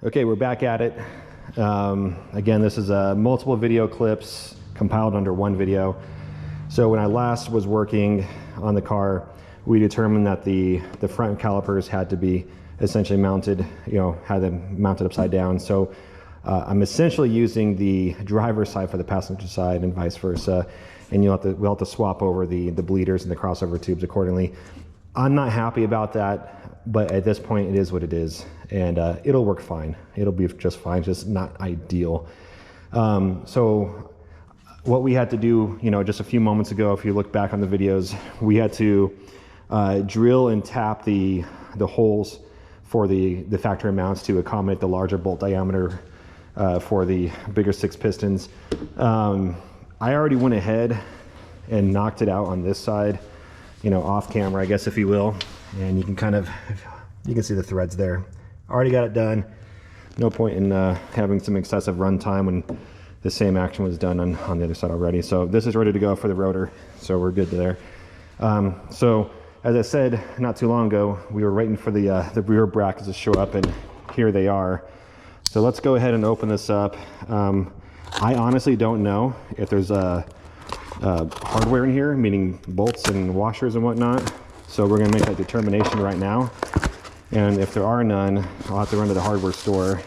Okay, we're back at it. Again, this is multiple video clips compiled under one video. So when I last was working on the car, we determined that the front calipers had to be essentially mounted, had them mounted upside down. So I'm essentially using the driver's side for the passenger side and vice versa. And we'll have to swap over the bleeders and the crossover tubes accordingly. I'm not happy about that, but at this point it is what it is, and it'll work fine. It'll be just fine, just not ideal. So what we had to do, just a few moments ago, if you look back on the videos, we had to drill and tap the holes for the factory mounts to accommodate the larger bolt diameter for the bigger 6 pistons. I already went ahead and knocked it out on this side, off camera, I guess, if you will. And you can see the threads there. Already got it done. No point in having some excessive run time when the same action was done on the other side already. So this is ready to go for the rotor. So we're good there. So as I said not too long ago, we were waiting for the rear brackets to show up, and here they are. So let's go ahead and open this up. I honestly don't know if there's hardware in here, meaning bolts and washers and whatnot. So we're gonna make that determination right now. And if there are none, I'll have to run to the hardware store.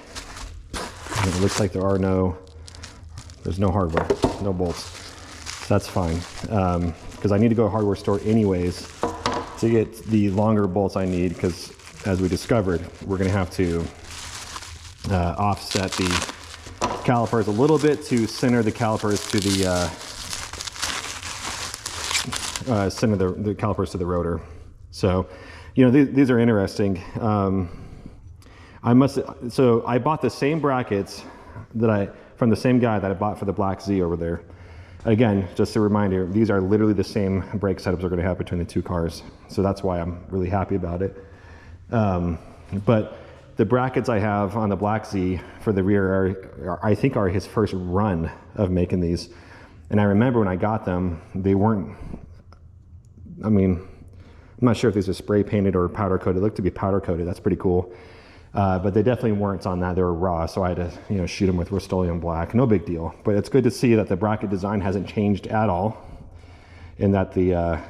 And it looks like there's no hardware, no bolts. That's fine, because I need to go to a hardware store anyways to get the longer bolts I need, because as we discovered, we're gonna have to offset the calipers a little bit to center the calipers to the center the calipers to the rotor. So, these are interesting. So I bought the same brackets from the same guy that I bought for the Black Z over there. Again, just a reminder, these are literally the same brake setups we're going to have between the two cars. So that's why I'm really happy about it. But the brackets I have on the Black Z for the rear I think are his first run of making these. And I remember when I got them, they weren't, I'm not sure if these are spray painted or powder coated. They look to be powder coated. That's pretty cool. But they definitely weren't on that. They were raw, so I had to shoot them with Rust-Oleum black. No big deal. But it's good to see that the bracket design hasn't changed at all, and that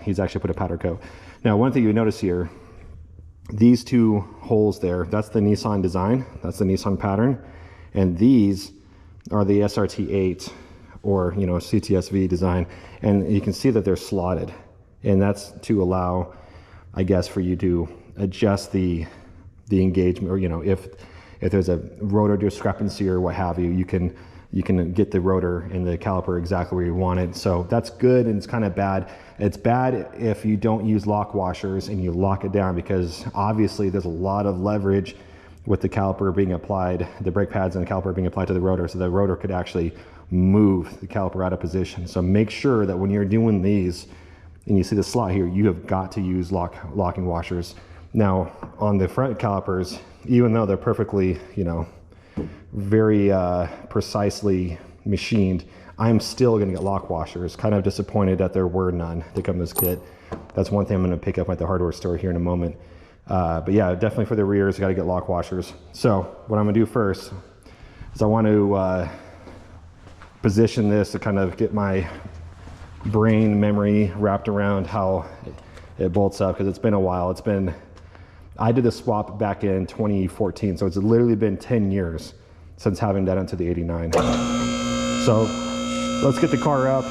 he's actually put a powder coat. Now, one thing you notice here, these two holes there, that's the Nissan design. That's the Nissan pattern, and these are the SRT8 or CTSV design, and you can see that they're slotted. And that's to allow, I guess, for you to adjust the engagement, or if there's a rotor discrepancy or what have you, you can get the rotor and the caliper exactly where you want it. So that's good, and it's kind of bad. It's bad if you don't use lock washers and you lock it down, because obviously there's a lot of leverage with the caliper being applied, the brake pads and the caliper being applied to the rotor, so the rotor could actually move the caliper out of position. So make sure that when you're doing these, and you see the slot here, you have got to use locking washers. Now, on the front calipers, even though they're perfectly, very precisely machined, I'm still gonna get lock washers. Kind of disappointed that there were none to come in this kit. That's one thing I'm gonna pick up at the hardware store here in a moment. But yeah, definitely for the rears, you gotta get lock washers. So what I'm gonna do first is I want to position this to kind of get my brain memory wrapped around how it bolts up, because it's been a while. I did the swap back in 2014, so it's literally been 10 years since having that into the 89. So let's get the car up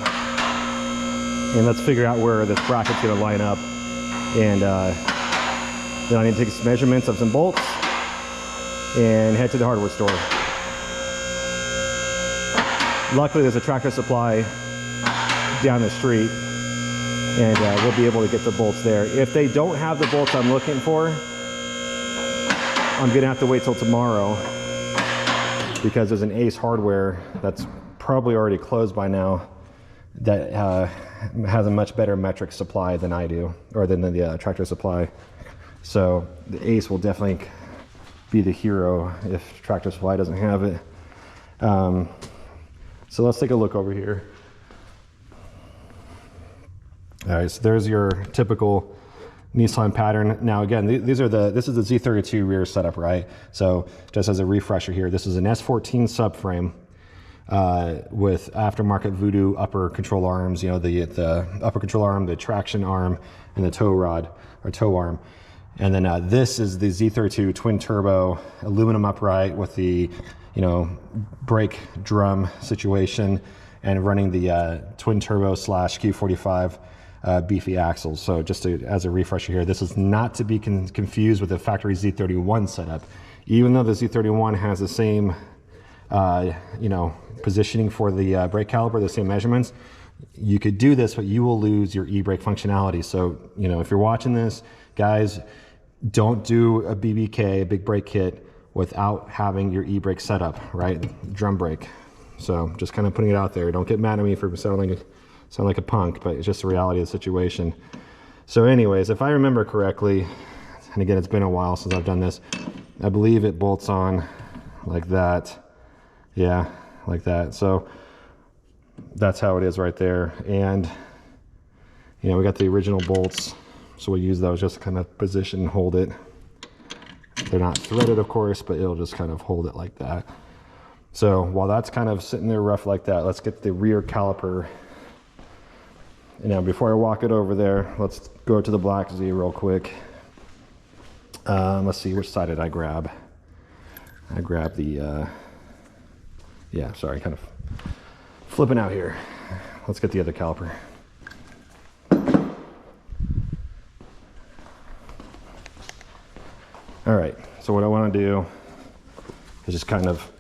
and let's figure out where this bracket's gonna line up, and then I need to take some measurements of some bolts and head to the hardware store. Luckily there's a Tractor Supply down the street, and we'll be able to get the bolts there. If they don't have the bolts I'm looking for, I'm gonna have to wait till tomorrow, because there's an Ace Hardware that's probably already closed by now that has a much better metric supply than I do, or than the Tractor Supply. So the Ace will definitely be the hero if Tractor Supply doesn't have it. So let's take a look over here. All right, so there's your typical Nissan pattern. Now again, this is the Z32 rear setup, right? So just as a refresher here, this is an S14 subframe with aftermarket Voodoo upper control arms, you know, the upper control arm, the traction arm, and the tow rod or tow arm. And then this is the Z32 twin turbo aluminum upright with the, you know, brake drum situation, and running the twin turbo / Q45 beefy axles. So just as a refresher here, this is not to be confused with the factory Z31 setup. Even though the Z31 has the same, you know, positioning for the brake caliper, the same measurements, you could do this, but you will lose your e-brake functionality. So, you know, if you're watching this, guys, don't do a BBK, a big brake kit, without having your e-brake setup, right? Drum brake. So just kind of putting it out there. Don't get mad at me for sounding like a punk, but it's just the reality of the situation. So anyways, if I remember correctly, and again, it's been a while since I've done this, I believe it bolts on like that. Yeah, like that. So that's how it is right there. And, you know, we got the original bolts, so we'll use those just to kind of position and hold it. They're not threaded, of course, but it'll just kind of hold it like that. So while that's kind of sitting there rough like that, let's get the rear caliper. And now before I walk it over there, let's go to the Black Z real quick. Let's see, which side did I grab? I grabbed the, yeah, sorry, kind of flipping out here. Let's get the other caliper. All right, so what I want to do is just kind of,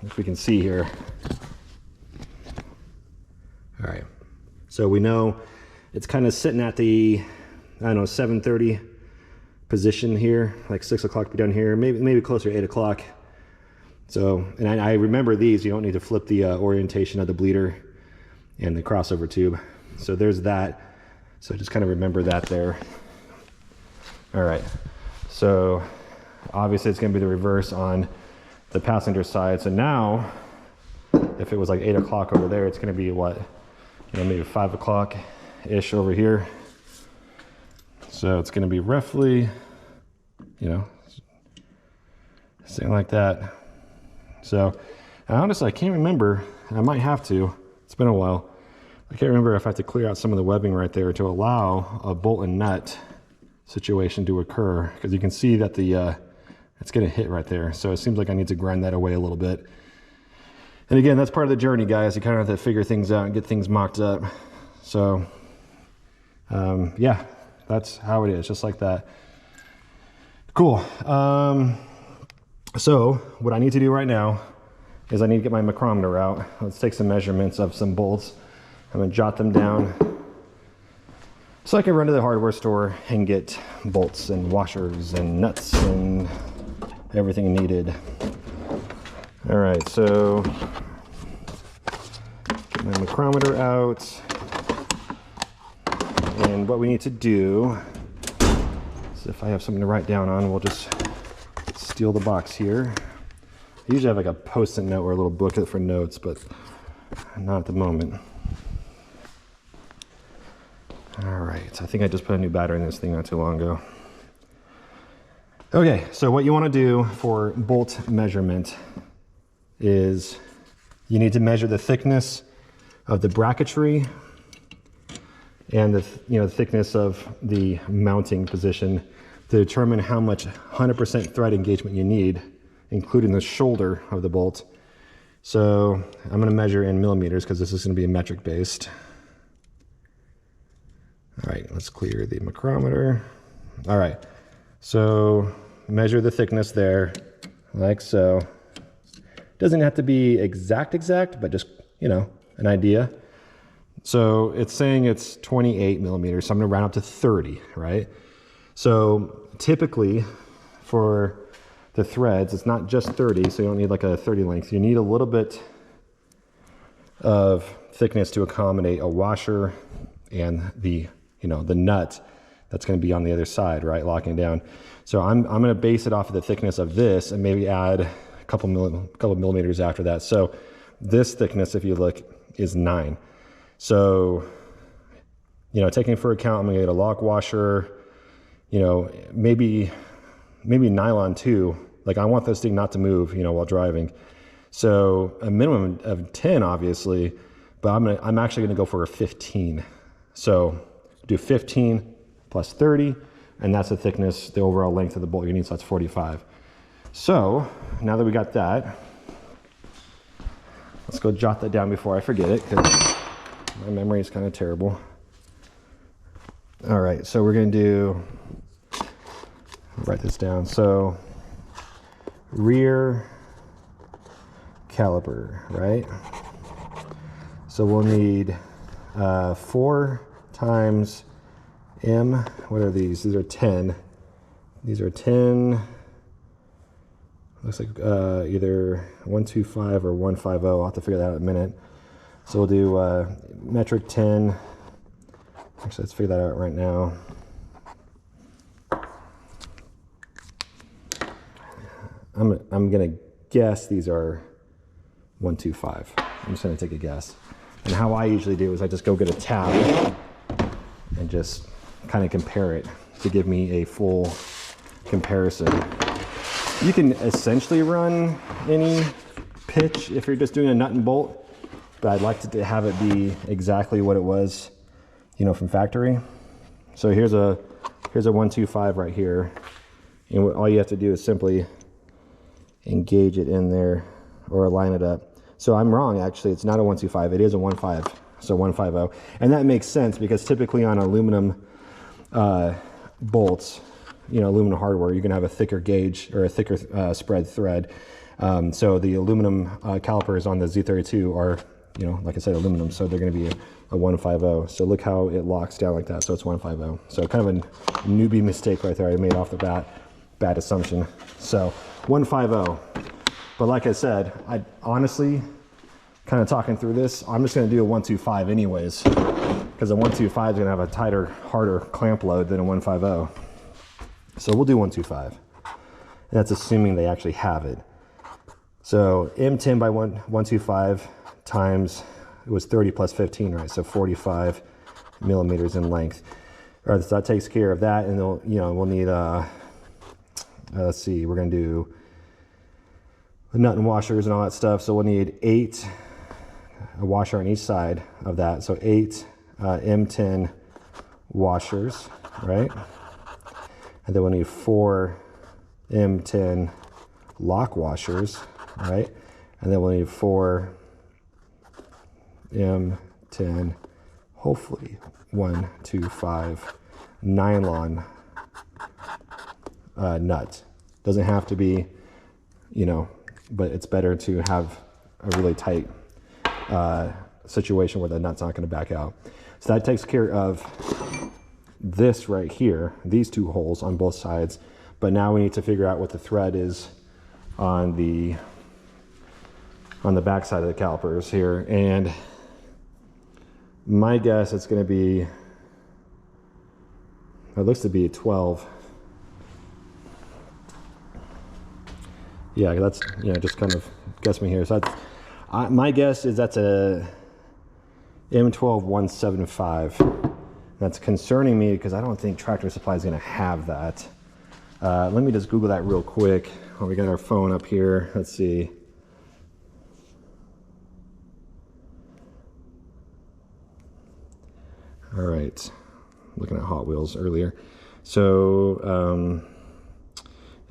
if we can see here. All right, so we know it's kind of sitting at the, I don't know, 7:30 position here, like 6 o'clock be done here, maybe closer to 8 o'clock. So, and I remember these, you don't need to flip the orientation of the bleeder and the crossover tube. So there's that. So just kind of remember that there. All right, so obviously it's gonna be the reverse on the passenger side. So now, if it was like 8 o'clock over there, it's gonna be what, you know, maybe 5 o'clock-ish over here. So it's gonna be roughly, you know, something like that. So honestly, I can't remember. I might have to. It's been a while. I can't remember if I have to clear out some of the webbing right there to allow a bolt and nut situation to occur, because you can see that the it's going to hit right there. So it seems like I need to grind that away a little bit. And again, that's part of the journey, guys. You kind of have to figure things out and get things mocked up. So yeah, that's how it is, just like that. Cool. So what I need to do right now is I need to get my micrometer out. Let's take some measurements of some bolts. I'm gonna jot them down so I can run to the hardware store and get bolts and washers and nuts and everything needed. All right, so get my micrometer out. And what we need to do is, if I have something to write down on, we'll just steal the box here. I usually have like a post-it note or a little booklet for notes, but not at the moment. All right, I think I just put a new battery in this thing not too long ago. Okay, so what you want to do for bolt measurement is you need to measure the thickness of the bracketry and the thickness of the mounting position to determine how much 100% thread engagement you need, including the shoulder of the bolt. So I'm going to measure in millimeters because this is going to be metric based. All right, let's clear the micrometer. All right, so measure the thickness there, like so. Doesn't have to be exact, but just, you know, an idea. So it's saying it's 28 millimeters, so I'm gonna round up to 30, right? So typically for the threads, it's not just 30, so you don't need like a 30 length. You need a little bit of thickness to accommodate a washer and the, you know, the nut that's going to be on the other side, right, locking down. So I'm going to base it off of the thickness of this and maybe add a couple millimeters after that. So this thickness, if you look, is 9. So, you know, taking into account, I'm going to get a lock washer, you know, maybe nylon too. Like I want this thing not to move, you know, while driving. So a minimum of 10, obviously, but I'm actually gonna go for a 15. So do 15 plus 30, and that's the thickness, the overall length of the bolt you need, so that's 45. So now that we got that, let's go jot that down before I forget it, because my memory is kind of terrible. All right, so we're gonna write this down. So rear caliper, right? So we'll need 4 times M. What are these? These are 10. These are 10. Looks like either 125 or 150. I'll have to figure that out in a minute. So we'll do metric 10. Actually, let's figure that out right now. I'm gonna guess these are 125. I'm just gonna take a guess. And how I usually do is I just go get a tab and just kind of compare it to give me a full comparison. You can essentially run any pitch if you're just doing a nut and bolt, but I'd like to have it be exactly what it was, you know, from factory. So here's a 125 right here, and all you have to do is simply engage it in there or line it up. So I'm wrong, actually, it's not a 125, it is a 1.5, so 150. And that makes sense because typically on aluminum bolts, you know, aluminum hardware, you're gonna have a thicker gauge or a thicker spread thread. So the aluminum calipers on the Z32 are, you know, like I said, aluminum, so they're gonna be a 150. So look how it locks down like that, so it's 150. So kind of a newbie mistake right there I made off the bat, bad assumption. So 150. But like I said, I honestly, kind of talking through this, I'm just gonna do a 125 anyways, because a 125 is gonna have a tighter, harder clamp load than a 150. So we'll do 125. And that's assuming they actually have it. So M10 by 125 times, it was 30 plus 15, right? So 45 millimeters in length. All right, so that takes care of that. And we'll need, let's see, we're gonna do nut and washers and all that stuff. So we'll need 8, a washer on each side of that. So 8 M10 washers, right? And then we'll need 4 M10 lock washers, right? And then we'll need 4 M10, hopefully 1, 2, 5 nylon nut. Doesn't have to be, you know, but it's better to have a really tight situation where the nut's not going to back out. So that takes care of this right here, these 2 holes on both sides. But now we need to figure out what the thread is on the back side of the calipers here. And my guess it's going to be, it looks to be a 12. Yeah, that's, you know, just kind of guess me here. So that's, my guess is that's a M12 175. That's concerning me because I don't think Tractor Supply is going to have that. Let me just Google that real quick. Oh, we got our phone up here. Let's see. All right, looking at Hot Wheels earlier. So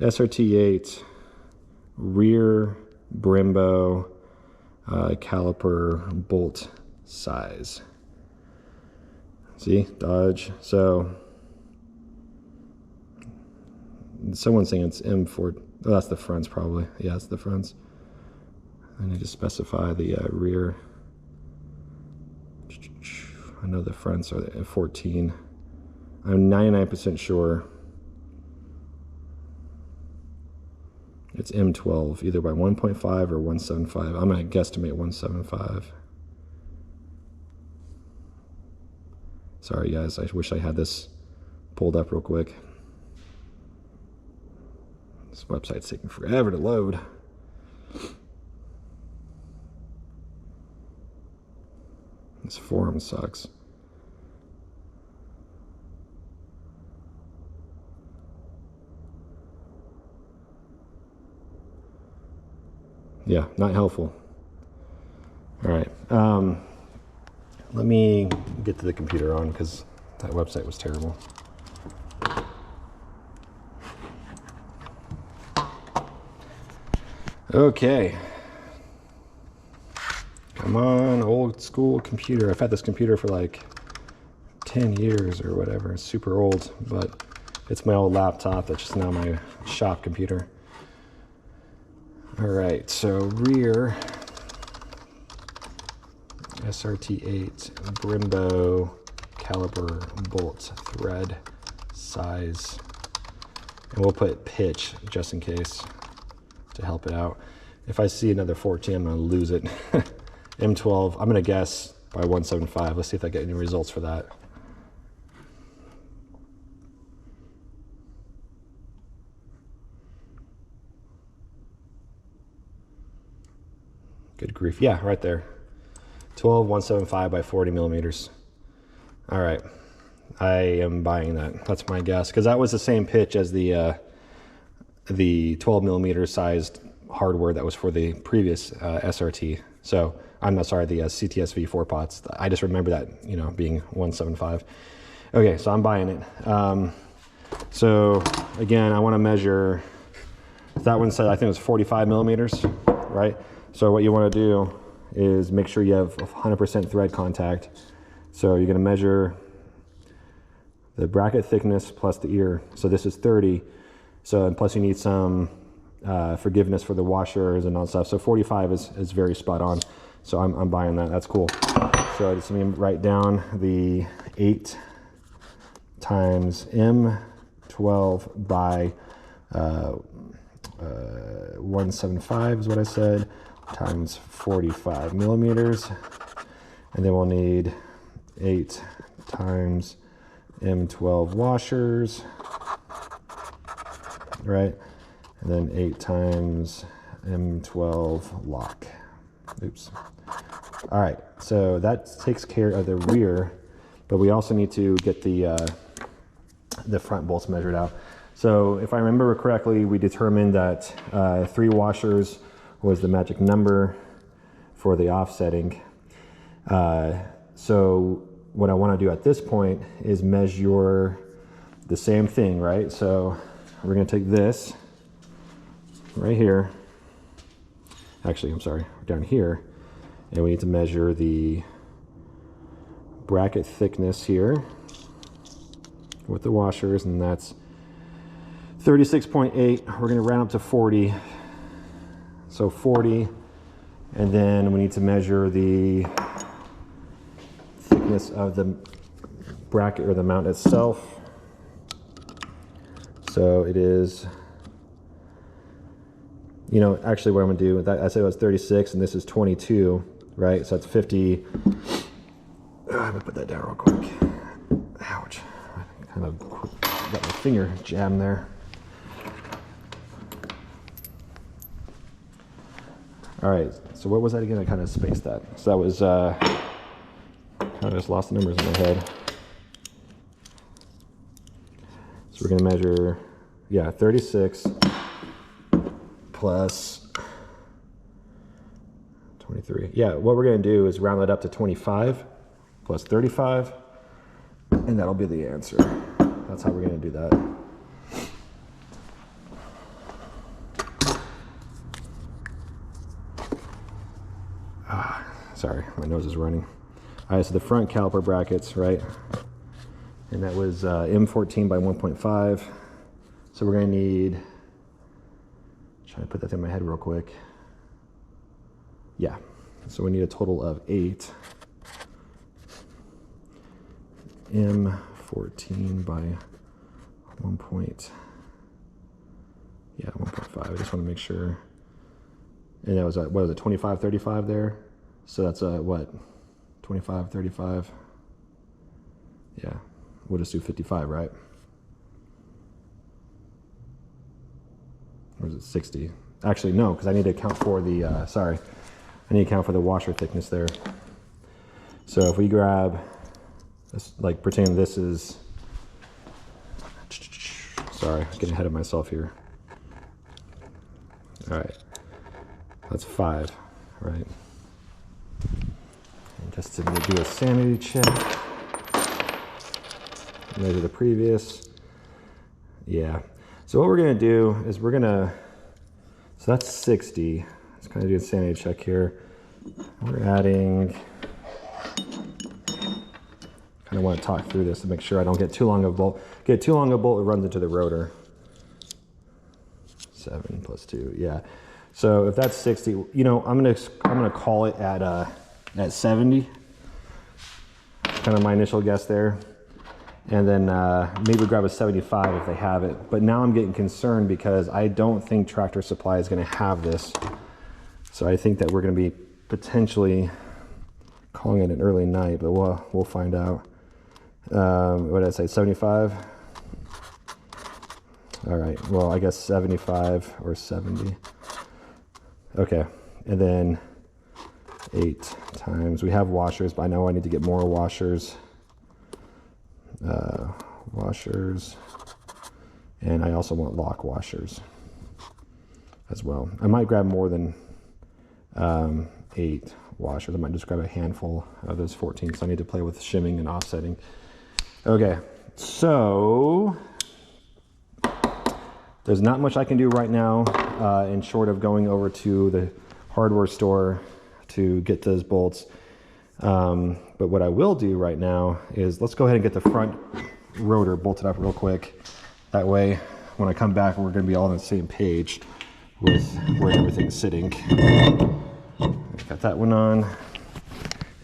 SRT8 rear Brembo caliper bolt size. See, Dodge. So someone's saying it's M4. Oh, that's the fronts probably. Yeah, it's the fronts. I need to specify the rear. I know the fronts are the 14. I'm 99% sure it's M12, either by 1.5 or 175. I'm going to guesstimate 175. Sorry guys, I wish I had this pulled up real quick. This website's taking forever to load. This forum sucks. Yeah, not helpful. All right, let me get to the computer on because that website was terrible. Okay. Come on, old school computer. I've had this computer for like 10 years or whatever. It's super old, but it's my old laptop that's just now my shop computer. All right, so rear SRT8 Brembo caliber bolt thread size, and we'll put pitch just in case to help it out. If I see another 14, I'm gonna lose it. M12, I'm gonna guess by 175. Let's see if I get any results for that. Good grief, yeah, right there. 12, 175 by 40 millimeters. All right, I am buying that. That's my guess, because that was the same pitch as the 12 millimeter sized hardware that was for the previous SRT. So I'm not sorry, the CTSV 4 pots. I just remember that, you know, being 175. Okay, so I'm buying it. So again, I want to measure. That one said I think it was 45 millimeters, right? So what you want to do is make sure you have 100% thread contact. So you're going to measure the bracket thickness plus the ear. So this is 30. So and plus you need some forgiveness for the washers and all stuff. So 45 is very spot on. So I'm buying that. That's cool. So just let me write down the 8 times M12 by 175 is what I said, times 45 millimeters. And then we'll need 8 times M12 washers, right? And then 8 times M12 lock. Oops. All right, so that takes care of the rear, but we also need to get the front bolts measured out. So if I remember correctly, we determined that 3 washers was the magic number for the offsetting. So what I want to do at this point is measure the same thing, right? So we're going to take this right here. Actually, I'm sorry, down here. And we need to measure the bracket thickness here with the washers, and that's 36.8. We're going to round up to 40. So 40. And then we need to measure the thickness of the bracket or the mount itself. So it is, you know, actually what I'm going to do, that I said it was 36 and this is 22, right? So that's 50. I'm going to put that down real quick. Ouch. I kind of got my finger jammed there. All right, so what was that again? I kind of spaced that. So that was, I just lost the numbers in my head. So we're gonna measure, yeah, 36 plus 23. Yeah, what we're gonna do is round it up to 25 plus 35, and that'll be the answer. That's how we're gonna do that. Sorry, my nose is running. All right, so the front caliper brackets, right? And that was M14 by 1.5. So we're gonna need, trying to put that in my head real quick. Yeah, so we need a total of 8 M14 by 1.5. I just want to make sure. And that was what was it, 25, 35 there? So that's what, 25, 35. Yeah, we'll just do 55, right? Or is it 60? Actually, no, because I need to account for the, sorry. I need to account for the washer thickness there. So if we grab, this, like pretend this is, sorry, I'm getting ahead of myself here. All right, That's 5, right? And just to do a sanity check, measure the previous. Yeah. So what we're gonna do is we're gonna, so that's 60. Let's kind of do a sanity check here. We're adding, kind of want to talk through this to make sure I don't get too long of a bolt. Get too long of a bolt, it runs into the rotor. 7 plus 2, yeah. So if that's 60, you know, I'm gonna call it at 70. Kind of my initial guess there. And then maybe grab a 75 if they have it. But now I'm getting concerned because I don't think Tractor Supply is gonna have this. So I think that we're gonna be potentially calling it an early night, but we'll find out. What did I say, 75? All right, well, I guess 75 or 70. Okay, and then 8 times. We have washers, but I know I need to get more washers. Washers, and I also want lock washers as well. I might grab more than 8 washers. I might just grab a handful of those 14 because I need to play with shimming and offsetting. Okay, so there's not much I can do right now in short of going over to the hardware store to get those bolts. But what I will do right now is let's go ahead and get the front rotor bolted up real quick. That way, when I come back, we're going to be all on the same page with where everything's sitting. Got that one on.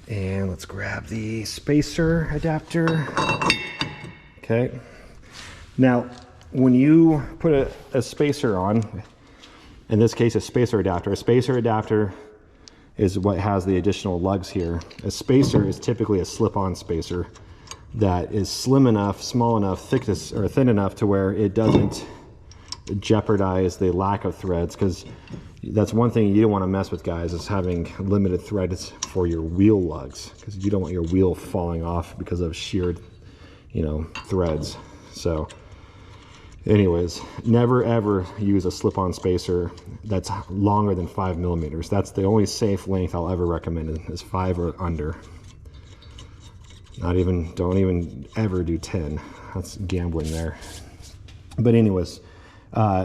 And let's grab the spacer adapter. Okay. Now, when you put a spacer on, in this case a spacer adapter is what has the additional lugs here. A spacer is typically a slip-on spacer that is slim enough, small enough, thickness or thin enough to where it doesn't jeopardize the lack of threads, because that's one thing you don't want to mess with, guys, is having limited threads for your wheel lugs, because you don't want your wheel falling off because of sheared, you know, threads. So anyways, never ever use a slip-on spacer that's longer than 5 millimeters. That's the only safe length I'll ever recommend, is 5 or under. Don't even ever do 10. That's gambling there. But anyways,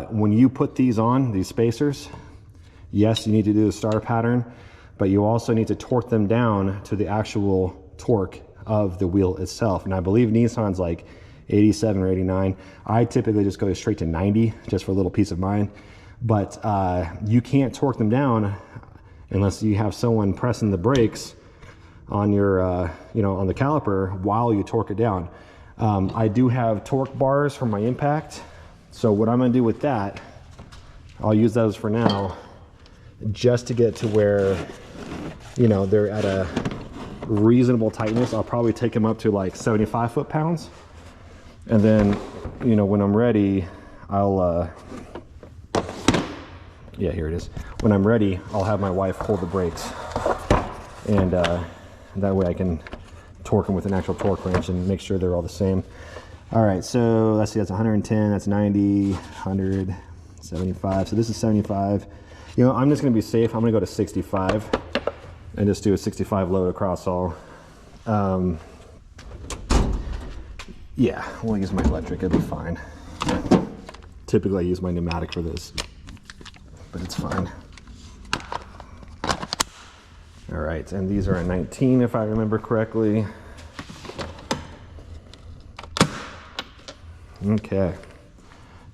when you put these on, these spacers, yes, you need to do the star pattern, but you also need to torque them down to the actual torque of the wheel itself. And I believe Nissan's like 87 or 89. I typically just go straight to 90 just for a little peace of mind. But you can't torque them down unless you have someone pressing the brakes on your, you know, on the caliper while you torque it down. I do have torque bars for my impact. So what I'm gonna do with that, I'll use those for now, just to get to where, you know, they're at a reasonable tightness. I'll probably take them up to like 75 foot-pounds. And then, you know, when I'm ready, I'll, yeah, here it is. When I'm ready, I'll have my wife hold the brakes. And that way I can torque them with an actual torque wrench and make sure they're all the same. All right, so let's see, that's 110, that's 90, 100, 75. So this is 75. You know, I'm just gonna be safe. I'm gonna go to 65 and just do a 65 load across all. Yeah, we'll use my electric, it'll be fine. Typically I use my pneumatic for this, but it's fine. All right, and these are a 19 if I remember correctly. Okay,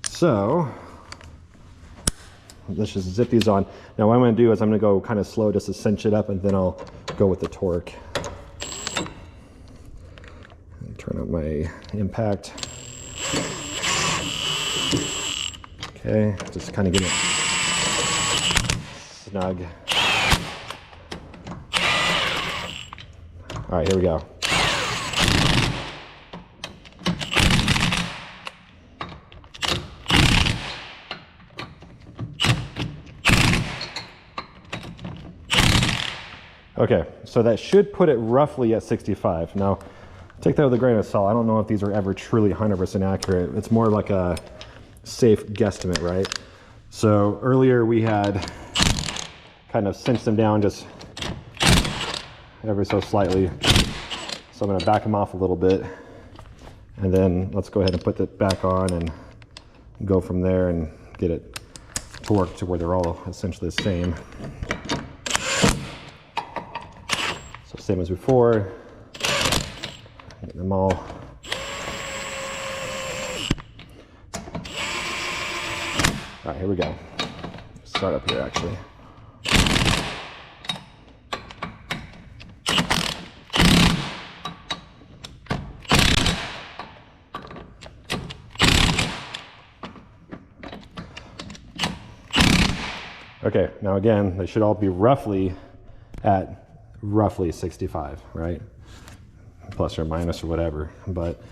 so let's just zip these on. Now what I'm gonna do is I'm gonna go kind of slow just to cinch it up, and then I'll go with the torque. Turn up my impact. Okay, just kind of get it snug. All right, here we go. Okay, so that should put it roughly at 65. Now, take that with a grain of salt. I don't know if these are ever truly 100% accurate. It's more like a safe guesstimate, right? So earlier we had kind of cinch them down just ever so slightly. So I'm going to back them off a little bit, and then let's go ahead and put it back on and go from there and get it torqued to where they're all essentially the same. So same as before, get them all. All right, here we go. Start up here actually. Okay, now again, they should all be roughly at roughly 65, right? Plus or minus or whatever. But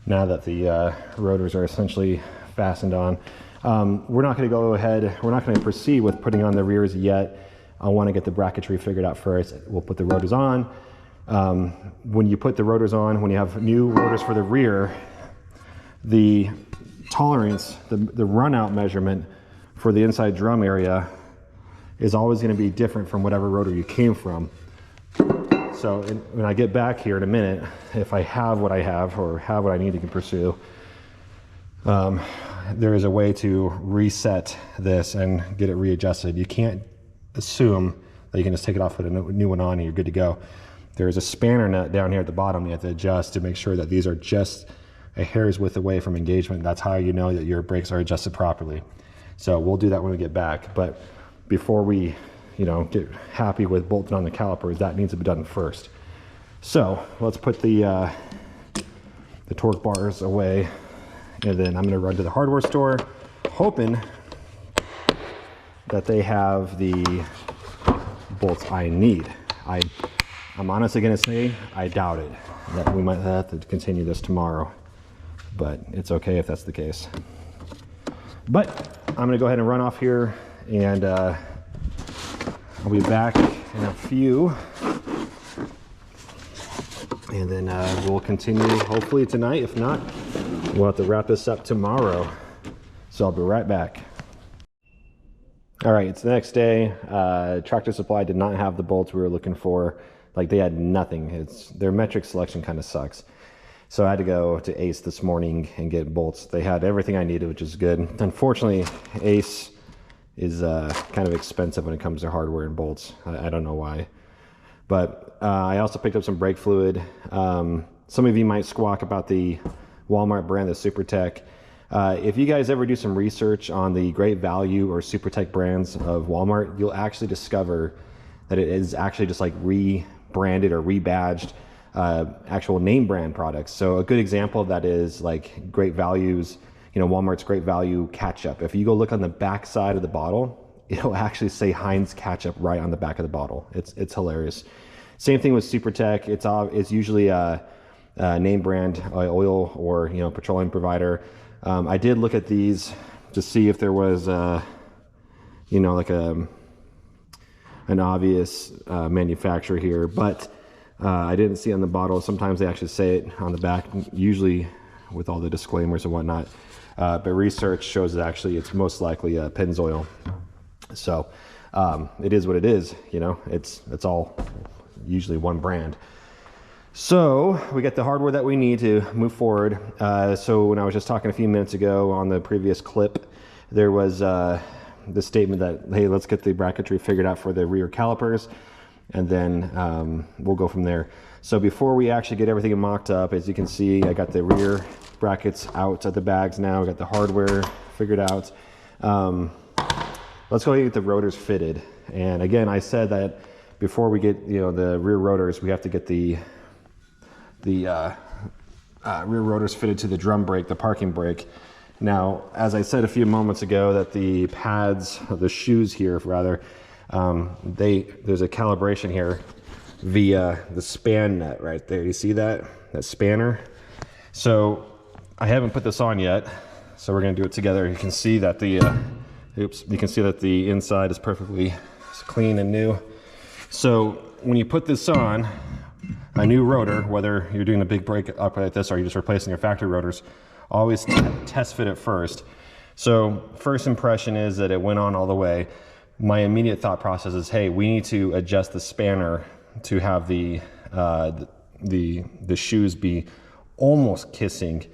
now that the rotors are essentially fastened on, we're not going to go ahead, we're not going to proceed with putting on the rears yet. I want to get the bracketry figured out first. We'll put the rotors on. When you put the rotors on, when you have new rotors for the rear, the tolerance, the run out measurement for the inside drum area is always going to be different from whatever rotor you came from. So when I get back here in a minute, if I have what I have or have what I need to pursue, there is a way to reset this and get it readjusted. You can't assume that you can just take it off, put a new one on, and you're good to go. There is a spanner nut down here at the bottom you have to adjust to make sure that these are just a hair's width away from engagement. That's how you know that your brakes are adjusted properly. So we'll do that when we get back. But before we, get happy with bolting on the calipers, that needs to be done first. So let's put the torque bars away, and then I'm going to run to the hardware store, hoping that they have the bolts I need. I'm honestly going to say I doubt it, that we might have to continue this tomorrow, but it's okay if that's the case. But I'm going to go ahead and run off here, and I'll be back in a few, and then we'll continue hopefully tonight. If not, we'll have to wrap this up tomorrow. So I'll be right back. All right, it's the next day. Tractor Supply did not have the bolts we were looking for. Like, they had nothing. Their metric selection kind of sucks. So I had to go to Ace this morning and get bolts. They had everything I needed, which is good. Unfortunately, Ace is kind of expensive when it comes to hardware and bolts. I don't know why. But I also picked up some brake fluid. Some of you might squawk about the Walmart brand, the SuperTech. If you guys ever do some research on the Great Value or SuperTech brands of Walmart, you'll actually discover that it is actually just like rebranded or rebadged actual name brand products. So a good example of that is like Great Value's, Walmart's Great Value ketchup. If you go look on the back side of the bottle, it'll actually say Heinz ketchup right on the back of the bottle. It's hilarious. Same thing with SuperTech. It's usually a name brand oil or petroleum provider. I did look at these to see if there was like an obvious manufacturer here, but I didn't see on the bottle. Sometimes they actually say it on the back, usually with all the disclaimers and whatnot. But research shows that actually it's most likely Pennzoil. So it is what it is. It's all usually one brand. So we got the hardware that we need to move forward. So when I was just talking a few minutes ago on the previous clip, there was the statement that, hey, let's get the bracketry figured out for the rear calipers, and then we'll go from there. So before we actually get everything mocked up, as you can see, I got the rear brackets out of the bags now. I got the hardware figured out. Let's go ahead and get the rotors fitted. And again, I said that before we get the rear rotors, we have to get the rear rotors fitted to the drum brake, the parking brake. Now, as I said a few moments ago, that the pads, the shoes here rather, there's a calibration here via the span nut right there. You see that spanner? So I haven't put this on yet, so we're gonna do it together. You can see that the inside is perfectly clean and new. So when you put this on, a new rotor, whether you're doing a big brake upgrade like this or you're just replacing your factory rotors, always test fit it first. So first impression is that it went on all the way. my immediate thought process is, hey, we need to adjust the spanner to have the shoes be almost kissing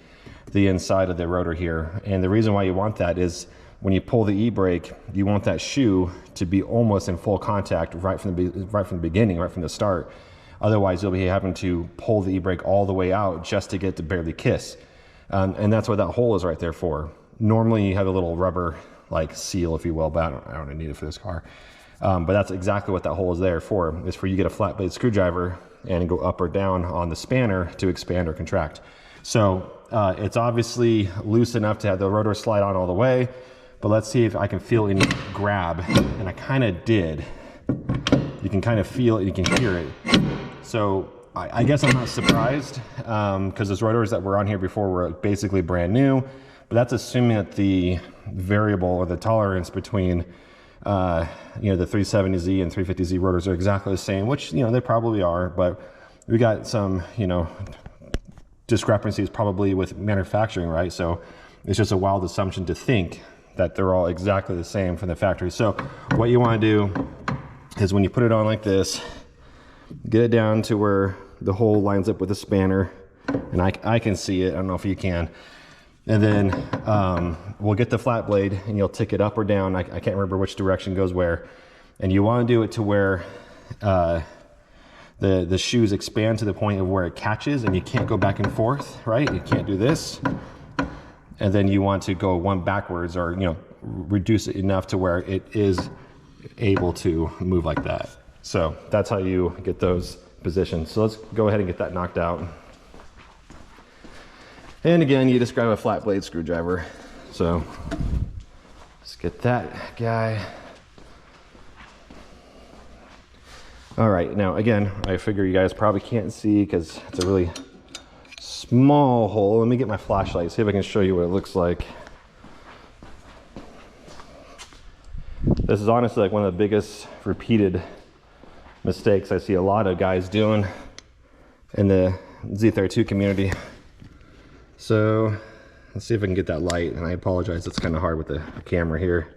the inside of the rotor here. And the reason why you want that is when you pull the e-brake, you want that shoe to be almost in full contact right from the beginning, right from the start. Otherwise, you'll be having to pull the e-brake all the way out just to get to barely kiss. And that's what that hole is right there for. Normally, you have a little rubber like seal, if you will, but I don't need it for this car. But that's exactly what that hole is there for, is for you to get a flat blade screwdriver and go up or down on the spanner to expand or contract. So it's obviously loose enough to have the rotor slide on all the way, but let's see if I can feel any grab. And I kind of did. You can kind of feel it, you can hear it. So I guess I'm not surprised, because those rotors that were on here before were basically brand new, but that's assuming that the variable or the tolerance between you know, the 370Z and 350Z rotors are exactly the same, which, you know, they probably are, but we got some, you know, discrepancies probably with manufacturing, right? So it's just a wild assumption to think that they're all exactly the same from the factory. So what you want to do is when you put it on like this, get it down to where the hole lines up with the spanner, and I can see it, I don't know if you can. And then we'll get the flat blade and you'll tick it up or down. I can't remember which direction goes where. And you want to do it to where the shoes expand to the point of where it catches, and you can't go back and forth, right? You can't do this. And then you want to go one backwards, or, you know, reduce it enough to where it is able to move like that. So that's how you get those positions. So let's go ahead and get that knocked out. And again, you just grab a flat blade screwdriver. So let's get that guy. All right, now again, I figure you guys probably can't see because it's a really small hole. Let me get my flashlight, see if I can show you what it looks like. This is honestly like one of the biggest repeated mistakes I see a lot of guys doing in the Z32 community. So let's see if I can get that light, and I apologize, it's kind of hard with the camera here.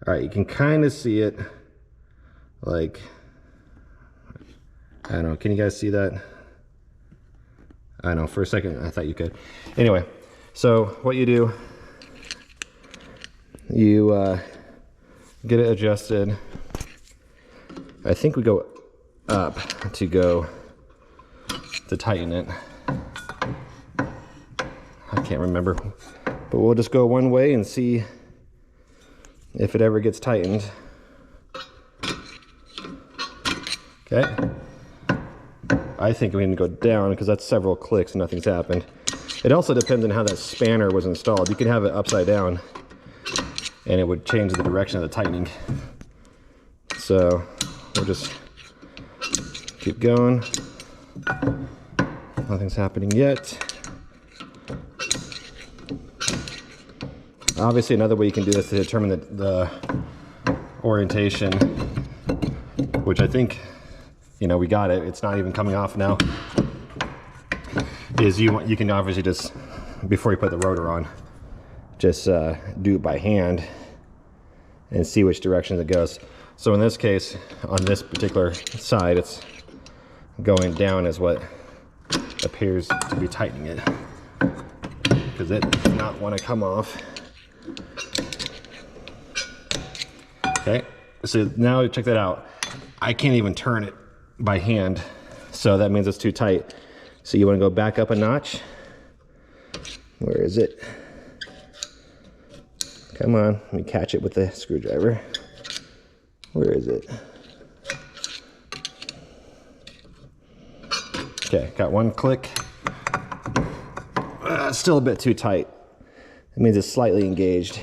All right, you can kind of see it, like, I don't know, can you guys see that? I don't know, for a second I thought you could. Anyway, so what you do, you get it adjusted. I think we go up to tighten it. I can't remember, but we'll just go one way and see if it ever gets tightened. Okay. I think we need to go down because that's several clicks and nothing's happened. It also depends on how that spanner was installed. You could have it upside down and it would change the direction of the tightening. So we'll just keep going. Nothing's happening yet. Obviously, another way you can do this to determine the orientation, which I think, you know, we got it. It's not even coming off now. Is you can obviously just, before you put the rotor on, just do it by hand and see which direction it goes. So in this case, on this particular side, it's going down is what appears to be tightening it, because it does not want to come off. Okay, so now check that out. I can't even turn it by hand, so that means it's too tight. So you want to go back up a notch. Where is it? Come on, let me catch it with the screwdriver. Where is it? Okay, got one click. Still a bit too tight. That means it's slightly engaged.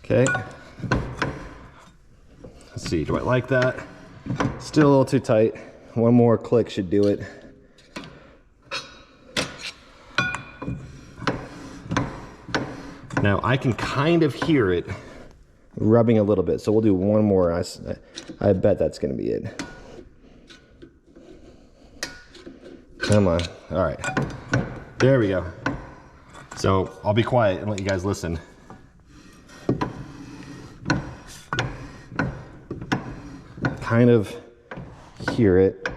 Okay. Let's see, do I like that? Still a little too tight. One more click should do it. Now I can kind of hear it rubbing a little bit, so we'll do one more. I bet that's gonna be it. Come on, all right. There we go. So I'll be quiet and let you guys listen. kind of hear it.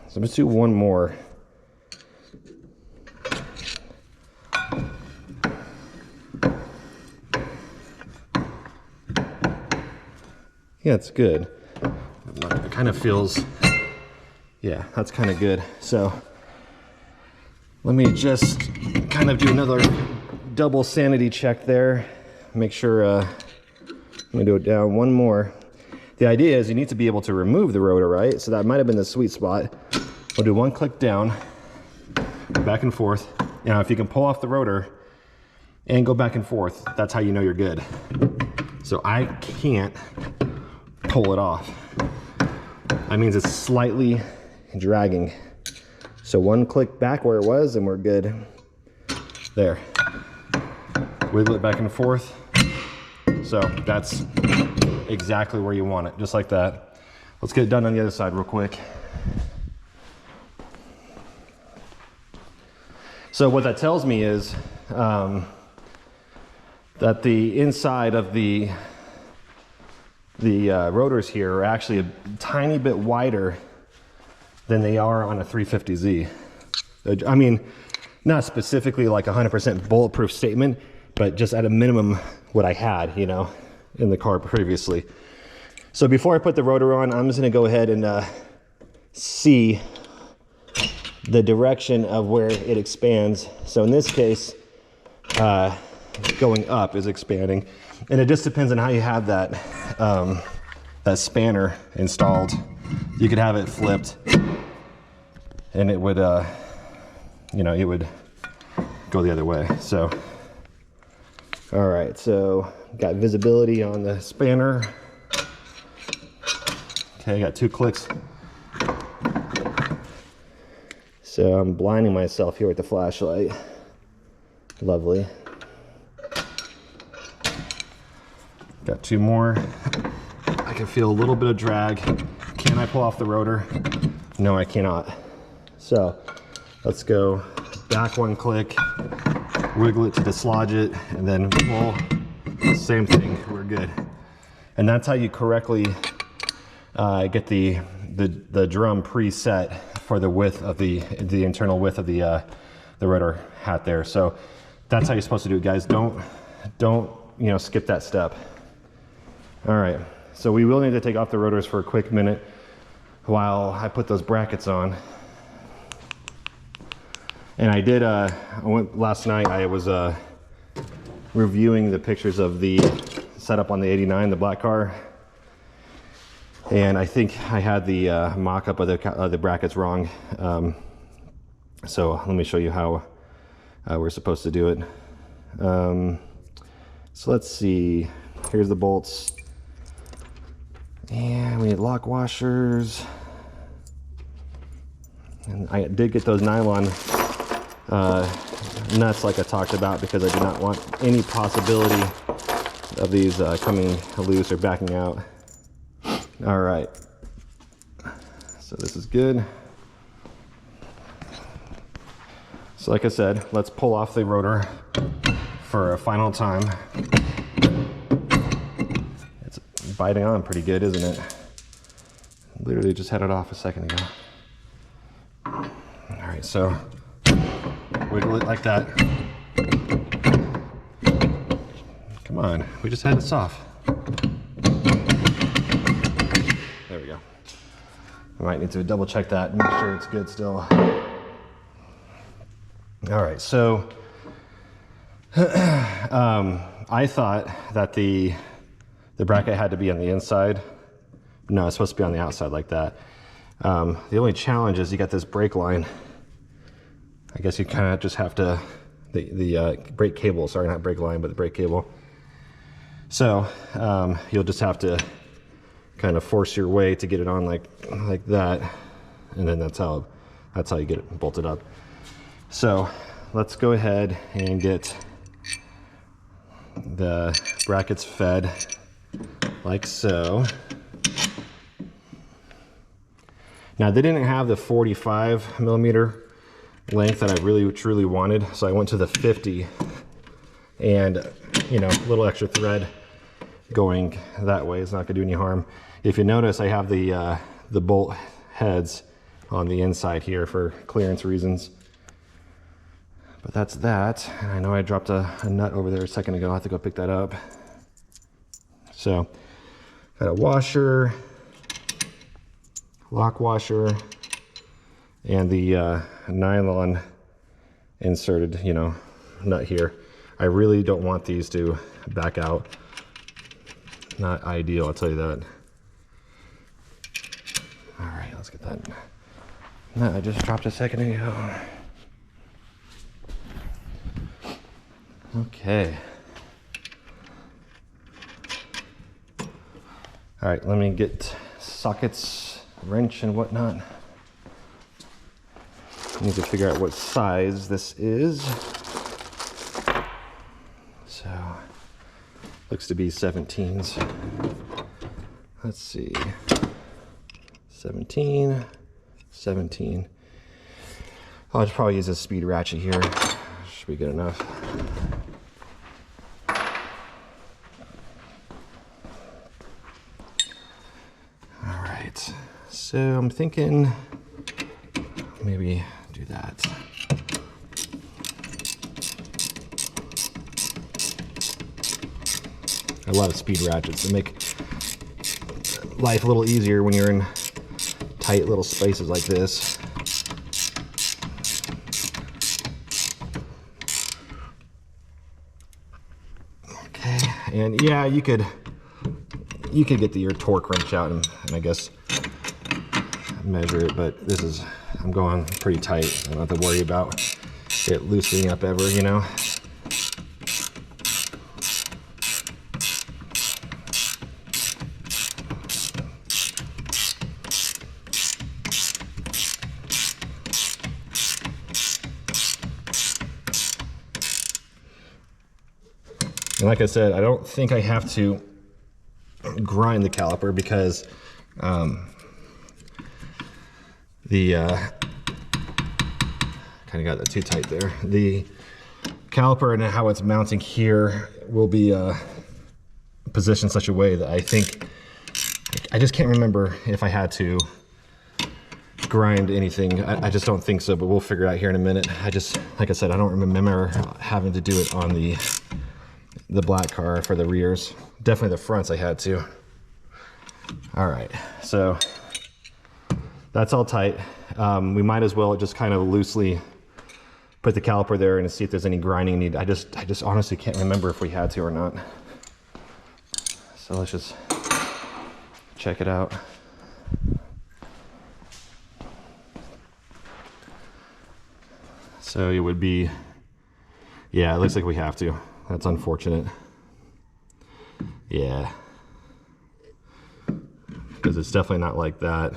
So let's do one more. Yeah, it's good. It kind of feels, yeah, that's kind of good. So let me just kind of do another double sanity check there. Make sure, let me do it down one more. The idea is you need to be able to remove the rotor, right? So that might have been the sweet spot. We'll do one click down, back and forth. Now, if you can pull off the rotor and go back and forth, that's how you know you're good. So I can't pull it off. That means it's slightly dragging. So one click back where it was and we're good. There. Wiggle it back and forth. So that's exactly where you want it, just like that. Let's get it done on the other side real quick. So what that tells me is that the inside of the rotors here are actually a tiny bit wider than they are on a 350Z. I mean, not specifically like 100% bulletproof statement, but just at a minimum what I had, you know, in the car previously. So before I put the rotor on, I'm just gonna go ahead and see the direction of where it expands. So in this case, going up is expanding. And it just depends on how you have that, that spanner installed. You could have it flipped and it would, you know, it would go the other way. So, all right, so got visibility on the spanner. Okay, I got 2 clicks. So I'm blinding myself here with the flashlight. Lovely. Got 2 more. I can feel a little bit of drag. Can I pull off the rotor? No, I cannot. So let's go back 1 click, wiggle it to dislodge it, and then pull. Same thing, we're good. And that's how you correctly get the drum preset for the width of the internal width of the rotor hat there. So that's how you're supposed to do it, guys. Don't you know, skip that step. All right, so we will need to take off the rotors for a quick minute while I put those brackets on. And I did, last night I was reviewing the pictures of the setup on the 89, the black car. And I think I had the mock-up of the brackets wrong. So let me show you how we're supposed to do it. So let's see, here's the bolts. And we need lock washers. And I did get those nylon nuts like I talked about because I did not want any possibility of these coming loose or backing out. All right, so this is good. So like I said, let's pull off the rotor for a final time. It's biting on pretty good, isn't it? Literally just had it off a second ago. All right, so wiggle it like that. Come on, we just had this off. There we go. I might need to double check that and make sure it's good still. All right, so I thought that the bracket had to be on the inside. No, it's supposed to be on the outside like that. The only challenge is you got this brake line. I guess you kind of just have to, the brake cable, sorry, not brake line, but the brake cable. So you'll just have to kind of force your way to get it on like that, and then that's how you get it bolted up. So let's go ahead and get the brackets fed like so. Now they didn't have the 45 millimeter length that I really truly wanted, so I went to the 50 and, you know, a little extra thread going that way. It's not gonna do any harm. If you notice, I have the bolt heads on the inside here for clearance reasons. But that's that. And I know I dropped a nut over there a second ago. I'll have to go pick that up. So, got a washer, lock washer, and the nylon inserted, you know, nut here. I really don't want these to back out. Not ideal, I'll tell you that. All right, let's get that nut I just dropped a second ago. Okay. All right, let me get sockets, wrench, and whatnot. I need to figure out what size this is. So, looks to be 17s. Let's see. 17, 17. I'll just probably use a speed ratchet here. Should be good enough. All right, so I'm thinking maybe do that. I love speed ratchets. They make life a little easier when you're in tight little spaces like this. Okay, and yeah, you could get your torque wrench out and I guess measure it, but this is, I'm going pretty tight. I don't have to worry about it loosening up ever, you know. And like I said, I don't think I have to grind the caliper because the kind of got that too tight there. The caliper and how it's mounting here will be positioned such a way that I think, I just can't remember if I had to grind anything. I just don't think so, but we'll figure it out here in a minute. I just, like I said, I don't remember having to do it on the black car for the rears. Definitely the fronts I had to. All right, so that's all tight. We might as well just kind of loosely put the caliper there and see if there's any grinding need. I just honestly can't remember if we had to or not. So let's just check it out. So it would be, yeah, it looks like we have to. That's unfortunate. Yeah. Because it's definitely not like that,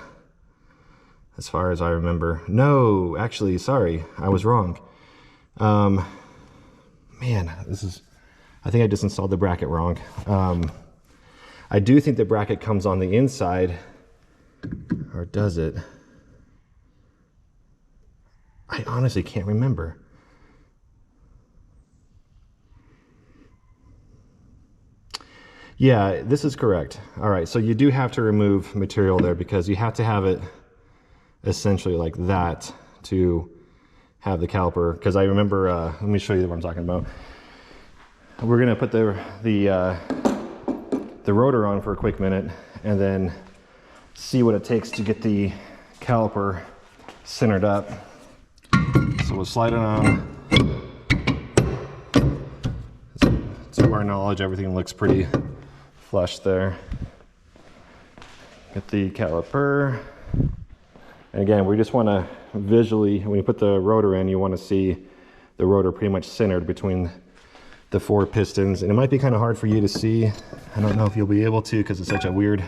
as far as I remember. No, actually, sorry, I was wrong. Man, this is, I think I just installed the bracket wrong. I do think the bracket comes on the inside, or does it? I honestly can't remember. Yeah, this is correct. All right, so you do have to remove material there because you have to have it essentially like that to have the caliper. Because I remember, let me show you what I'm talking about. We're gonna put the rotor on for a quick minute and then see what it takes to get the caliper centered up. So we'll slide it on. To our knowledge, everything looks pretty flush there. Get the caliper. And again, we just want to visually, when you put the rotor in, you want to see the rotor pretty much centered between the four pistons. And it might be kind of hard for you to see. I don't know if you'll be able to because it's such a weird,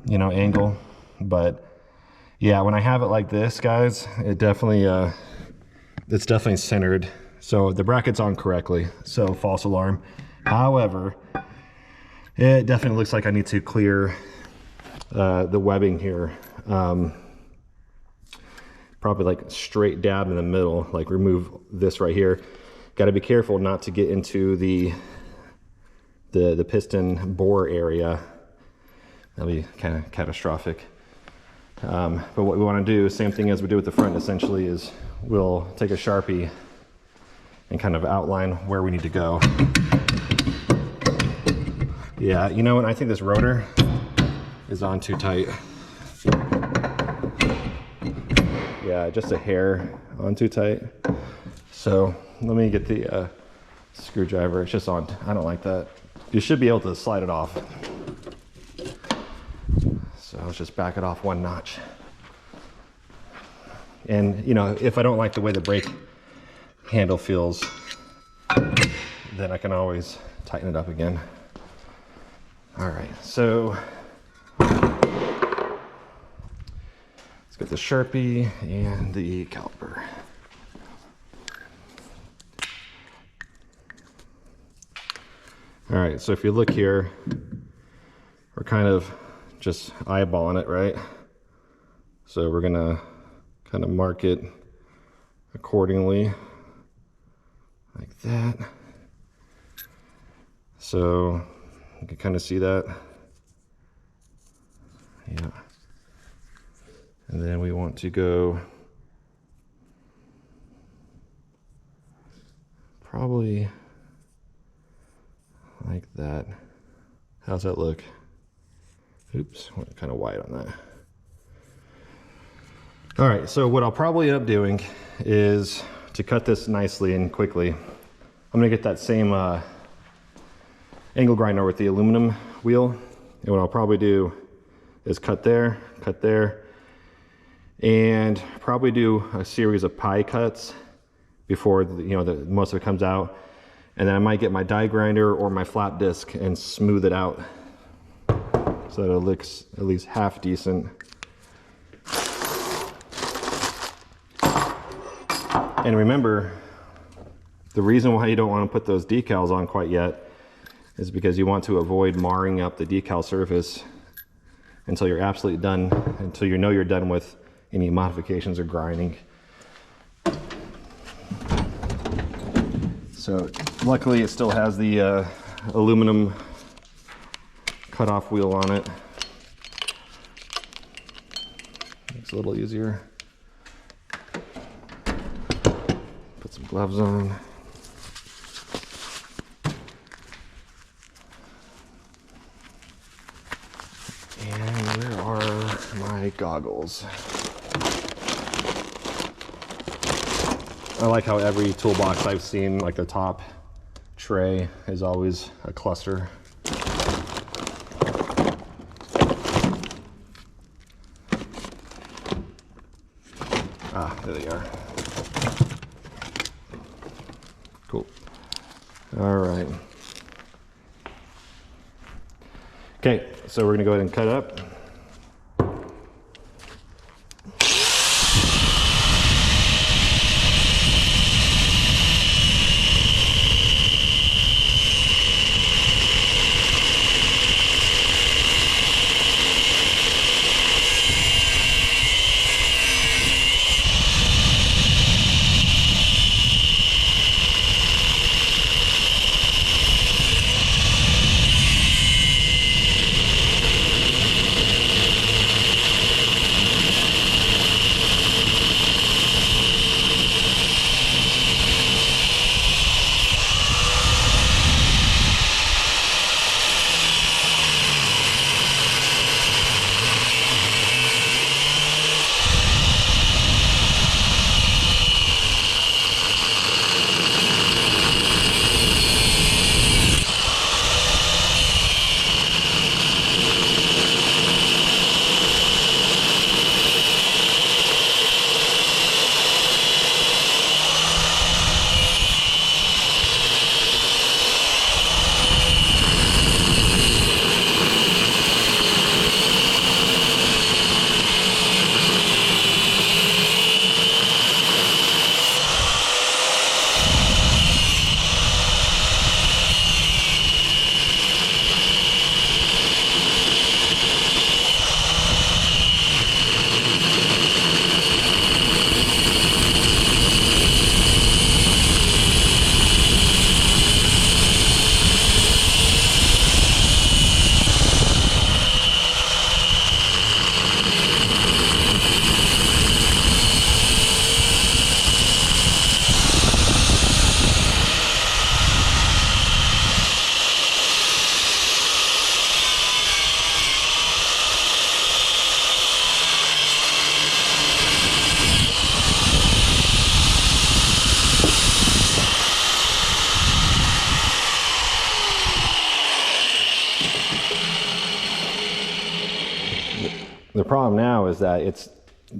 you know, angle. But yeah, when I have it like this, guys, it definitely, it's definitely centered. So the bracket's on correctly, so false alarm. However, it definitely looks like I need to clear the webbing here. Probably like straight dab in the middle, like remove this right here. Got to be careful not to get into the the piston bore area. That'll be kind of catastrophic. But what we want to do, same thing as we do with the front essentially, is we'll take a Sharpie and kind of outline where we need to go. Yeah, you know what, I think this rotor is on too tight. Yeah, just a hair on too tight. So let me get the screwdriver. It's just on, I don't like that. You should be able to slide it off. So let's just back it off one notch. And you know, if I don't like the way the brake handle feels, then I can always tighten it up again. All right, so let's get the Sharpie and the caliper. All right, so if you look here, we're kind of just eyeballing it, right? So we're gonna kind of mark it accordingly, like that. So you can kind of see that. Yeah. And then we want to go probably like that. How's that look? Oops, went kind of wide on that. All right, so what I'll probably end up doing is to cut this nicely and quickly, I'm gonna get that same angle grinder with the aluminum wheel. And what I'll probably do is cut there, and probably do a series of pie cuts before most of it comes out. And then I might get my die grinder or my flat disc and smooth it out so that it looks at least half decent. And remember, the reason why you don't want to put those decals on quite yet is because you want to avoid marring up the decal surface until you're absolutely done, until you know you're done with any modifications or grinding. So luckily it still has the aluminum cutoff wheel on it. Makes it a little easier. Put some gloves on. And where are my goggles? I like how every toolbox I've seen, like the top tray, is always a cluster. Ah, there they are. Cool. All right. Okay, so we're gonna go ahead and cut it up. The problem now is that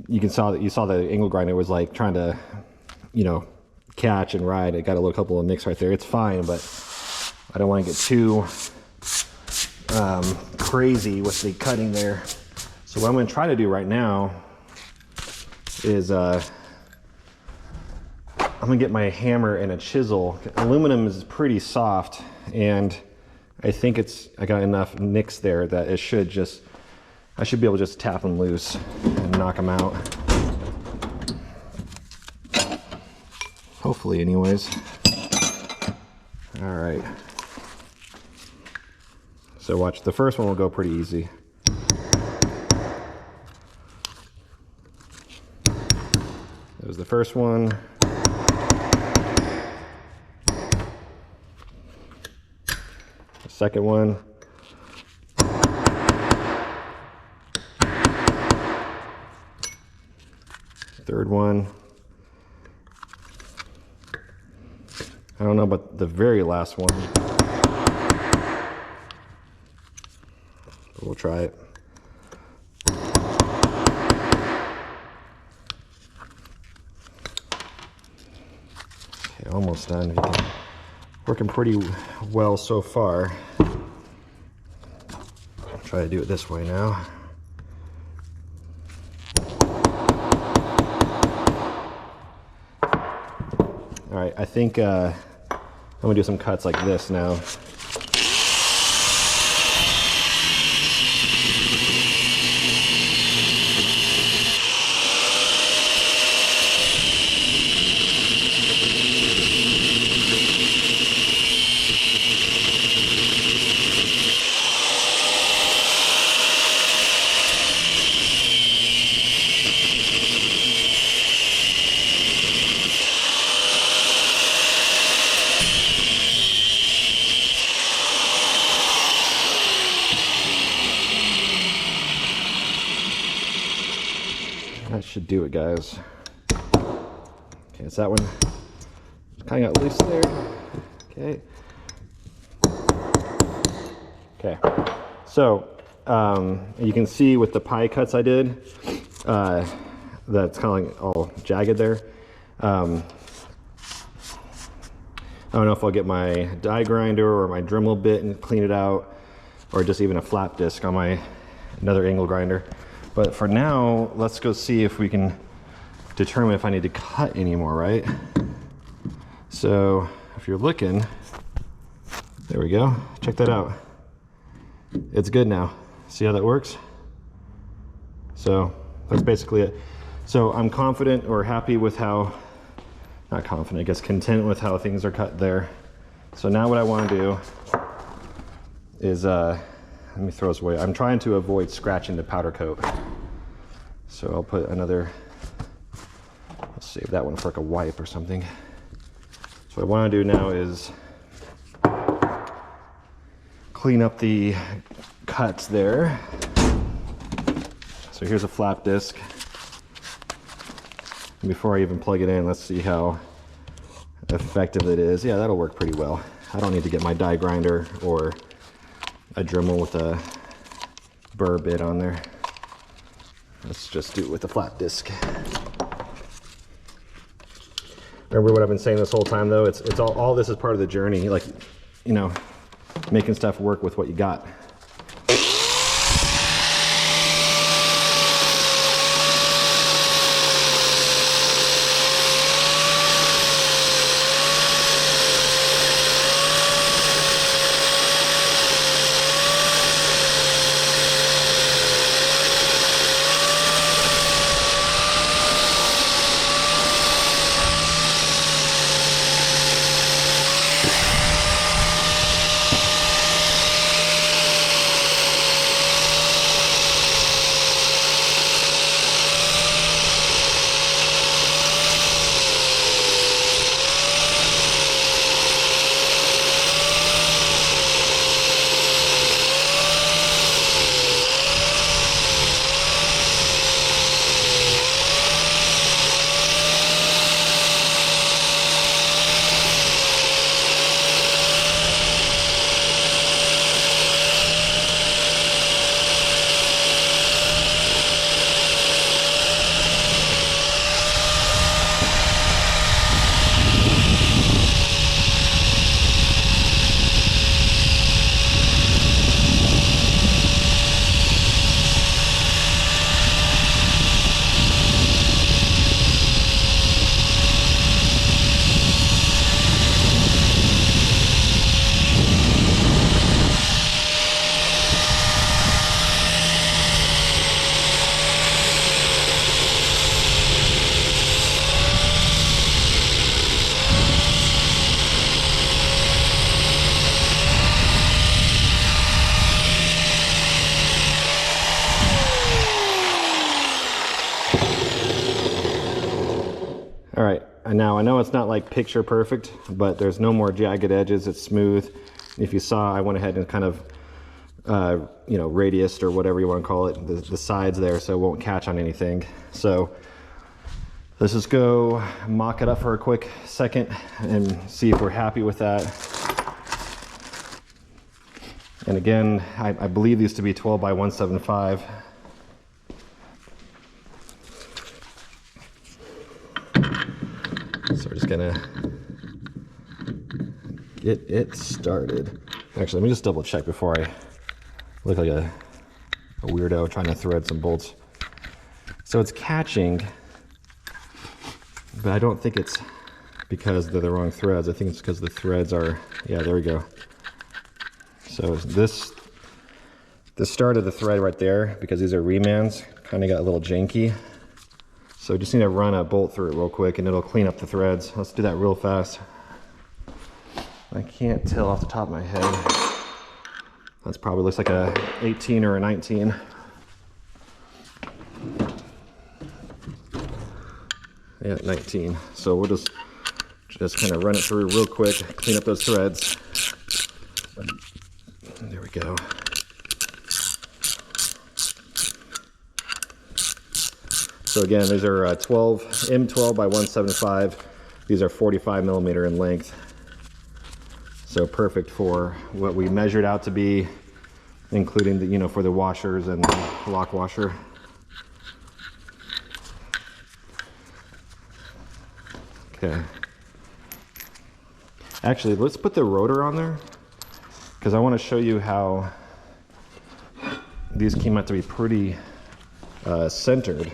you saw the angle grinder was like trying to, you know, catch and ride. It got a little couple of nicks right there. It's fine, but I don't want to get too crazy with the cutting there. So what I'm going to try to do right now is I'm going to get my hammer and a chisel. Aluminum is pretty soft, and I think I got enough nicks there that I should be able to just tap them loose and knock them out. Hopefully, anyways. All right. So watch, the first one will go pretty easy. That was the first one. The second one. Third one. I don't know about the very last one. But we'll try it. Okay, almost done. Working pretty well so far. I'll try to do it this way now. All right, I think I'm gonna do some cuts like this now. That should do it, guys. Okay, it's that one. Kind of got loose there. Okay. Okay. So you can see with the pie cuts I did, that's kind of like all jagged there. I don't know if I'll get my die grinder or my Dremel bit and clean it out, or just even a flap disc on another angle grinder. But for now, let's go see if we can determine if I need to cut anymore, right? So if you're looking, there we go. Check that out. It's good now. See how that works? So that's basically it. So I'm confident or happy with how, not confident, I guess content with how things are cut there. So now what I want to do is, let me throw this away. I'm trying to avoid scratching the powder coat. So I'll put another, let's save that one for like a wipe or something. So what I want to do now is clean up the cuts there. So here's a flap disc. And before I even plug it in, let's see how effective it is. Yeah, that'll work pretty well. I don't need to get my die grinder or a Dremel with a burr bit on there. Let's just do it with the flap disc. Remember what I've been saying this whole time though? It's all this is part of the journey, like, you know, making stuff work with what you got. All right, and now I know it's not like picture perfect, but there's no more jagged edges. It's smooth. If you saw, I went ahead and kind of, you know, radiused or whatever you want to call it, the sides there, so it won't catch on anything. So let's just go mock it up for a quick second and see if we're happy with that. And again, I believe these to be 12 by 175. So we're just gonna get it started. Actually, let me just double check before I look like a weirdo trying to thread some bolts. So it's catching, but I don't think it's because they're the wrong threads. I think it's because the threads are, yeah, there we go. So this, the start of the thread right there, because these are remans, kind of got a little janky. So just need to run a bolt through it real quick and it'll clean up the threads. Let's do that real fast. I can't tell off the top of my head. That's probably looks like a 18 or a 19. Yeah, 19. So we'll just kind of run it through real quick, clean up those threads. There we go. So again, these are M12 by 175. These are 45 millimeter in length. So perfect for what we measured out to be, including the, you know, for the washers and the lock washer. Okay. Actually, let's put the rotor on there, because I want to show you how these came out to be pretty centered.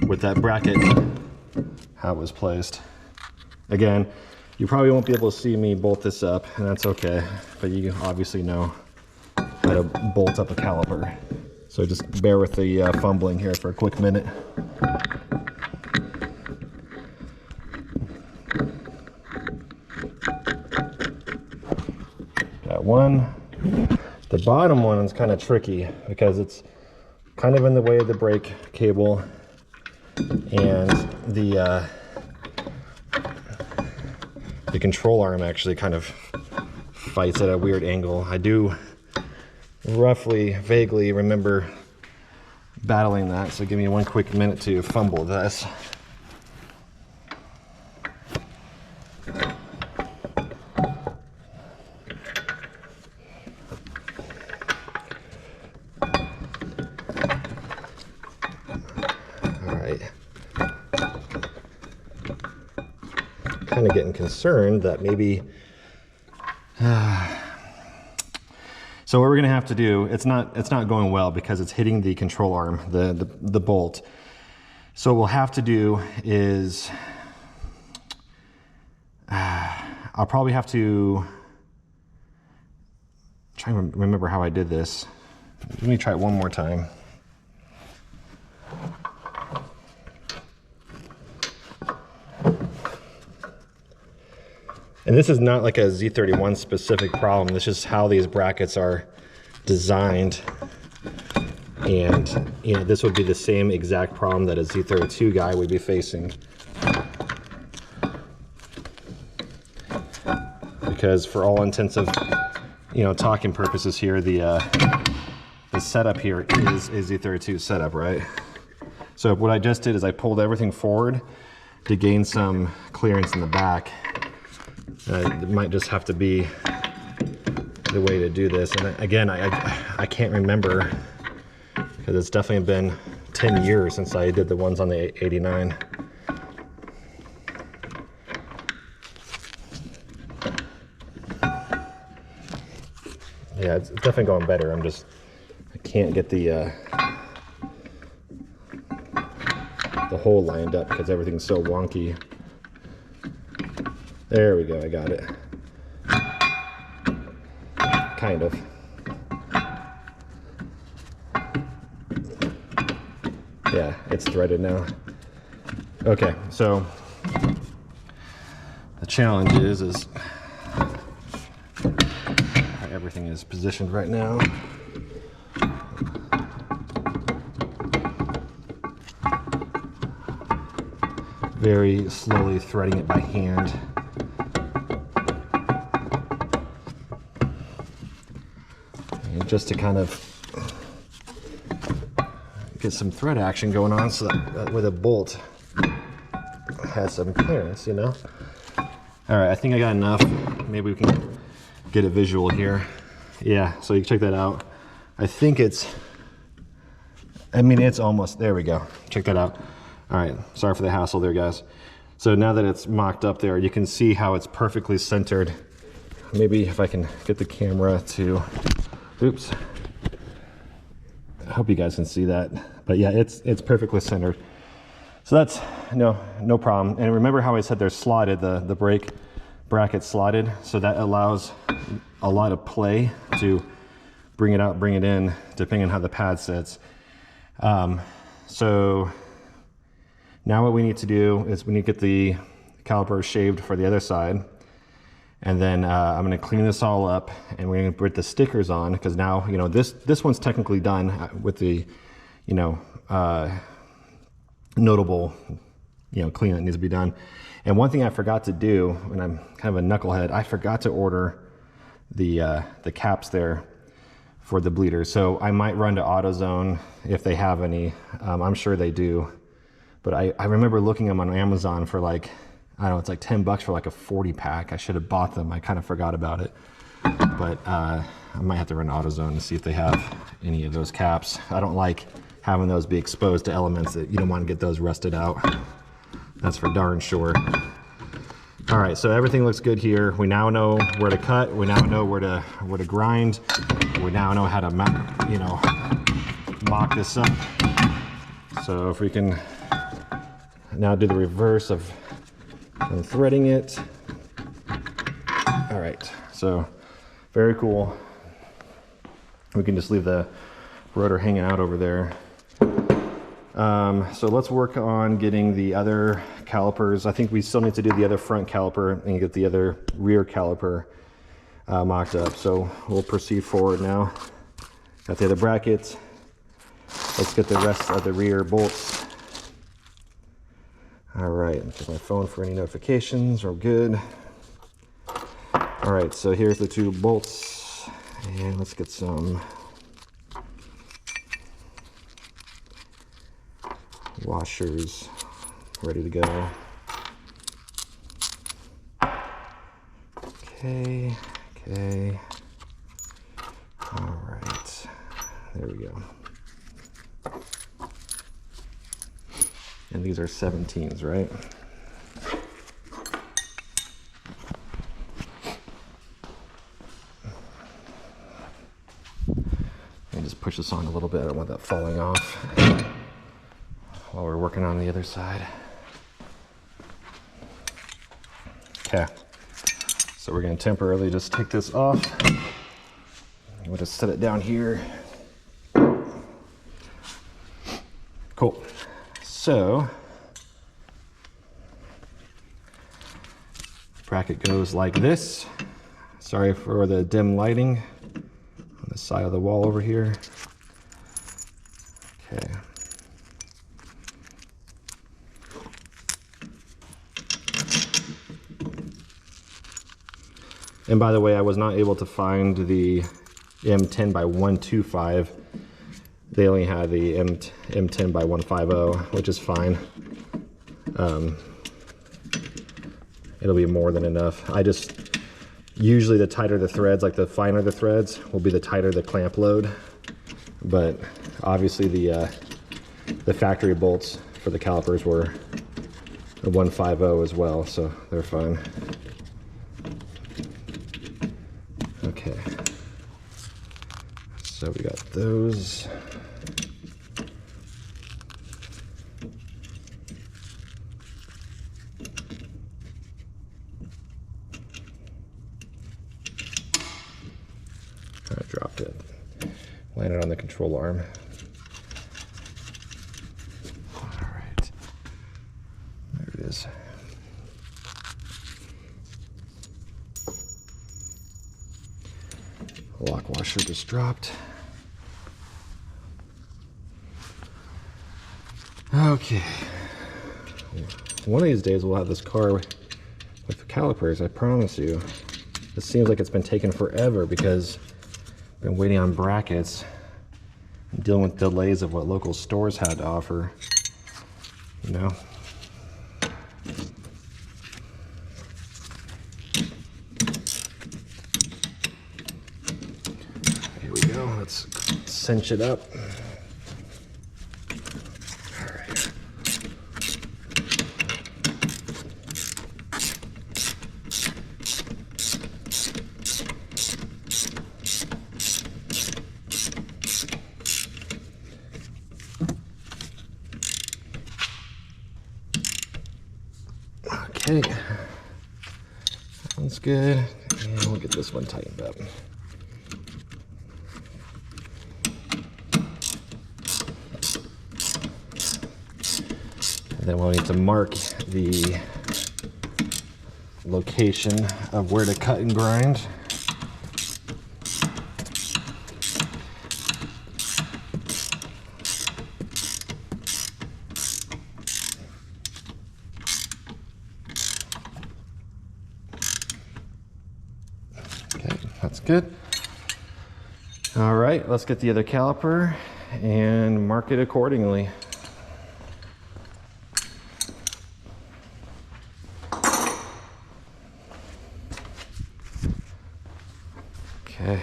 With that bracket, how it was placed. Again, you probably won't be able to see me bolt this up, and that's okay, but you obviously know how to bolt up a caliper. So just bear with the fumbling here for a quick minute. Got one. The bottom one is kind of tricky because it's kind of in the way of the brake cable, and the control arm actually kind of fights at a weird angle. I do roughly, vaguely remember battling that, so give me one quick minute to fumble this. Kind of getting concerned that maybe so what we're gonna have to do, it's not going well because it's hitting the control arm, the bolt. So what we'll have to do is I'll probably have to try and remember how I did this. Let me try it one more time. And this is not like a Z31 specific problem. This is how these brackets are designed. And you know, this would be the same exact problem that a Z32 guy would be facing. Because for all intents of, you know, talking purposes here, the setup here is a Z32 setup, right? So what I just did is I pulled everything forward to gain some clearance in the back. It might just have to be the way to do this. And again, I can't remember, because it's definitely been 10 years since I did the ones on the 89. Yeah, it's definitely going better. I can't get the hole lined up because everything's so wonky. There we go, I got it. Kind of. Yeah, it's threaded now. Okay, so the challenge is how everything is positioned right now. very slowly threading it by hand. And just to kind of get some thread action going on, so that way the bolt has some clearance, you know? All right, I think I got enough. Maybe we can get a visual here. Yeah, so you can check that out. I think it's almost, there we go. Check that out. All right, sorry for the hassle there, guys. So now that it's mocked up there, you can see how it's perfectly centered. Maybe if I can get the camera to, oops. I hope you guys can see that. But yeah, it's perfectly centered. So that's no problem. And remember how I said they're slotted, the brake bracket slotted, so that allows a lot of play to bring it out, bring it in, depending on how the pad sits. So now what we need to do is we need to get the caliper shaved for the other side. And then I'm going to clean this all up, and we're going to put the stickers on, because now, you know, this one's technically done with the, you know, notable, you know, clean that needs to be done. And one thing I forgot to do, and I'm kind of a knucklehead, I forgot to order the caps there for the bleeders. So I might run to AutoZone if they have any. I'm sure they do. But I remember looking them on Amazon for like, I don't know, it's like 10 bucks for like a 40 pack. I should have bought them. I kind of forgot about it. But I might have to run to AutoZone to see if they have any of those caps. I don't like having those be exposed to elements that you don't want to get those rusted out. That's for darn sure. All right, so everything looks good here. We now know where to cut. We now know where to grind. We now know how to, you know, mock this up. So if we can now do the reverse of threading it. All right, so very cool. We can just leave the rotor hanging out over there. So let's work on getting the other calipers. I think we still need to do the other front caliper and get the other rear caliper mocked up. So we'll proceed forward now. Got the other brackets. Let's get the rest of the rear bolts. All right, check my phone for any notifications. We're good. All right, so here's the two bolts, and let's get some washers ready to go. Okay. All right, there we go. And these are 17s, right? Let me just push this on a little bit. I don't want that falling off while we're working on the other side. Okay, so we're going to temporarily just take this off. We'll just set it down here. Cool. So, bracket goes like this. Sorry for the dim lighting on the side of the wall over here. Okay. And by the way, I was not able to find the M10 by 125. They only had the M10 by 150, which is fine. It'll be more than enough. Usually the tighter the threads, like the finer the threads, will be the tighter the clamp load. But obviously the factory bolts for the calipers were a 150 as well, so they're fine. Okay. So we got those. I dropped it. Landed on the control arm. All right. There it is. Lock washer just dropped. Okay. one of these days we'll have this car with calipers, I promise you. It seems like it's been taking forever because I've been waiting on brackets, dealing with delays of what local stores had to offer, you know. Here we go, let's cinch it up. Okay, that one's good, and we'll get this one tightened up. And then we'll need to mark the location of where to cut and grind. That's good. All right, let's get the other caliper and mark it accordingly. Okay.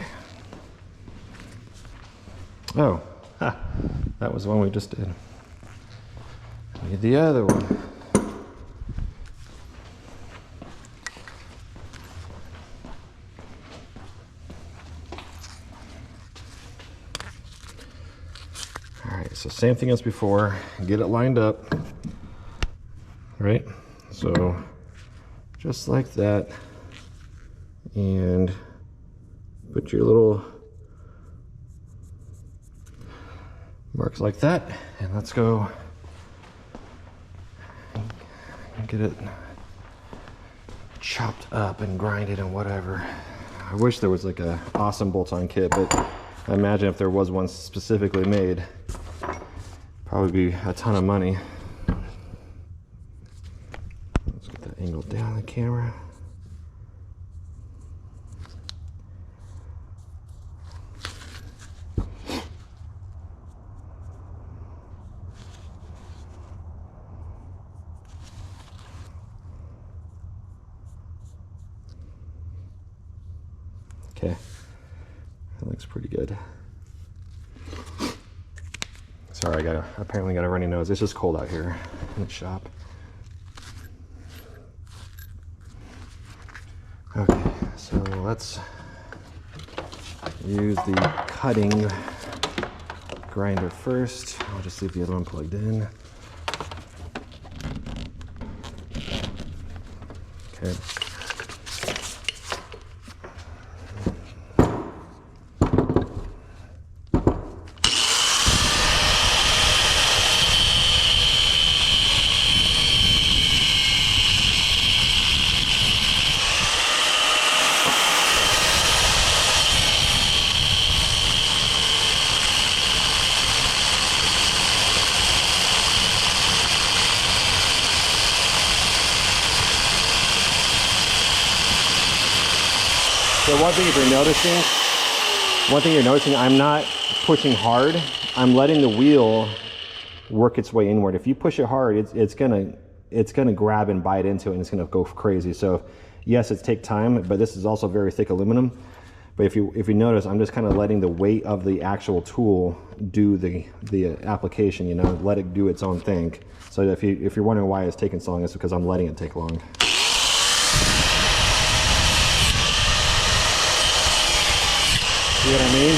Oh, that was the one we just did. Need the other one. So same thing as before, get it lined up, right? So just like that, and put your little marks like that, and let's go and get it chopped up and grinded and whatever. I wish there was like a awesome bolt-on kit, but I imagine if there was one specifically made, probably be a ton of money. Let's get that angle down the camera. Okay, that looks pretty good. Sorry, apparently got a runny nose. It's just cold out here in the shop. Okay, so let's use the cutting grinder first. I'll just leave the other one plugged in. Okay. So one thing you're noticing, I'm not pushing hard. I'm letting the wheel work its way inward. If you push it hard, it's gonna grab and bite into it, and it's gonna go crazy. So yes, it takes time, but this is also very thick aluminum. But if you notice, I'm just kind of letting the weight of the actual tool do the application. You know, let it do its own thing. So if you're wondering why it's taking so long, it's because I'm letting it take long. See what I mean?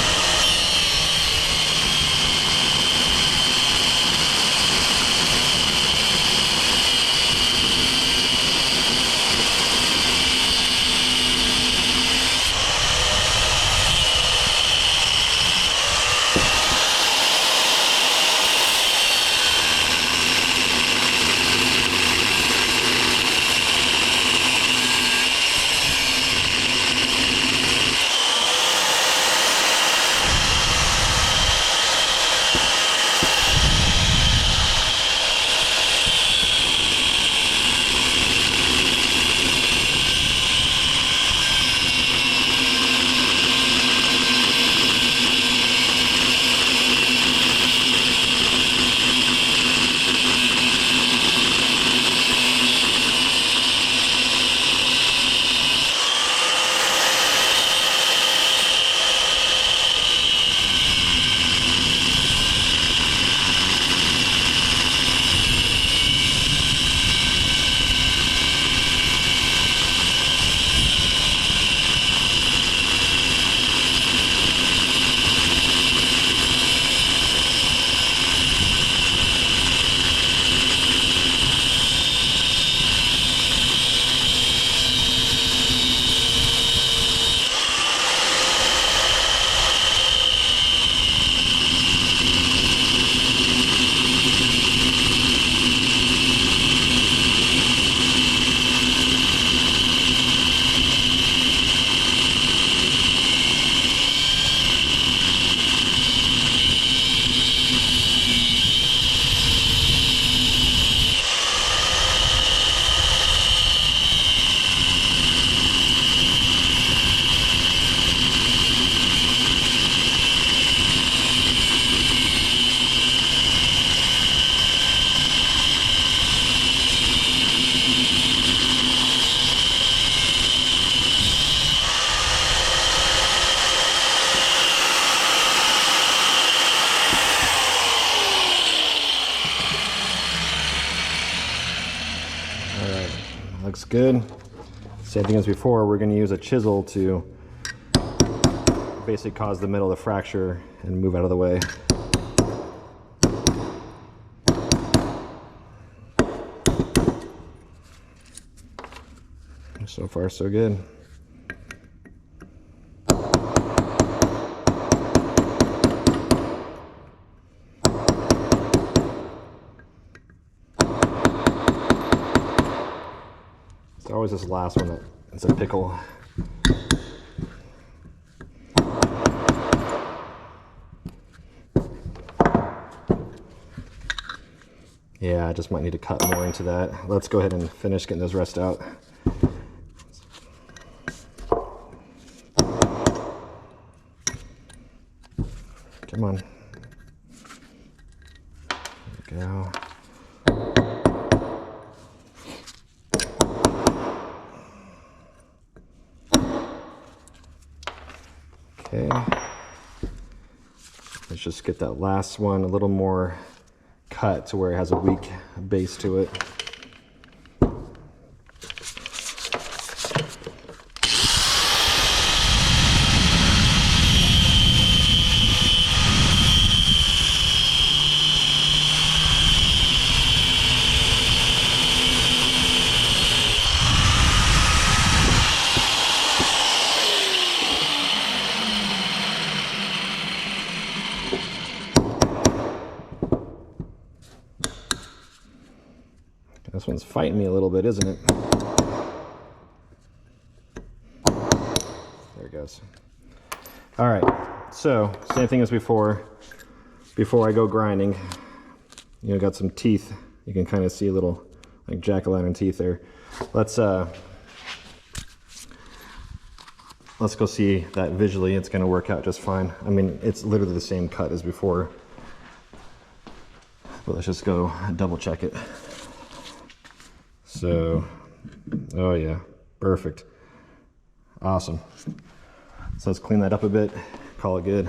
good. Same thing as before, we're going to use a chisel to basically cause the middle to fracture and move out of the way. So far, so good. It's always this last one that it's a pickle. Yeah, I just might need to cut more into that. Let's go ahead and finish getting those rest out. Come on. There we go. Okay. Let's just get that last one a little more cut to where it has a weak base to it. This one's fighting me a little bit, isn't it? There it goes. All right, so same thing as before. Before I go grinding, you know, got some teeth. You can kind of see a little like jack-o'-lantern teeth there. Let's go see that visually. It's going to work out just fine. I mean, it's literally the same cut as before. But let's just go double check it. So, oh yeah, perfect. Awesome. So let's clean that up a bit, call it good.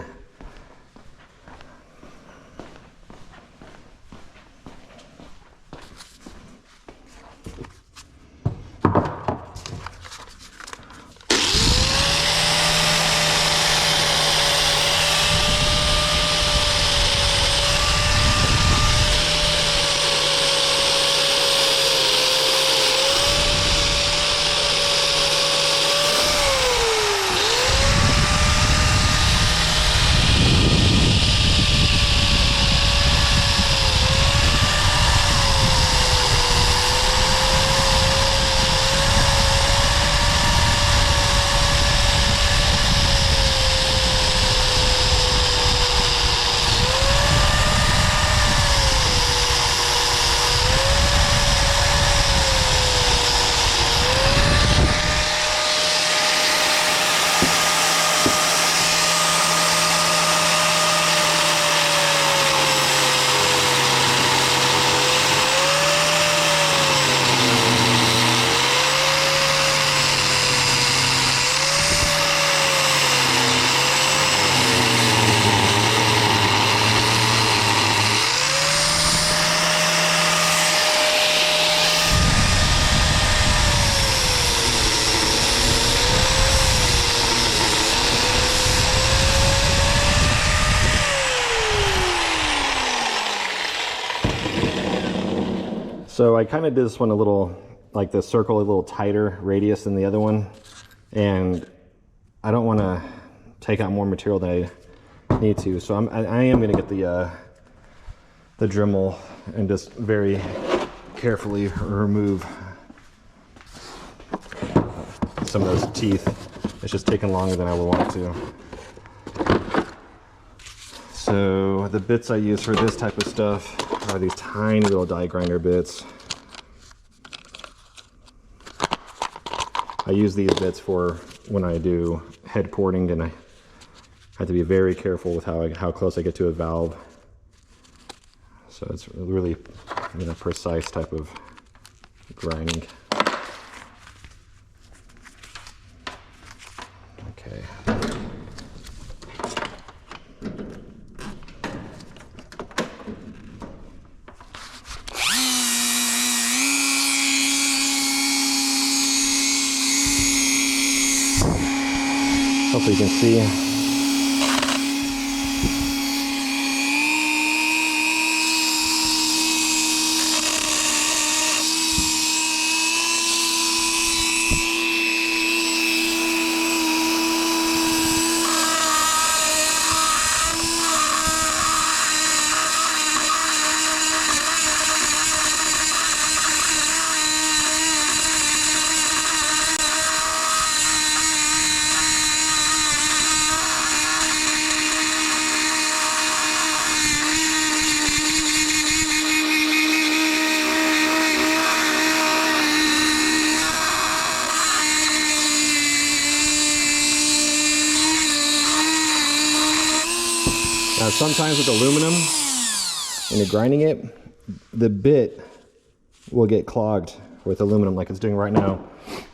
So I kind of did this one a little, like the circle, a little tighter radius than the other one. And I don't want to take out more material than I need to. So I am going to get the Dremel and just very carefully remove some of those teeth. It's just taking longer than I would want to. So the bits I use for this type of stuff are these tiny little die grinder bits. I use these bits for when I do head porting, and I have to be very careful with how close I get to a valve. So it's really, you know, precise type of grinding. Okay. Hopefully you can see. Now sometimes with aluminum, when you're grinding it, the bit will get clogged with aluminum like it's doing right now.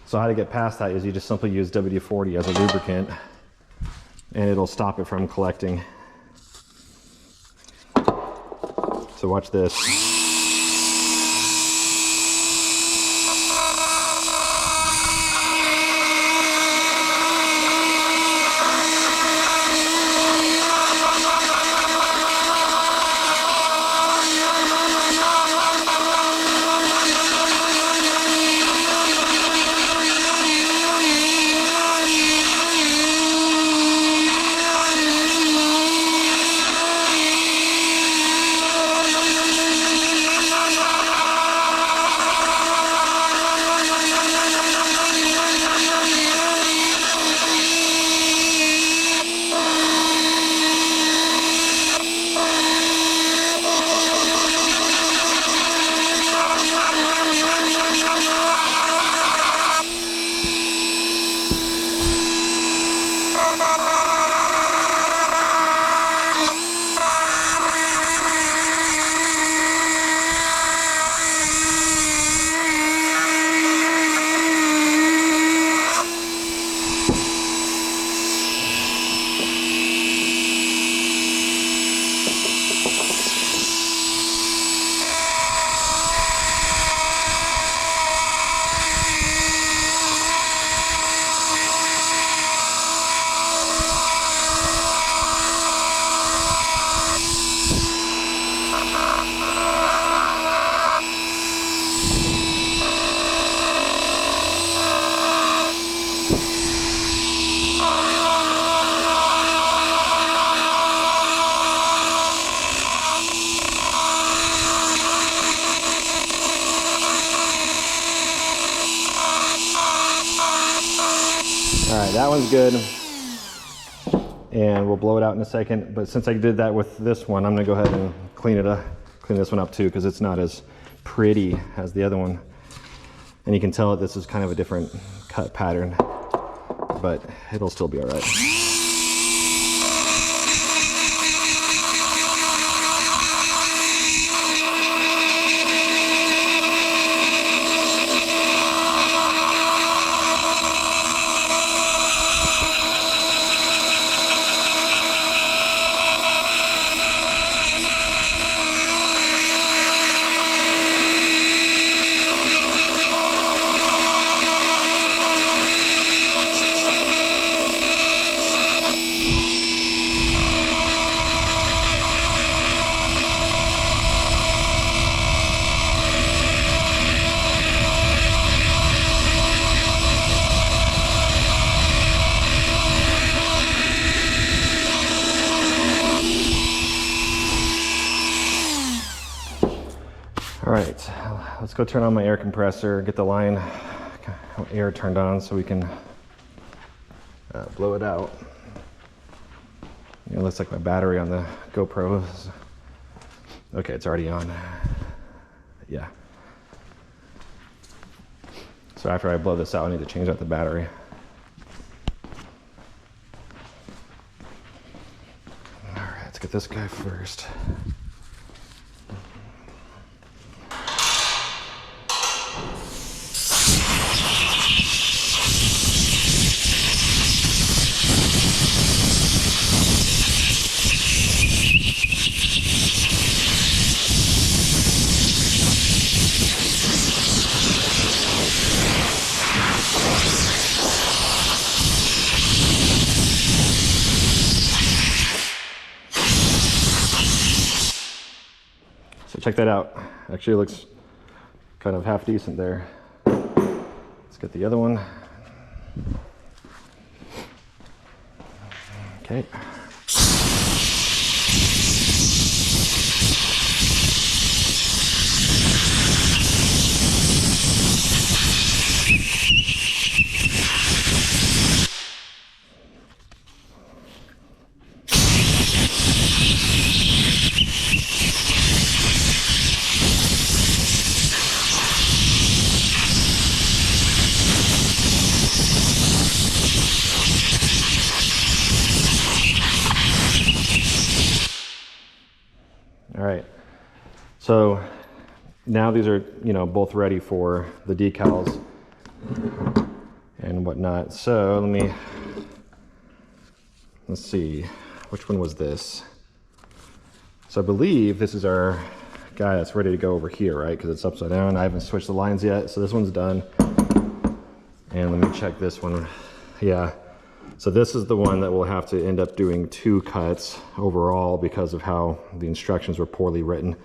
So how to get past that is you just simply use WD-40 as a lubricant and it'll stop it from collecting. So watch this. All right, that one's good. And we'll blow it out in a second. But since I did that with this one, I'm gonna go ahead and clean this one up too, because it's not as pretty as the other one. And you can tell that this is kind of a different cut pattern, but it'll still be all right. All right, let's go turn on my air compressor, get the line air turned on so we can blow it out. It looks like my battery on the GoPro is... Okay, it's already on. Yeah. So after I blow this out, I need to change out the battery. All right, let's get this guy first. check that out. Actually, it looks kind of half decent there. Let's get the other one. Okay. All right, so now these are, you know, both ready for the decals and whatnot. So let's see, which one was this? So I believe this is our guy that's ready to go over here, right? Because it's upside down. I haven't switched the lines yet, so this one's done. And let me check this one. Yeah. So this is the one that we'll have to end up doing 2 cuts overall because of how the instructions were poorly written.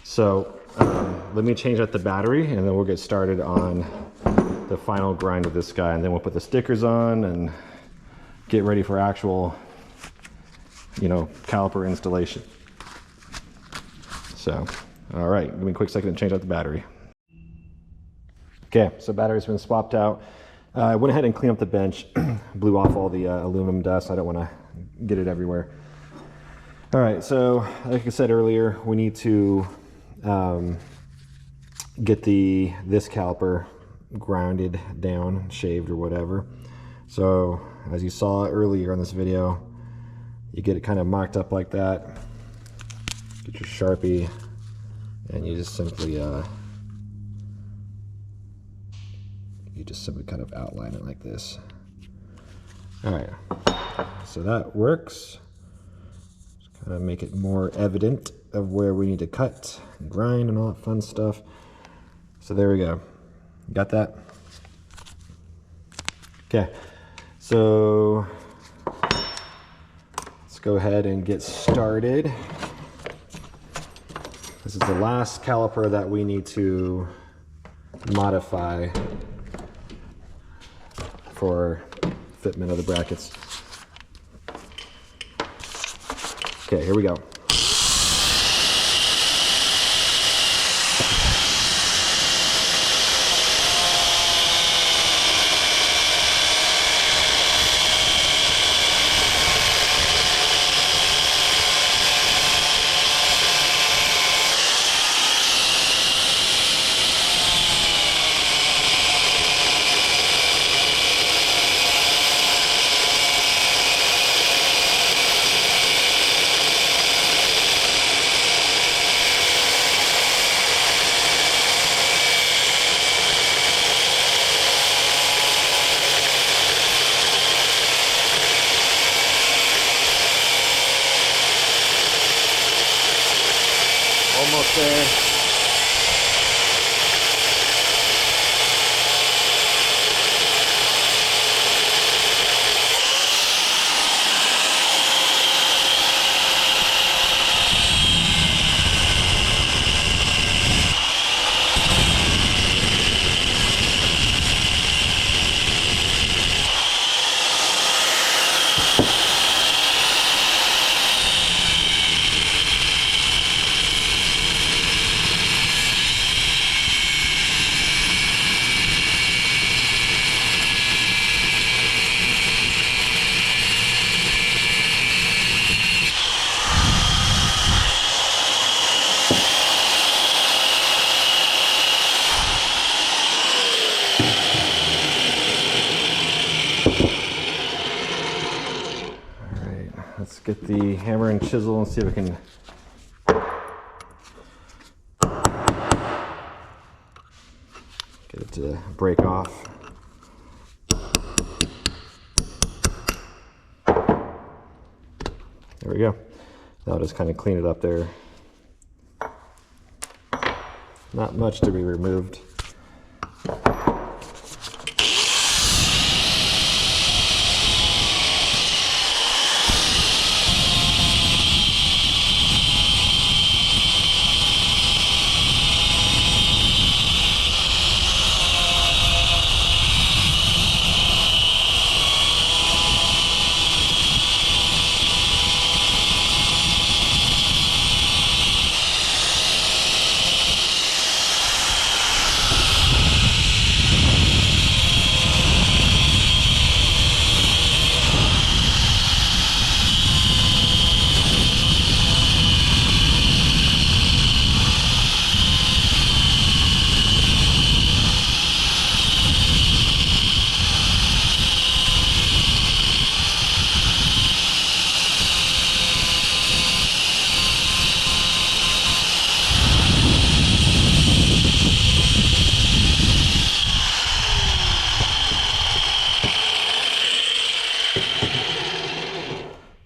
So let me change out the battery and then we'll get started on the final grind of this guy, and then we'll put the stickers on and get ready for actual, you know, caliper installation. So, all right, give me a quick second to change out the battery. Okay, so battery's been swapped out. I went ahead and cleaned up the bench, blew off all the aluminum dust. I don't want to get it everywhere. All right, so like I said earlier, we need to get this caliper grounded down, shaved or whatever. So as you saw earlier in this video, you get it kind of marked up like that. Get your Sharpie and you just simply kind of outline it like this. All right, so that works. Just kind of make it more evident of where we need to cut and grind and all that fun stuff. So there we go. Got that? Okay, so let's go ahead and get started. This is the last caliper that we need to modify for fitment of the brackets. Okay, here we go. Almost there. Let's get the hammer and chisel and see if we can get it to break off. There we go. Now I'll just kind of clean it up there. Not much to be removed.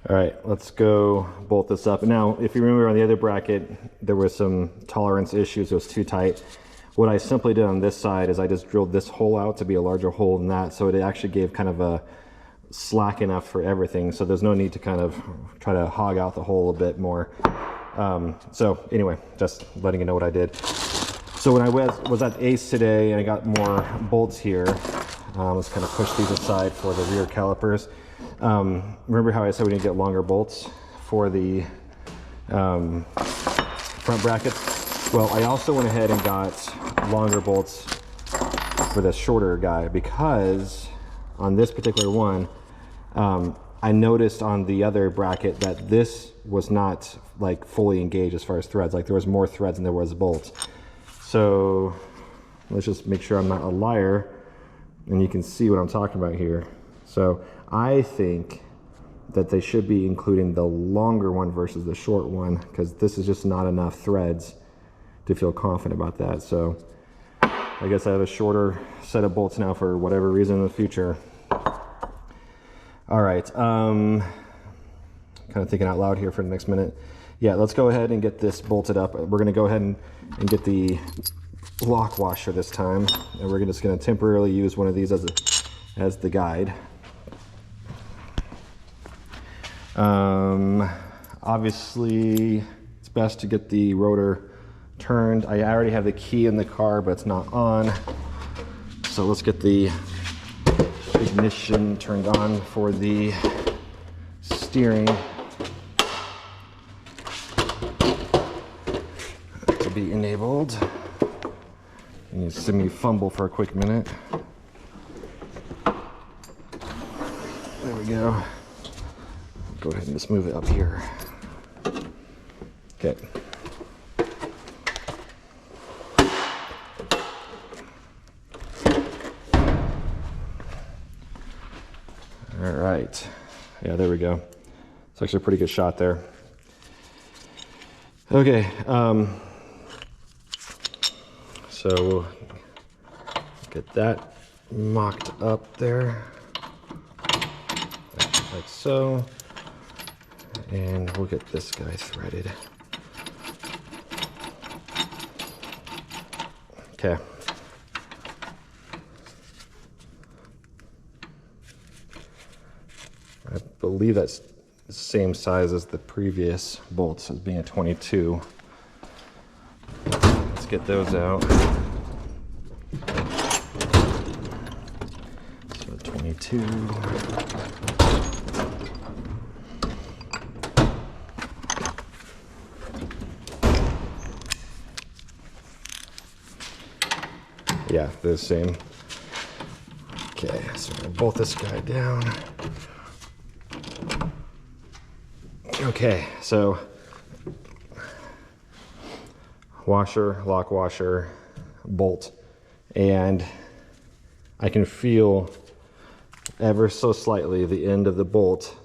All right, let's go bolt this up. Now, if you remember on the other bracket, there was some tolerance issues. It was too tight. What I simply did on this side is I just drilled this hole out to be a larger hole than that. So it actually gave kind of a slack enough for everything. So there's no need to kind of try to hog out the hole a bit more. So anyway, just letting you know what I did. So when I was at Ace today and I got more bolts here, let's kind of push these aside for the rear calipers. Remember how I said we need to get longer bolts for the front brackets? Well, I also went ahead and got longer bolts for the shorter guy because on this particular one, I noticed on the other bracket that this was not like fully engaged as far as threads. Like there was more threads than there was bolts. So let's just make sure I'm not a liar and you can see what I'm talking about here. So I think that they should be including the longer one versus the short one because this is just not enough threads to feel confident about that. So I guess I have a shorter set of bolts now for whatever reason in the future. All right, kind of thinking out loud here for the next minute. Yeah, let's go ahead and get this bolted up. We're gonna go ahead and get the lock washer this time. And we're just gonna temporarily use one of these as the guide. Obviously, it's best to get the rotor turned. I already have the key in the car, but it's not on. So let's get the ignition turned on for the steering to be enabled. You need to see me fumble for a quick minute. There we go. Go ahead and just move it up here. Okay. All right. Yeah, there we go. It's actually a pretty good shot there. Okay. So we'll get that mocked up there, like so. And we'll get this guy threaded. Okay. I believe that's the same size as the previous bolts as being a 22. Let's get those out. So 22. Yeah, they're the same. Okay, so we're gonna bolt this guy down. Okay, so washer, lock washer, bolt, and I can feel ever so slightly the end of the bolt.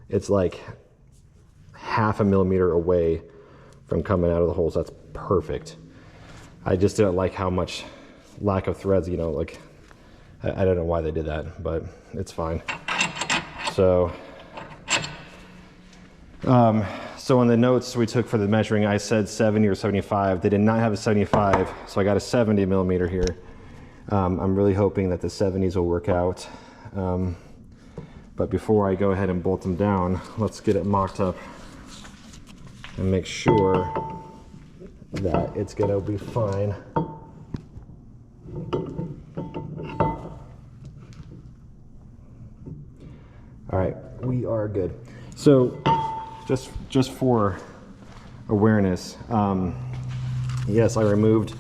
It's like half a millimeter away from coming out of the holes. That's perfect. I just didn't like how much lack of threads, you know, like I don't know why they did that, but it's fine. So so on the notes we took for the measuring, I said 70 or 75. They did not have a 75, so I got a 70 millimeter here. I'm really hoping that the 70s will work out. But before I go ahead and bolt them down, let's get it mocked up and make sure that it's gonna be fine. All right, we are good. So just for awareness, yes, I removed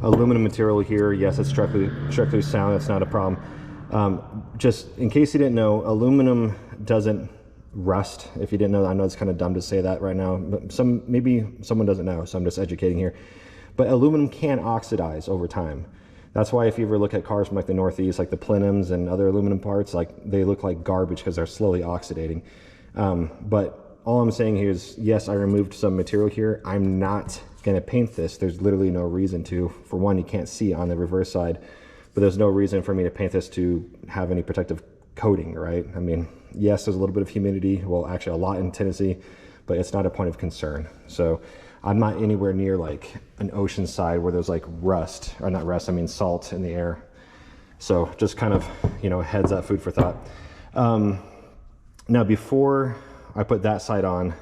aluminum material here. Yes, it's structurally sound. That's not a problem. Just in case you didn't know, aluminum doesn't rust. If you didn't know, I know it's kind of dumb to say that right now, but maybe someone doesn't know, so I'm just educating here. But aluminum can oxidize over time. That's why if you ever look at cars from like the Northeast, like the plenums and other aluminum parts, like they look like garbage because they're slowly oxidating. But all I'm saying here is, yes, I removed some material here. I'm not gonna paint this. There's literally no reason to. For one, you can't see on the reverse side, but there's no reason for me to paint this to have any protective coating, right? I mean, yes, there's a little bit of humidity, well, actually a lot in Tennessee, but it's not a point of concern. So I'm not anywhere near like an ocean side where there's like rust, or not rust, I mean salt in the air. So just kind of, you know, heads up, food for thought. Now before I put that side on,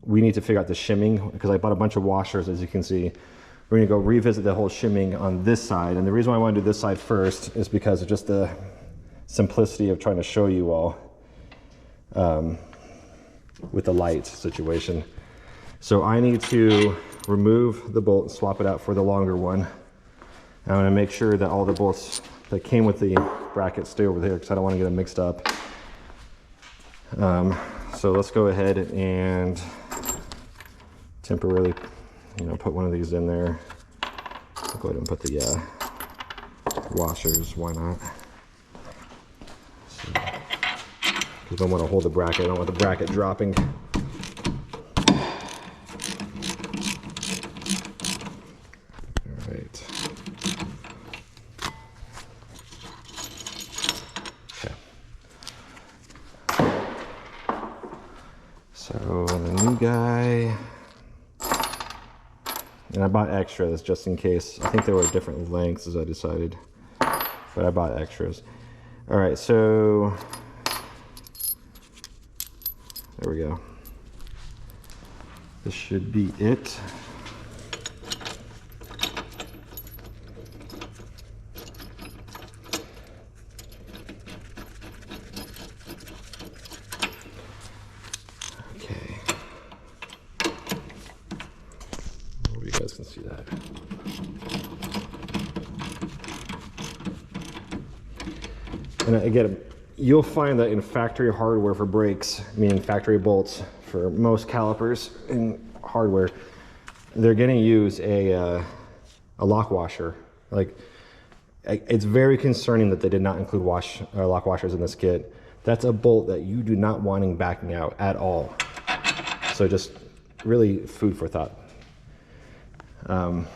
we need to figure out the shimming, because I bought a bunch of washers, as you can see. We're gonna go revisit the whole shimming on this side. And the reason why I wanna do this side first is because of just the simplicity of trying to show you all with the light situation. So I need to remove the bolt and swap it out for the longer one. I'm gonna make sure that all the bolts that came with the bracket stay over there, because I don't wanna get them mixed up. So let's go ahead and temporarily, you know, put one of these in there. I'll go ahead and put the washers, why not? Because I want to hold the bracket, I don't want the bracket dropping. All right. Okay. So the new guy, and I bought extras just in case. I think they were different lengths as I decided, but I bought extras. All right, so there we go. This should be it. Okay. Hope you guys can see that. And again, you'll find that in factory hardware for brakes, meaning factory bolts for most calipers in hardware, they're going to use a lock washer. Like, it's very concerning that they did not include lock washers in this kit. That's a bolt that you do not want backing out at all. So just really food for thought. Kind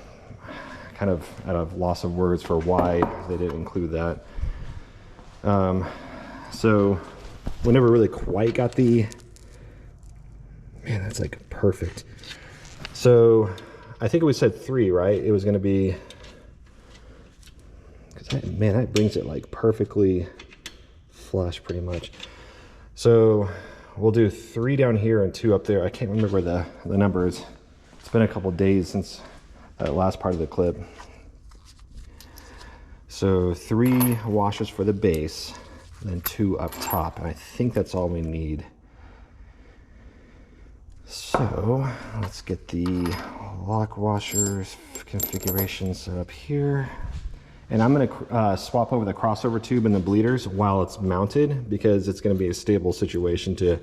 of at a loss of words for why they didn't include that. So we never really quite got the, man, that's like perfect. So I think we said 3, right? It was going to be, because man, that brings it like perfectly flush pretty much. So we'll do 3 down here and 2 up there. I can't remember the number is. It's been a couple days since that last part of the clip. So 3 washers for the base, and then 2 up top, and I think that's all we need. So let's get the lock washers configuration set up here. And I'm gonna swap over the crossover tube and the bleeders while it's mounted, because it's gonna be a stable situation to,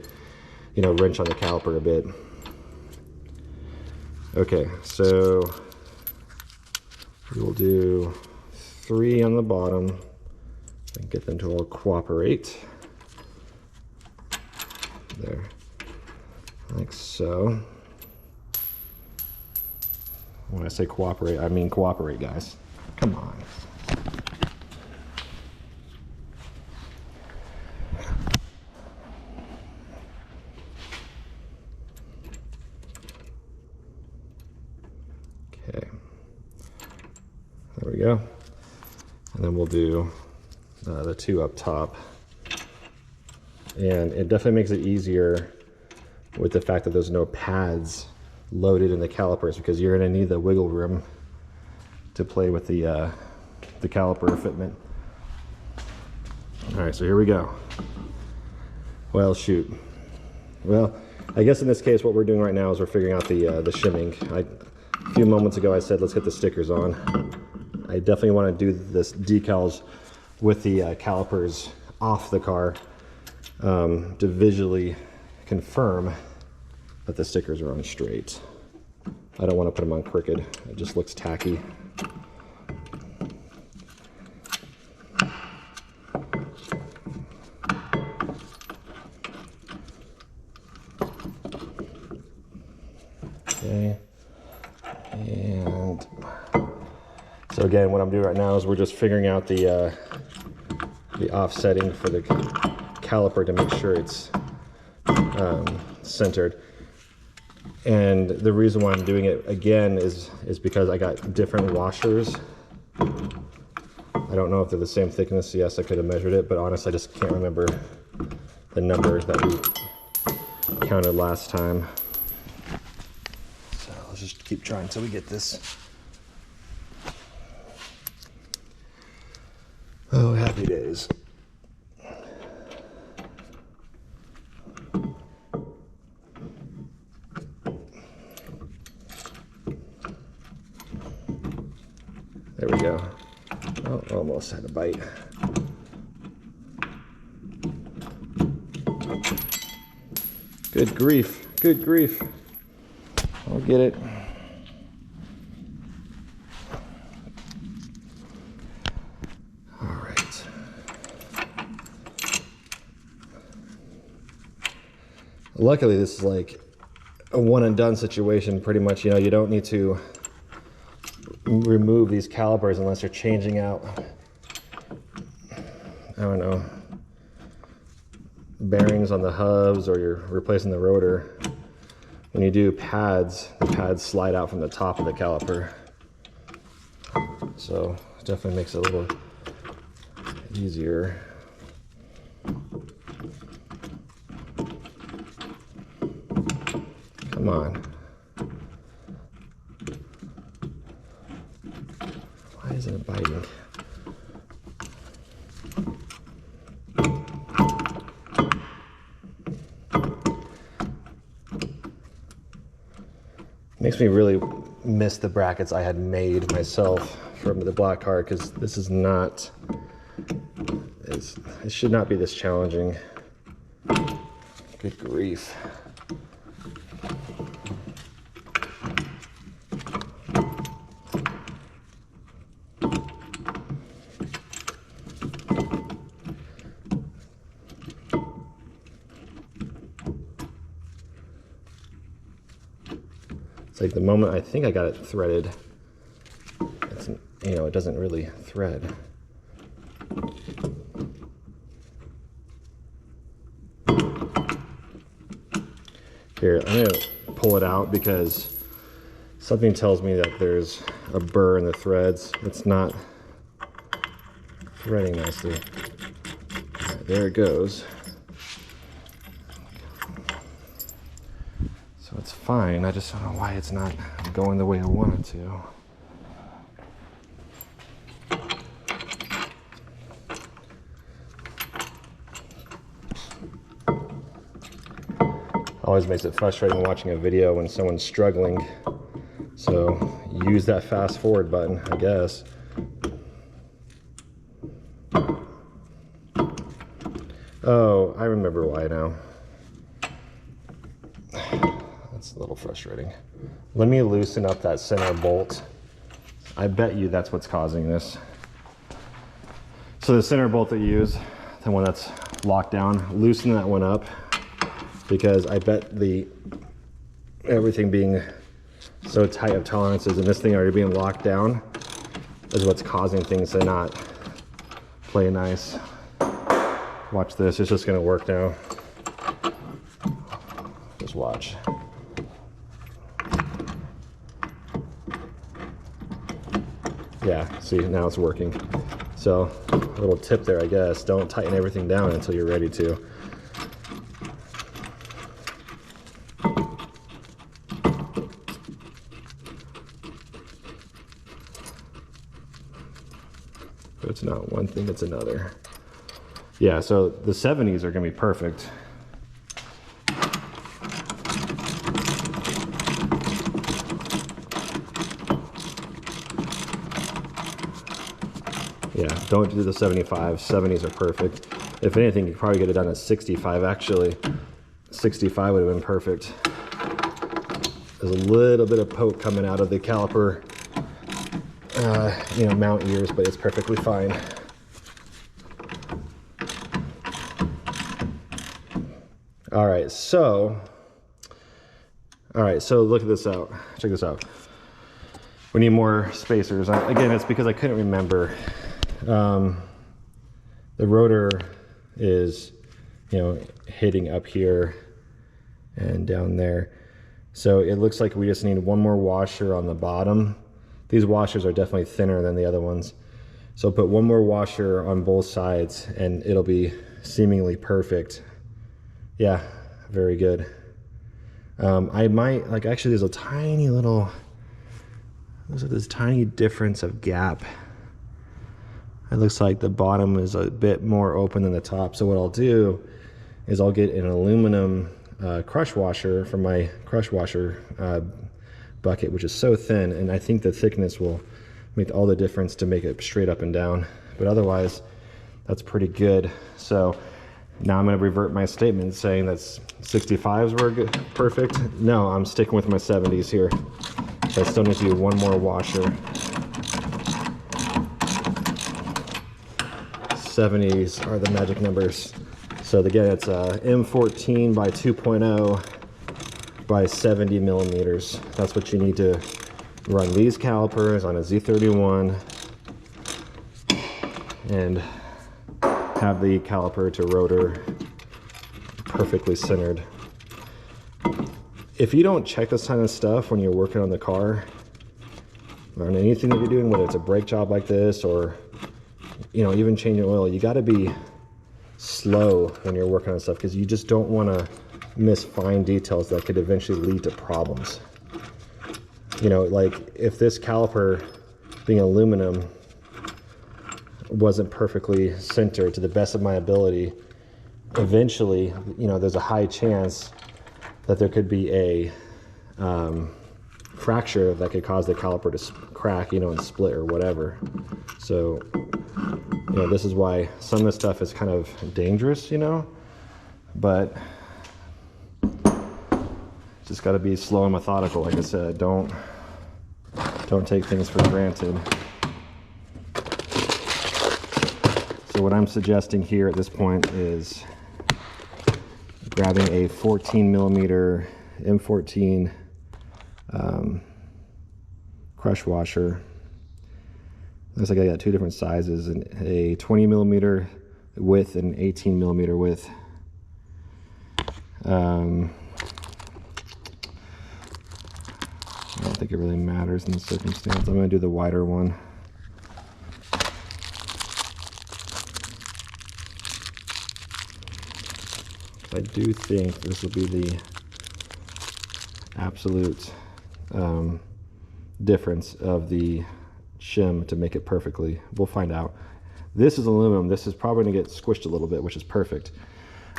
you know, wrench on the caliper a bit. Okay, so we will do 3 on the bottom and get them to all cooperate. There, like so. When I say cooperate, I mean cooperate, guys. Come on. Okay, there we go. And then we'll do the 2 up top. And it definitely makes it easier with the fact that there's no pads loaded in the calipers, because you're going to need the wiggle room to play with the caliper fitment. All right, so here we go. Well, shoot. Well, I guess in this case, what we're doing right now is we're figuring out the shimming. A few moments ago, I said let's get the stickers on. I definitely want to do this decals with the calipers off the car to visually confirm that the stickers are on straight. I don't want to put them on crooked. It just looks tacky. Okay. And so again, what I'm doing right now is we're just figuring out the the offsetting for the caliper to make sure it's centered. And the reason why I'm doing it again is because I got different washers. I don't know if they're the same thickness. Yes, I could have measured it, but honestly, I just can't remember the number that we counted last time. So let's just keep trying until we get this. Oh, happy days. There we go. Oh, almost had a bite. Good grief, good grief. I'll get it. All right. Luckily, this is like a one and done situation pretty much. You know, you don't need to remove these calipers unless you're changing out, I don't know, bearings on the hubs, or you're replacing the rotor. When you do pads, the pads slide out from the top of the caliper. So it definitely makes it a little easier. Come on. Why isn't it biting? Makes me really miss the brackets I had made myself from the black car, because this is not, it should not be this challenging. Good grief. It's like the moment I think I got it threaded, it's, you know, it doesn't really thread. Here, I'm gonna pull it out because something tells me that there's a burr in the threads. It's not threading nicely. All right, there it goes. So it's fine, I just don't know why it's not going the way I want it to. Always makes it frustrating watching a video when someone's struggling. So use that fast forward button, I guess. Oh, I remember why now. That's a little frustrating. Let me loosen up that center bolt. I bet you that's what's causing this. So the center bolt that you use, the one that's locked down, loosen that one up, because I bet everything being so tight of tolerances and this thing already being locked down is what's causing things to not play nice. Watch this, it's just gonna work now. Just watch. Yeah, see, now it's working. So, a little tip there, I guess. Don't tighten everything down until you're ready to. But it's not one thing, it's another. Yeah, so the 70s are gonna be perfect. Yeah, don't do the 75. 70s are perfect. If anything, you could probably get it done at 65, actually. 65 would have been perfect. There's a little bit of poke coming out of the caliper, you know, mount ears, but it's perfectly fine. All right, so look at this out. Check this out. We need more spacers. Again, it's because I couldn't remember the rotor is, you know, hitting up here and down there. So it looks like we just need one more washer on the bottom. These washers are definitely thinner than the other ones. So put one more washer on both sides and it'll be seemingly perfect. Yeah, very good. I might, like, actually there's a tiny little, there's this tiny difference of gap. It looks like the bottom is a bit more open than the top. So what I'll do is I'll get an aluminum crush washer from my crush washer bucket, which is so thin, and I think the thickness will make all the difference to make it straight up and down. But otherwise, that's pretty good. So now I'm going to revert my statement saying that 65s were good, perfect. No, I'm sticking with my 70s here. So I still need to do one more washer. 70s are the magic numbers. So again, it's a M14 by 2.0 by 70 millimeters. That's what you need to run these calipers on a Z31 and have the caliper to rotor perfectly centered. If you don't check this kind of stuff when you're working on the car or on anything that you're doing, whether it's a brake job like this or, you know, even changing oil, you got to be slow when you're working on stuff because you just don't want to miss fine details that could eventually lead to problems. You know, like if this caliper, being aluminum, wasn't perfectly centered to the best of my ability, eventually, you know, there's a high chance that there could be a fracture that could cause the caliper to crack, you know, and split or whatever. So, you know, this is why some of this stuff is kind of dangerous, you know, but just got to be slow and methodical. Like I said, don't take things for granted. So what I'm suggesting here at this point is grabbing a 14 millimeter M14 crush washer. Looks like I got two different sizes, and a 20 millimeter width and 18 millimeter width. I don't think it really matters in this circumstance. I'm going to do the wider one. I do think this will be the absolute difference of the shim to make it perfectly. We'll find out. This is aluminum. This is probably going to get squished a little bit, which is perfect.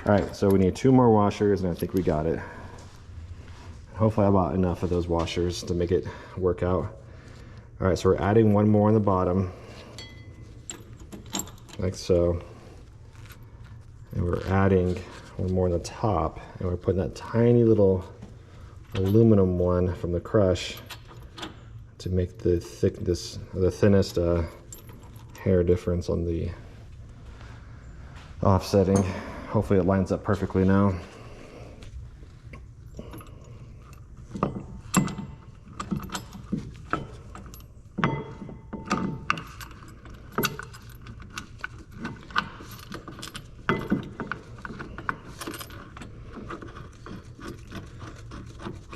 All right, so we need two more washers, and I think we got it. Hopefully I bought enough of those washers to make it work out. All right, so we're adding one more on the bottom, like so. And we're adding one more on the top, and we're putting that tiny little aluminum one from the crush to make the thickness, the thinnest hair difference on the offsetting. Hopefully it lines up perfectly now.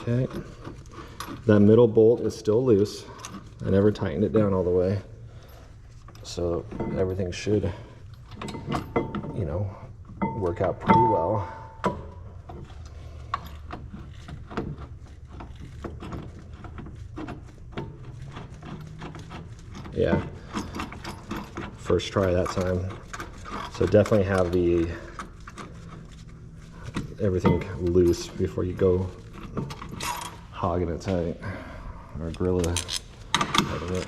Okay, that middle bolt is still loose. I never tightened it down all the way, so everything should, you know, work out pretty well. Yeah, first try that time. So definitely have the everything loose before you go hogging it tight, or gorilla out of it.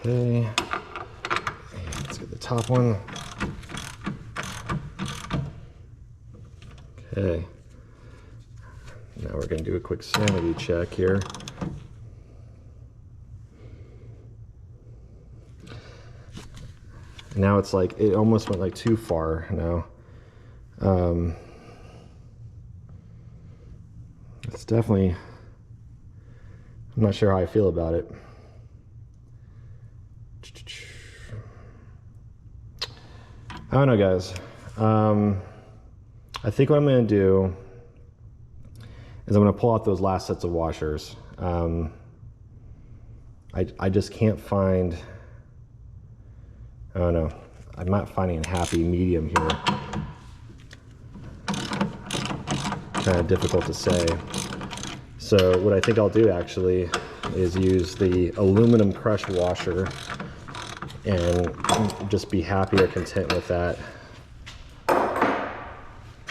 Okay, and let's get the top one. Okay, now we're going to do a quick sanity check here. Now it's like, it almost went like too far now. It's definitely, I'm not sure how I feel about it. I don't know, guys. I think what I'm going to do is I'm going to pull out those last sets of washers. I just can't find, I don't know, I'm not finding a happy medium here. Kind of difficult to say. So what I think I'll do actually is use the aluminum crush washer and just be happy or content with that,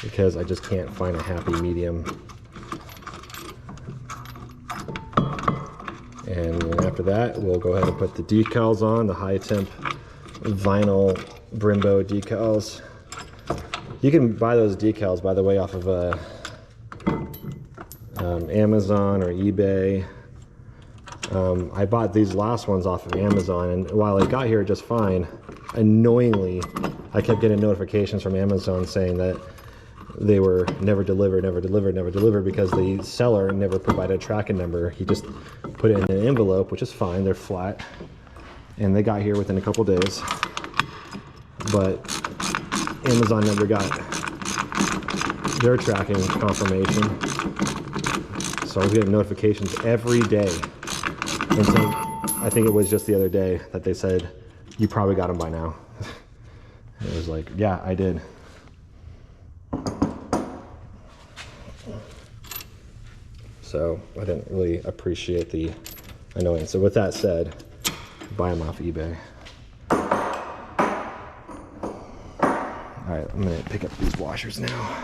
because I just can't find a happy medium. And after that, we'll go ahead and put the decals on, the high temp vinyl Brembo decals. You can buy those decals, by the way, off of Amazon or eBay. I bought these last ones off of Amazon, and while they got here just fine, annoyingly, I kept getting notifications from Amazon saying that they were never delivered, never delivered, never delivered, because the seller never provided a tracking number. He just put it in an envelope, which is fine, they're flat, and they got here within a couple days, but Amazon never got their tracking confirmation. So I was getting notifications every day until I think it was just the other day that they said, you probably got them by now. It was like, yeah, I did. So I didn't really appreciate the annoyance. So with that said, buy them off eBay. All right, I'm gonna pick up these washers now.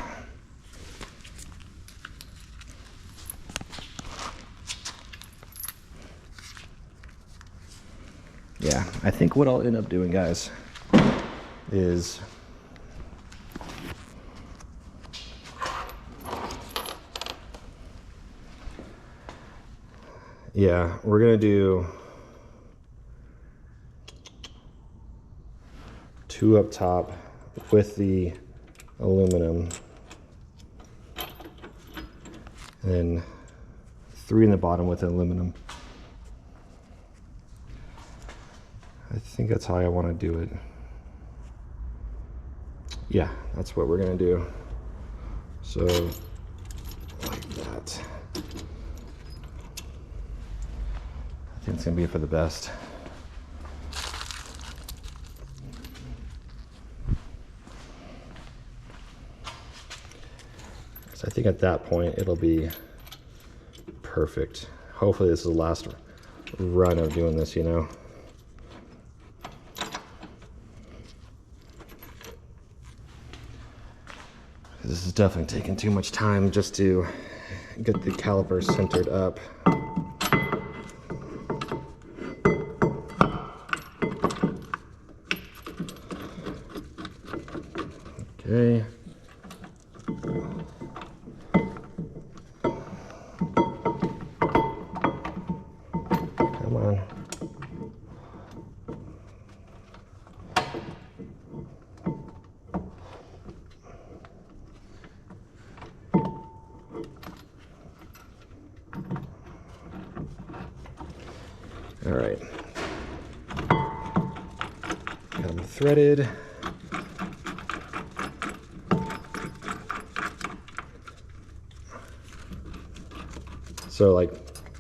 Yeah, I think what I'll end up doing, guys, is yeah, we're gonna do 2 up top with the aluminum, and then 3 in the bottom with the aluminum. I think that's how I want to do it. Yeah, that's what we're gonna do. So, like that. I think it's gonna be for the best. So I think at that point it'll be perfect. Hopefully this is the last run of doing this, you know. This is definitely taking too much time just to get the calipers centered up. Okay. Come on. All right. Got them threaded. So, like,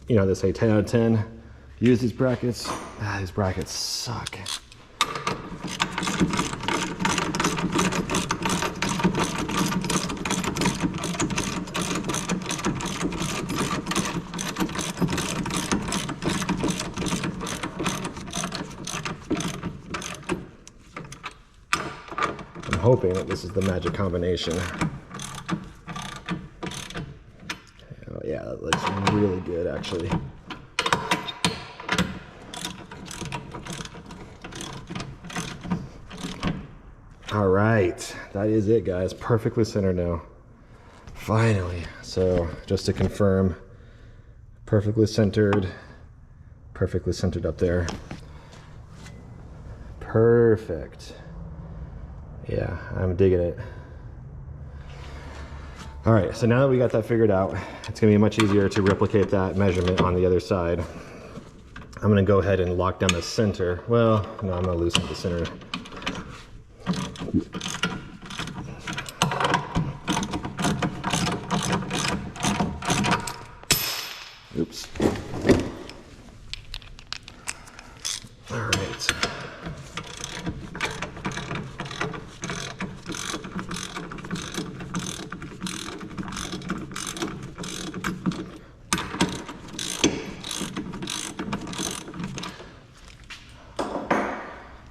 you know, they say 10 out of 10, use these brackets. Ah, these brackets suck. I'm hoping that this is the magic combination. Yeah, that looks really good, actually. All right, that is it, guys. Perfectly centered now. Finally. So just to confirm, perfectly centered up there. Perfect. Yeah, I'm digging it. All right, so now that we got that figured out, it's gonna be much easier to replicate that measurement on the other side. I'm gonna go ahead and lock down the center. Well, no, I'm gonna loosen the center. Oops. All right.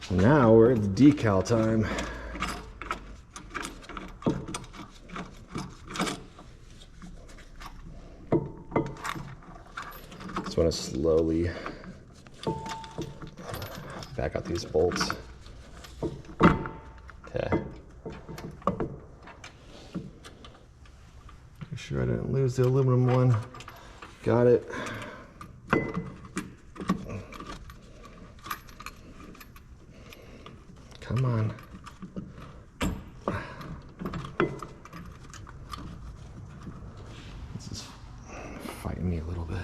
Now we're at decal time. Just want to slowly back out these bolts. Okay. Make sure I didn't lose the aluminum one. Got it. Come on. This is fighting me a little bit.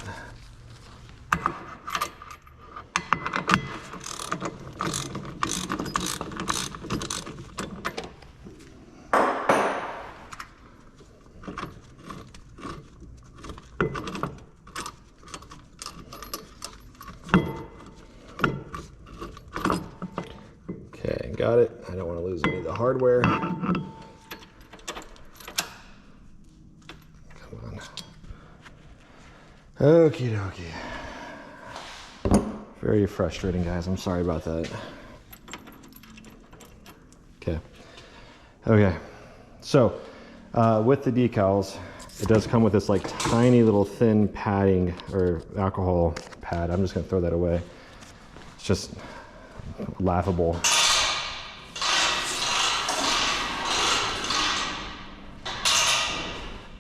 Okay, got it. I don't want to lose any of the hardware. Come on. Okie dokie. Very frustrating, guys. I'm sorry about that. Okay. Okay. So, with the decals, it does come with this like tiny little thin padding or alcohol pad. I'm just going to throw that away. It's just laughable.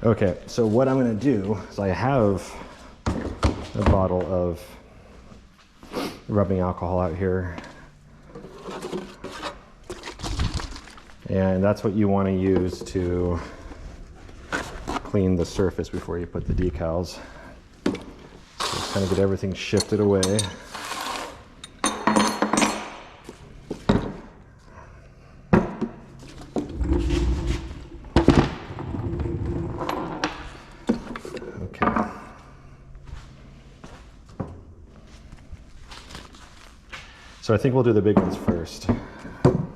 Okay, so what I'm gonna do is I have a bottle of rubbing alcohol out here. And that's what you wanna use to clean the surface before you put the decals. So just kind of get everything shifted away. So I think we'll do the big ones first, and then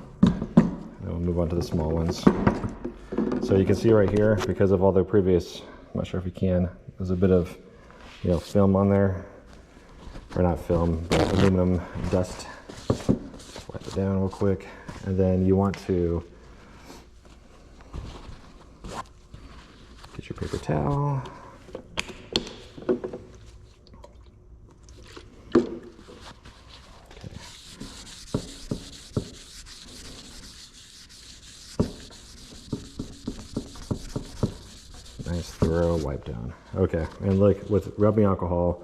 we'll move on to the small ones. So you can see right here, because of all the previous, I'm not sure if you can, there's a bit of, film on there, or not film, but aluminum dust. Just wipe it down real quick, and then you want to get your paper towel. Nice thorough wipe down. Okay, and look, with rubbing alcohol,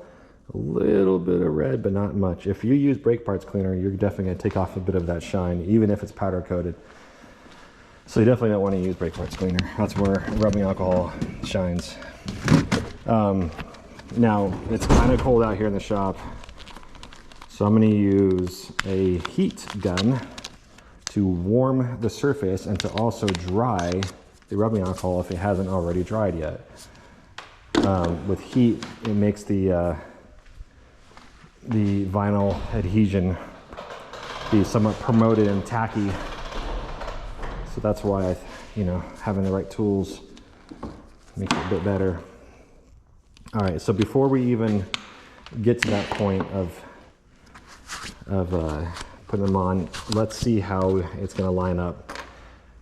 a little bit of red, but not much. If you use brake parts cleaner, you're definitely gonna take off a bit of that shine, even if it's powder coated. So you definitely don't wanna use brake parts cleaner. That's where rubbing alcohol shines. Now, it's kind of cold out here in the shop, so I'm gonna use a heat gun to warm the surface and to also dry the rubbing alcohol if it hasn't already dried yet. With heat, it makes the vinyl adhesion be somewhat promoted and tacky. So that's why having the right tools makes it a bit better. All right, so before we even get to that point of putting them on, let's see how it's gonna line up.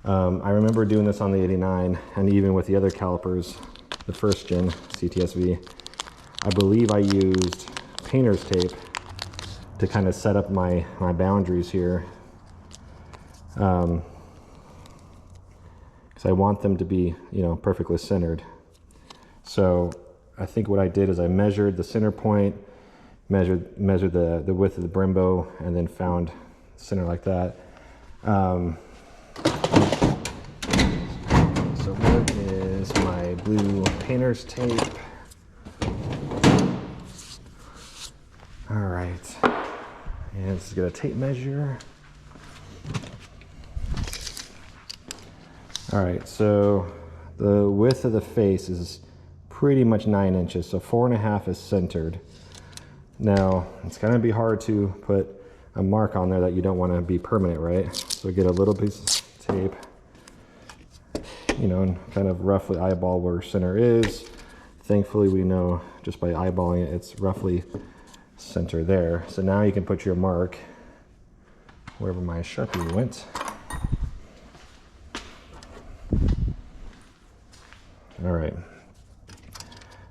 I remember doing this on the 89 and even with the other calipers, the first gen CTSV. I believe I used painter's tape to kind of set up my boundaries here. Because I want them to be, perfectly centered. So I think what I did is I measured the center point, measured the width of the Brembo, and then found center like that. So where is my glue painter's tape. All right, and let's get a tape measure. All right, so the width of the face is pretty much 9 inches, so 4.5 is centered. Now, it's gonna be hard to put a mark on there that you don't wanna be permanent, right? So get a little piece of tape, you know, and kind of roughly eyeball where center is. Thankfully, we know just by eyeballing it, it's roughly center there. So now you can put your mark wherever my Sharpie went. All right,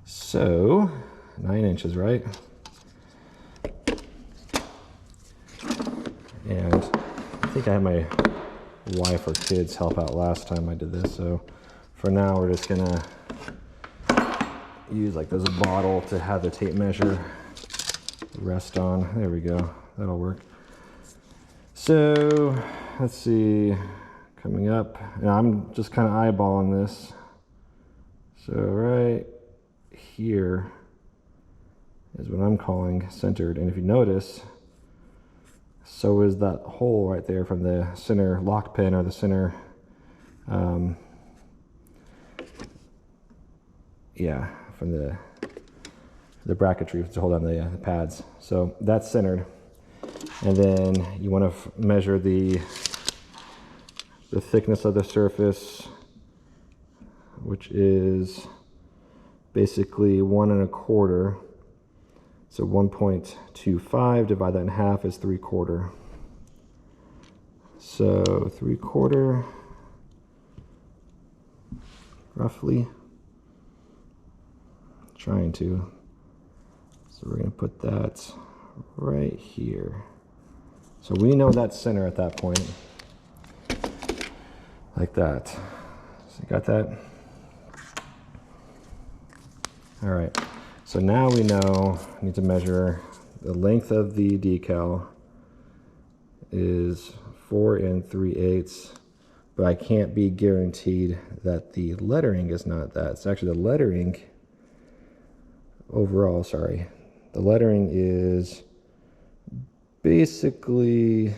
so 9 inches, right? And I think I had my wife or kids help out last time I did this. So for now, we're just gonna use like this bottle to have the tape measure rest on. There we go, that'll work. So let's see, coming up, and I'm just kind of eyeballing this. So right here is what I'm calling centered. And if you notice, so is that hole right there from the center lock pin or the center, yeah, from the bracketry to hold on the pads. So that's centered. And then you want to measure the thickness of the surface, which is basically 1 1/4. So 1.25, divide that in half is 3/4. So 3/4, roughly. Trying to. So we're gonna put that right here. So we know that's center at that point. Like that. So you got that? All right, so now we know I need to measure the length of the decal is 4 3/8, but I can't be guaranteed that the lettering is not that. It's actually the lettering overall, sorry. The lettering is basically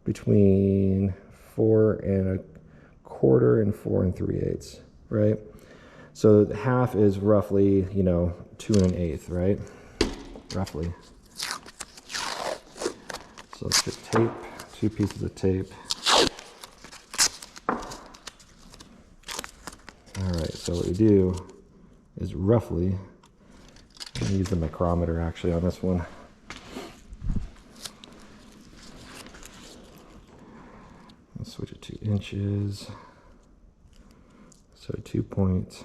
between 4 1/4 and 4 3/8, right? So half is roughly, you know, 2 1/8, right? Roughly. So let's get tape, 2 pieces of tape. All right, so what we do is roughly, I'm gonna use the micrometer actually on this one. Let's switch it to inches. So 2 points.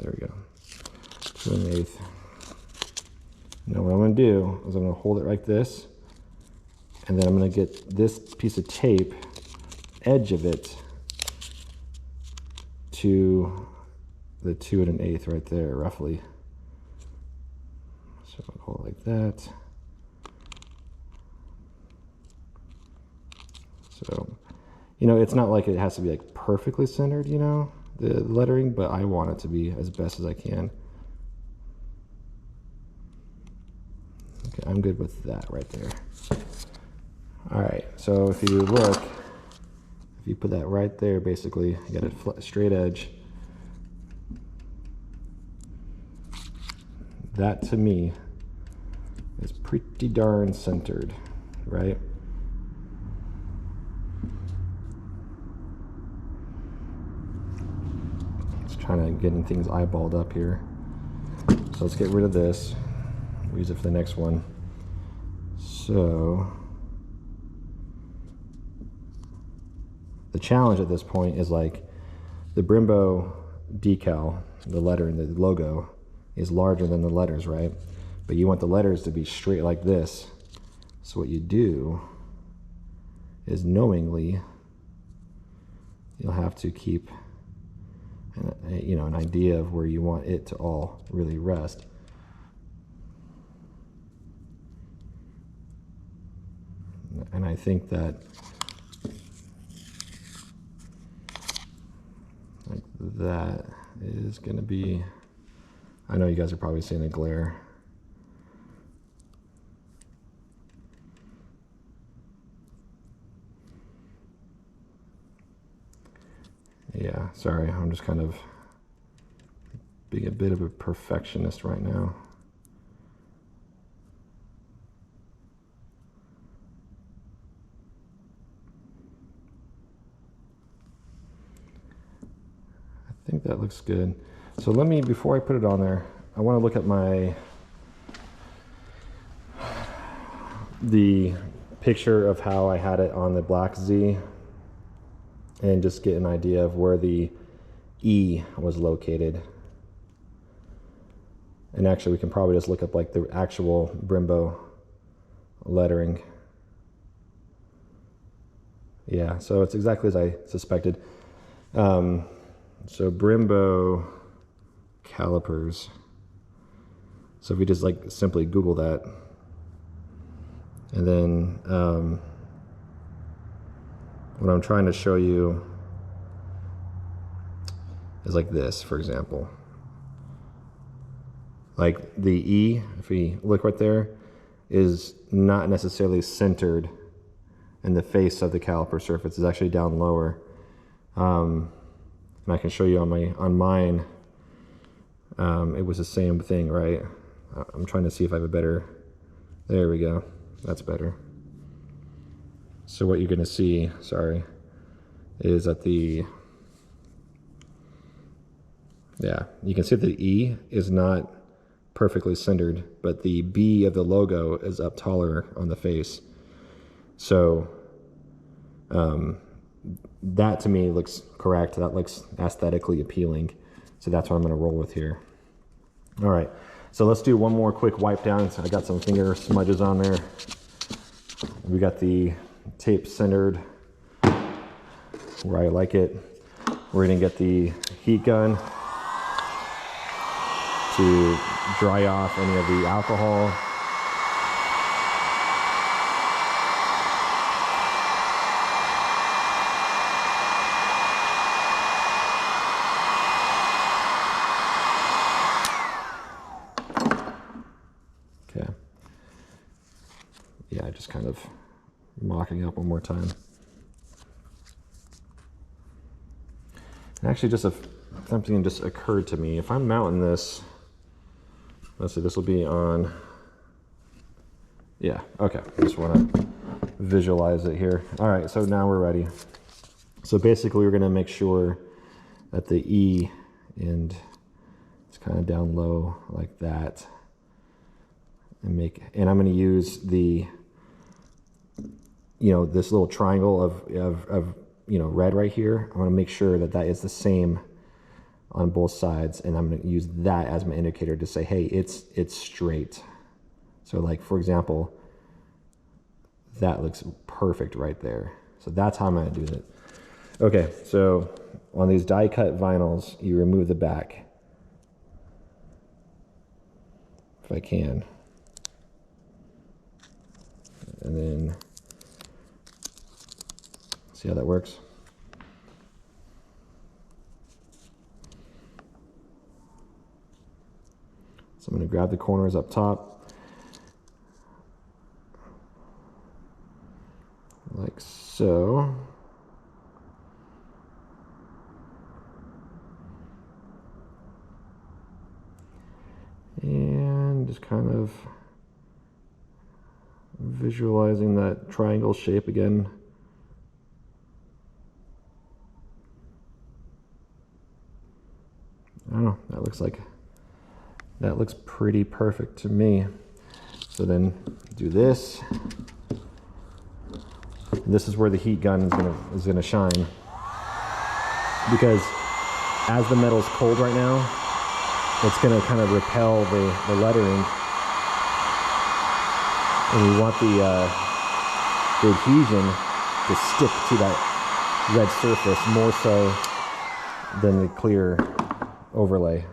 There we go, 2 1/8. Now what I'm gonna do is I'm gonna hold it like this, and then I'm gonna get this piece of tape, edge of it, to the 2 1/8 right there, roughly. So I'll hold it like that. So, you know, it's not like it has to be like perfectly centered, you know, the lettering, but I want it to be as best as I can. Okay, I'm good with that right there. All right, so if you look, if you put that right there, basically, you got a flat, straight edge. That to me is pretty darn centered, right? Just trying to getting things eyeballed up here. So let's get rid of this. We'll use it for the next one. So the challenge at this point is like the Brembo decal, the letter and the logo is larger than the letters, right? But you want the letters to be straight like this. So what you do is knowingly you'll have to keep an idea of where you want it to all really rest. And I think that that is going to be, I know you guys are probably seeing a glare. Yeah, sorry, I'm just kind of being a bit of a perfectionist right now. I think that looks good. So let me, before I put it on there, I want to look at the picture of how I had it on the black Z and just get an idea of where the E was located. And actually we can probably just look up like the actual Brembo lettering. Yeah, so it's exactly as I suspected. So Brembo calipers. So if we just like simply Google that, and then what I'm trying to show you is like this, for example. Like the E, if we look right there, is not necessarily centered in the face of the caliper surface. It's actually down lower. And I can show you on mine, it was the same thing, right? I'm trying to see if I have a better, there we go, that's better. So what you're gonna see, sorry, is that yeah, you can see that the E is not perfectly centered, but the B of the logo is up taller on the face. So that to me looks correct. That looks aesthetically appealing. So that's what I'm gonna roll with here. All right, so let's do one more quick wipe down. So I got some finger smudges on there. We got the tape centered where I like it. We're gonna get the heat gun to dry off any of the alcohol. Okay. Yeah, just kind of mocking up one more time. And actually just something just occurred to me. If I'm mounting this, let's see, this will be on, yeah, okay. Just want to visualize it here. All right, so now we're ready. So basically we're going to make sure that the E and it's kind of down low like that. And I'm going to use the, this little triangle of red right here. I want to make sure that that is the same on both sides, and I'm going to use that as my indicator to say, hey, it's straight. So like, for example, that looks perfect right there. So that's how I'm going to do it. Okay, so on these die cut vinyls, you remove the back, if I can. And then see how that works. So I'm going to grab the corners up top, like so. And just kind of visualizing that triangle shape again. I don't know, that looks pretty perfect to me. So then do this. And this is where the heat gun is gonna shine, because as the metal's cold right now, it's gonna kind of repel the lettering, and we want the adhesion to stick to that red surface more so than the clear overlay.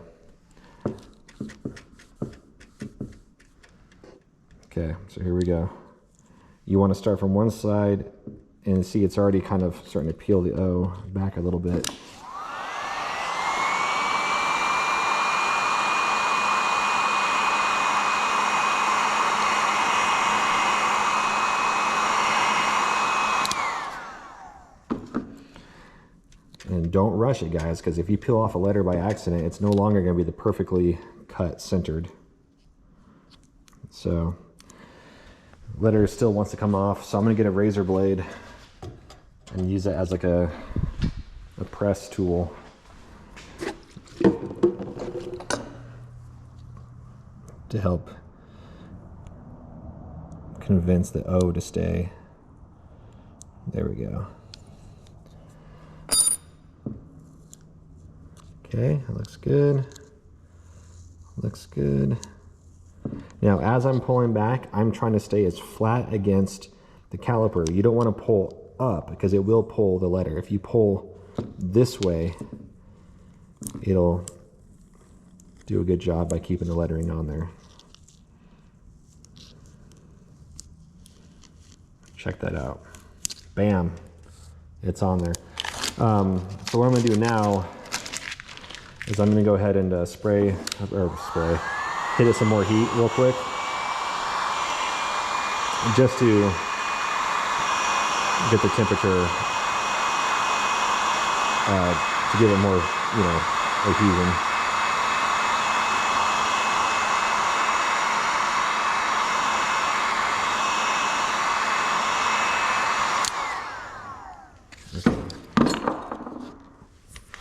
Okay, so here we go. You want to start from one side and see it's already kind of starting to peel the O back a little bit. And don't rush it, guys, because if you peel off a letter by accident, it's no longer going to be the perfectly cut centered. So letter still wants to come off, so I'm going to get a razor blade and use it as like a press tool. To help convince the O to stay. There we go. Okay, that looks good. Looks good. Now, as I'm pulling back, I'm trying to stay as flat against the caliper. You don't want to pull up because it will pull the letter. If you pull this way, it'll do a good job by keeping the lettering on there. Check that out. Bam, it's on there. So what I'm gonna do now is I'm gonna go ahead and hit it some more heat real quick, just to get the temperature, to give it more, adhesion.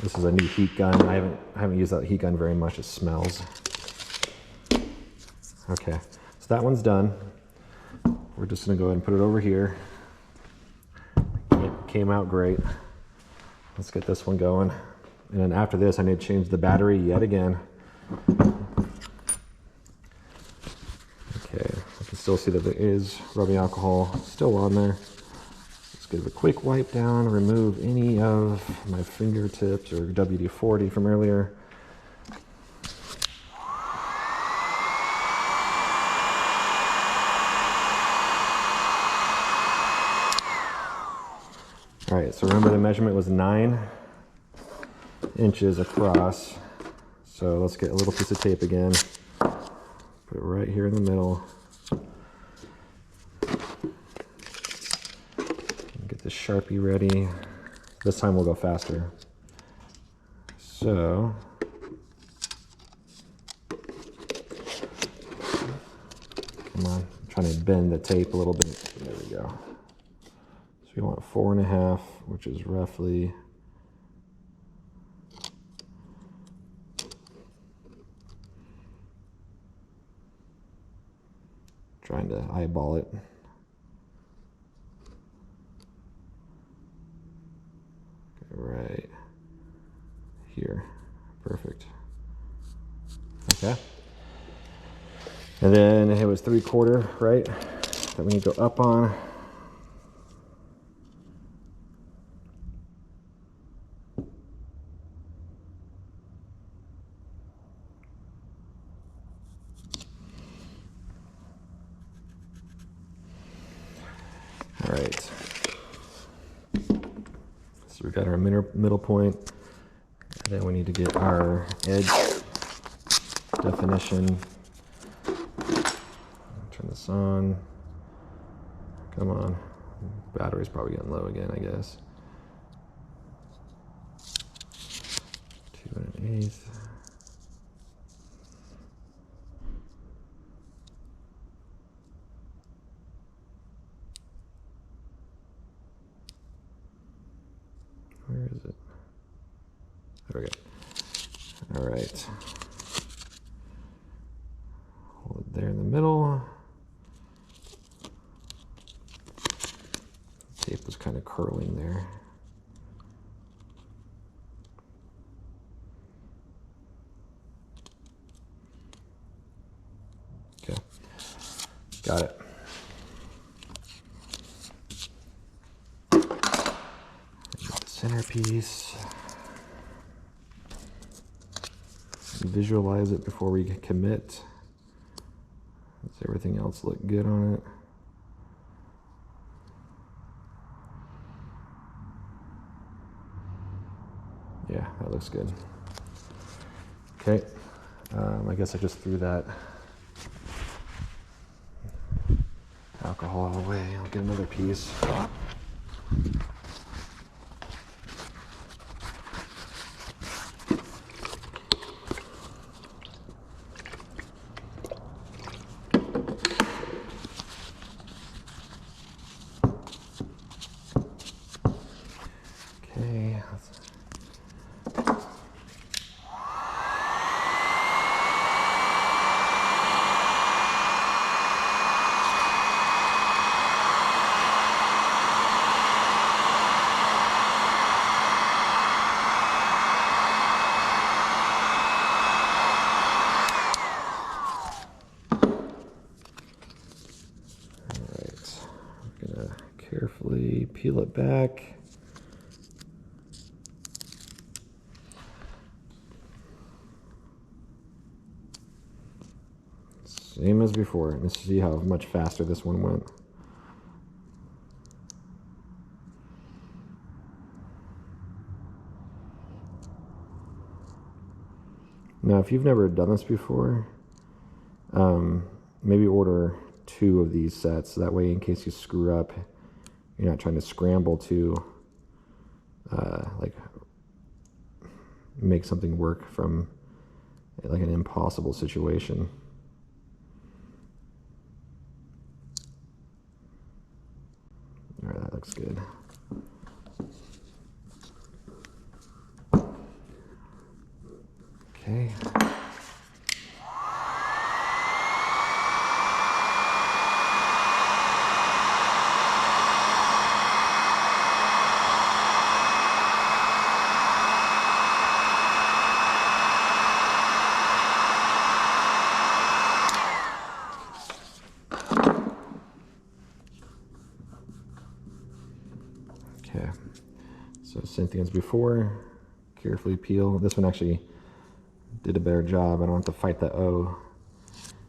This is a new heat gun. I haven't used that heat gun very much. It smells. Okay, so that one's done. We're just gonna go ahead and put it over here. It came out great. Let's get this one going. And then after this, I need to change the battery yet again. Okay, I can still see that there is rubbing alcohol still on there. Let's give it a quick wipe down, remove any of my fingertips or WD-40 from earlier. All right, so remember the measurement was 9 inches across. So let's get a little piece of tape again. Put it right here in the middle. Get the Sharpie ready. This time we'll go faster. So, come on, I'm trying to bend the tape a little bit. There we go. So we want 4.5, which is roughly trying to eyeball it. Right here. Perfect. Okay. And then it was 3/4, right? That we need to go up on. All right. So we got our middle point, and then we need to get our edge definition. Turn this on. Come on. Battery's probably getting low again, I guess. 2 1/8. Where is it? There we go. All right. Hold it there in the middle. Tape was kind of curling there. Okay. Got it. Centerpiece. Visualize it before we commit. Does everything else look good on it? Yeah, that looks good. Okay, I guess I just threw that alcohol away. I'll get another piece. Okay. Carefully peel it back. Same as before. Let's see how much faster this one went. Now, if you've never done this before, maybe order 2 of these sets. That way, in case you screw up, you're not trying to scramble to like make something work from like an impossible situation. All right, that looks good. Okay. Okay, so same thing as before, carefully peel. This one actually did a better job. I don't have to fight the O.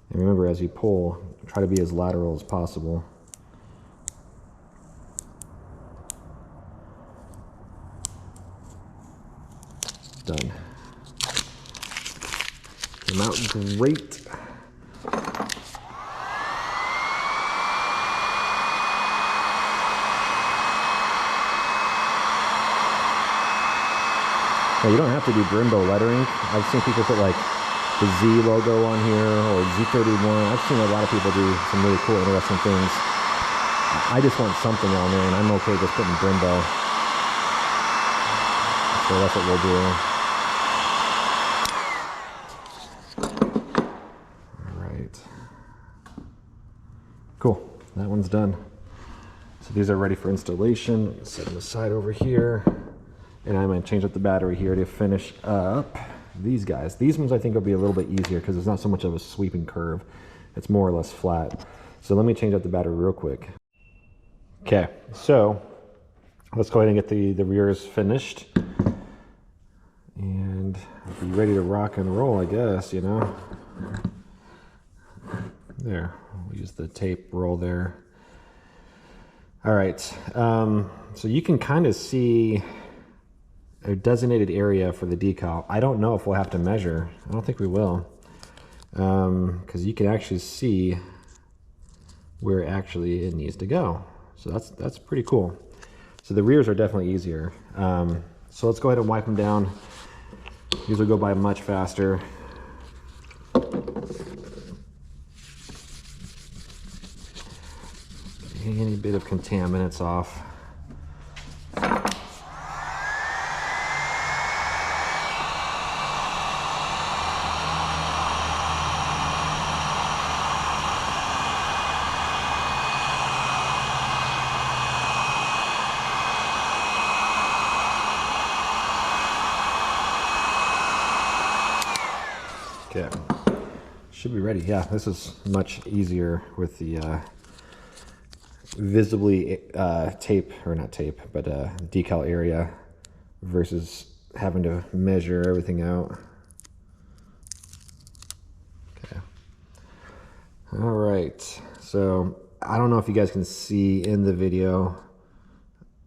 And remember, as you pull, try to be as lateral as possible. Done. Came out great. Now, you don't have to do Brembo lettering. I've seen people put like the Z logo on here or Z31. I've seen a lot of people do some really cool, interesting things. I just want something on there, and I'm okay just putting Brembo. So that's what we'll do. All right. Cool. That one's done. So these are ready for installation. Set them aside over here. And I'm going to change up the battery here to finish up these guys. These ones I think will be a little bit easier because it's not so much of a sweeping curve. It's more or less flat. So let me change up the battery real quick. Okay, so let's go ahead and get the rears finished. And be ready to rock and roll, I guess, you know. There, we'll use the tape roll there. All right, so you can kind of see a designated area for the decal. I don't know if we'll have to measure. I don't think we will, because you can actually see where actually it needs to go. So that's pretty cool. So the rears are definitely easier. So let's go ahead and wipe them down. These will go by much faster. Any bit of contaminants off. Okay, should be ready. Yeah, this is much easier with the visibly tape, or not tape, but decal area versus having to measure everything out. Okay. All right. So I don't know if you guys can see in the video,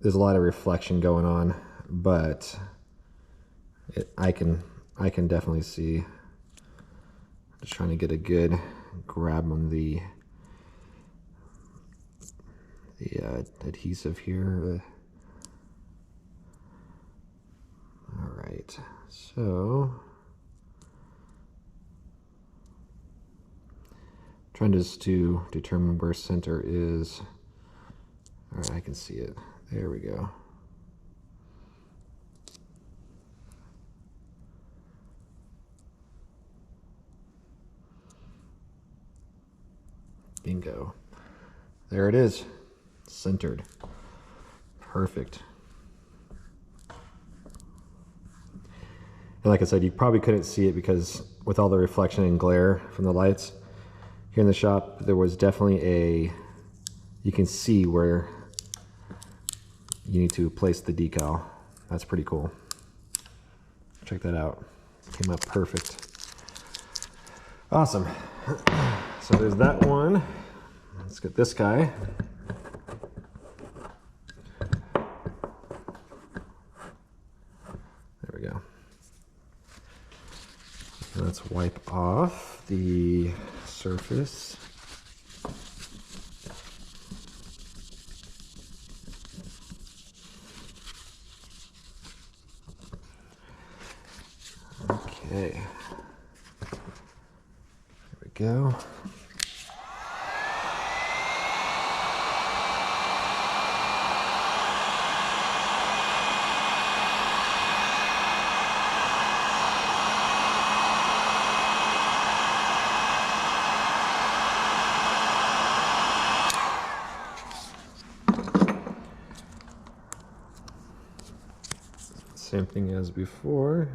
there's a lot of reflection going on, but I can definitely see. I'm just trying to get a good grab on the adhesive here. All right, so trying just to determine where center is. All right, I can see it. There we go. Bingo. There it is. Centered. Perfect. And like I said, you probably couldn't see it because with all the reflection and glare from the lights here in the shop, there was definitely you can see where you need to place the decal. That's pretty cool. Check that out. Came up perfect. Awesome. So there's that one. Let's get this guy. There we go. Let's wipe off the surface. Okay. There we go. Same thing as before.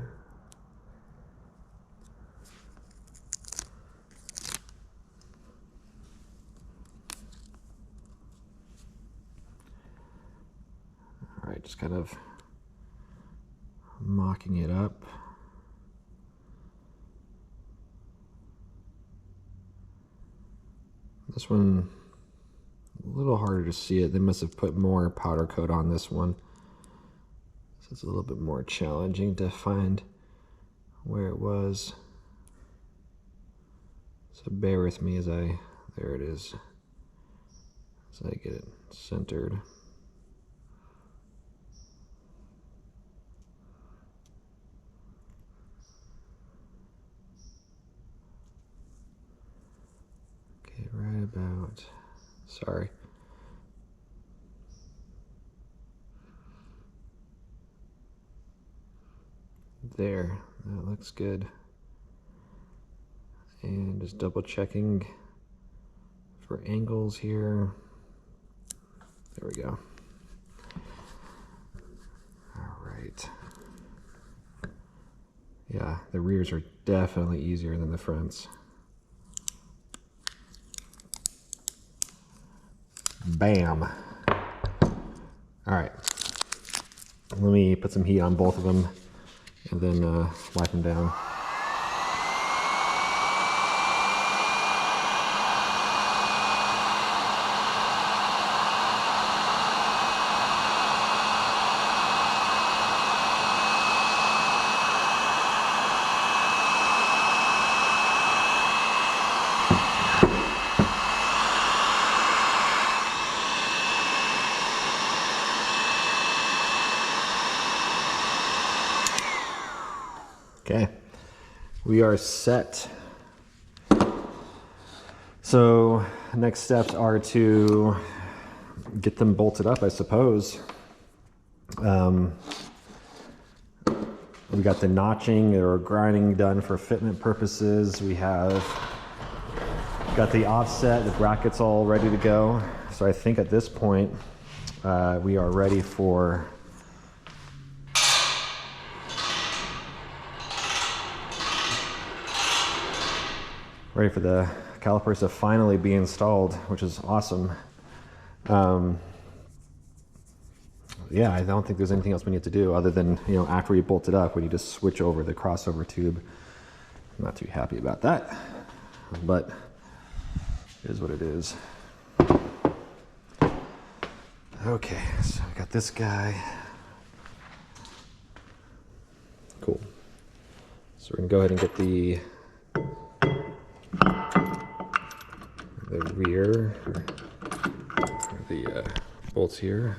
All right, just kind of mocking it up. This one, a little harder to see it. They must have put more powder coat on this one. So it's a little bit more challenging to find where it was. So bear with me as there it is, as I get it centered. Okay, right about, sorry. There, that looks good. And just double checking for angles here. There we go. All right. Yeah, the rears are definitely easier than the fronts. Bam. All right. Let me put some heat on both of them and then wipe them down. Okay, we are set. So next steps are to get them bolted up, I suppose. We got the notching or grinding done for fitment purposes. We have got the offset, the brackets all ready to go. So I think at this point, we are ready for the calipers to finally be installed, which is awesome. yeah, I don't think there's anything else we need to do other than, you know, after we bolt it up, we need to switch over the crossover tube. I'm not too happy about that, but it is what it is. Okay, so I got this guy. Cool. So we're gonna go ahead and get the rear, the bolts here.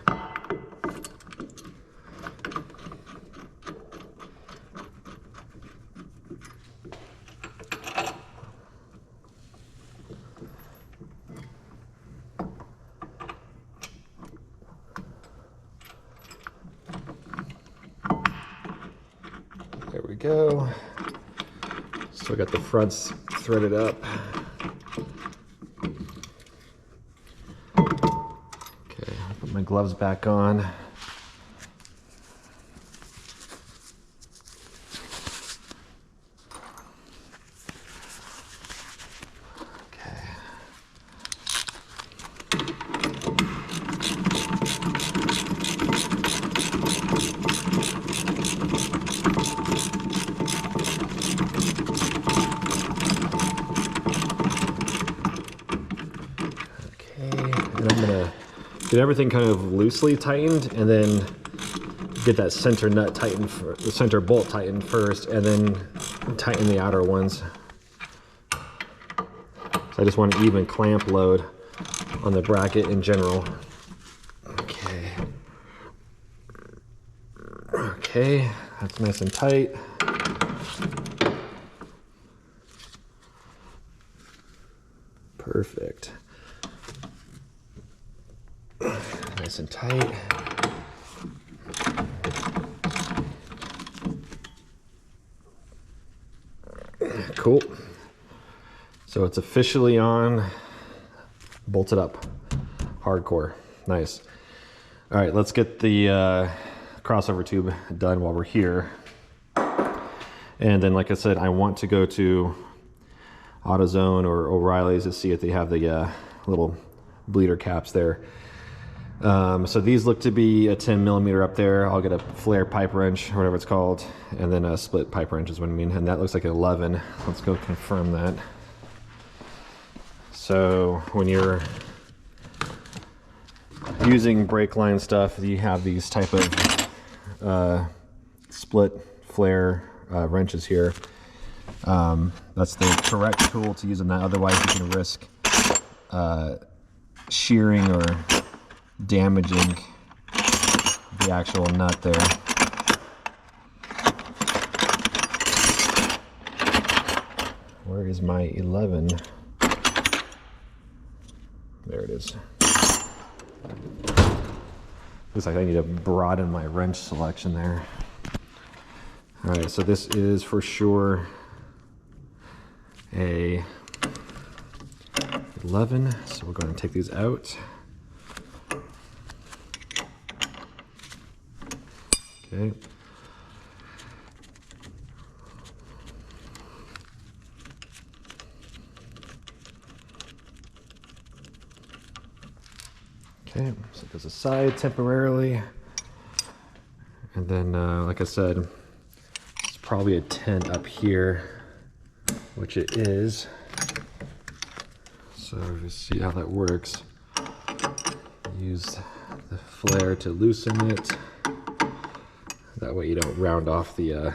There we go. Still got the fronts threaded up. Okay, I'll put my gloves back on. And I'm gonna get everything kind of loosely tightened and then get that center nut tightened, the center bolt tightened first, and then tighten the outer ones. So I just want an even clamp load on the bracket in general. Okay. Okay, that's nice and tight. Perfect. Nice and tight. Cool. So it's officially on, bolted up, hardcore. Nice. All right, let's get the crossover tube done while we're here. And then, like I said, I want to go to AutoZone or O'Reilly's to see if they have the little bleeder caps there. So these look to be a 10mm up there. I'll get a flare pipe wrench or whatever it's called, and then a split pipe wrench is what I mean, and that looks like an 11. Let's go confirm that. So when you're using brake line stuff, you have these type of split flare wrenches here. That's the correct tool to use on that, otherwise you can risk shearing or damaging the actual nut there. Where is my 11? There it is. Looks like I need to broaden my wrench selection there. All right, so this is for sure a 11, so we're going to take these out. Okay. Okay, so it goes aside temporarily. And then, like I said, it's probably a 10 up here, which it is. So just see how that works. Use the flare to loosen it. That way you don't round off the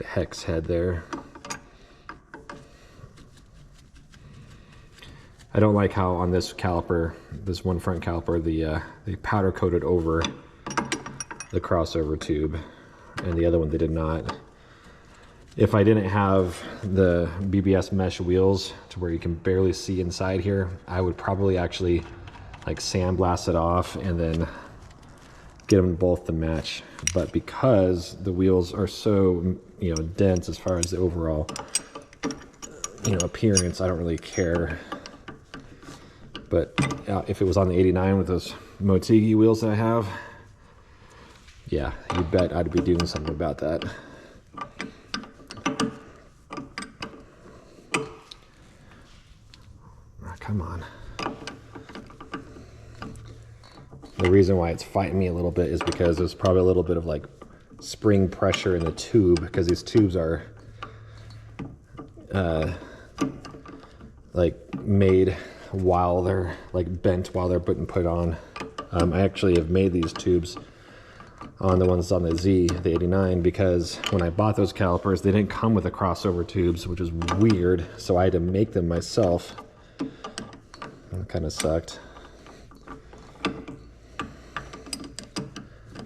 hex head there. I don't like how on this caliper, this one front caliper, they powder coated over the crossover tube, and the other one they did not. If I didn't have the BBS mesh wheels to where you can barely see inside here, I would probably actually like sandblast it off and then get them both to match. But because the wheels are so, you know, dense as far as the overall, you know, appearance, I don't really care. But if it was on the 89 with those Motegi wheels that I have, yeah, you bet I'd be doing something about that. Oh, come on. The reason why it's fighting me a little bit is because there's probably a little bit of like spring pressure in the tube, because these tubes are like made while they're like bent while they're put on. I actually have made these tubes on the ones on the Z, the 89, because when I bought those calipers, they didn't come with the crossover tubes, which is weird. So I had to make them myself. That kind of sucked,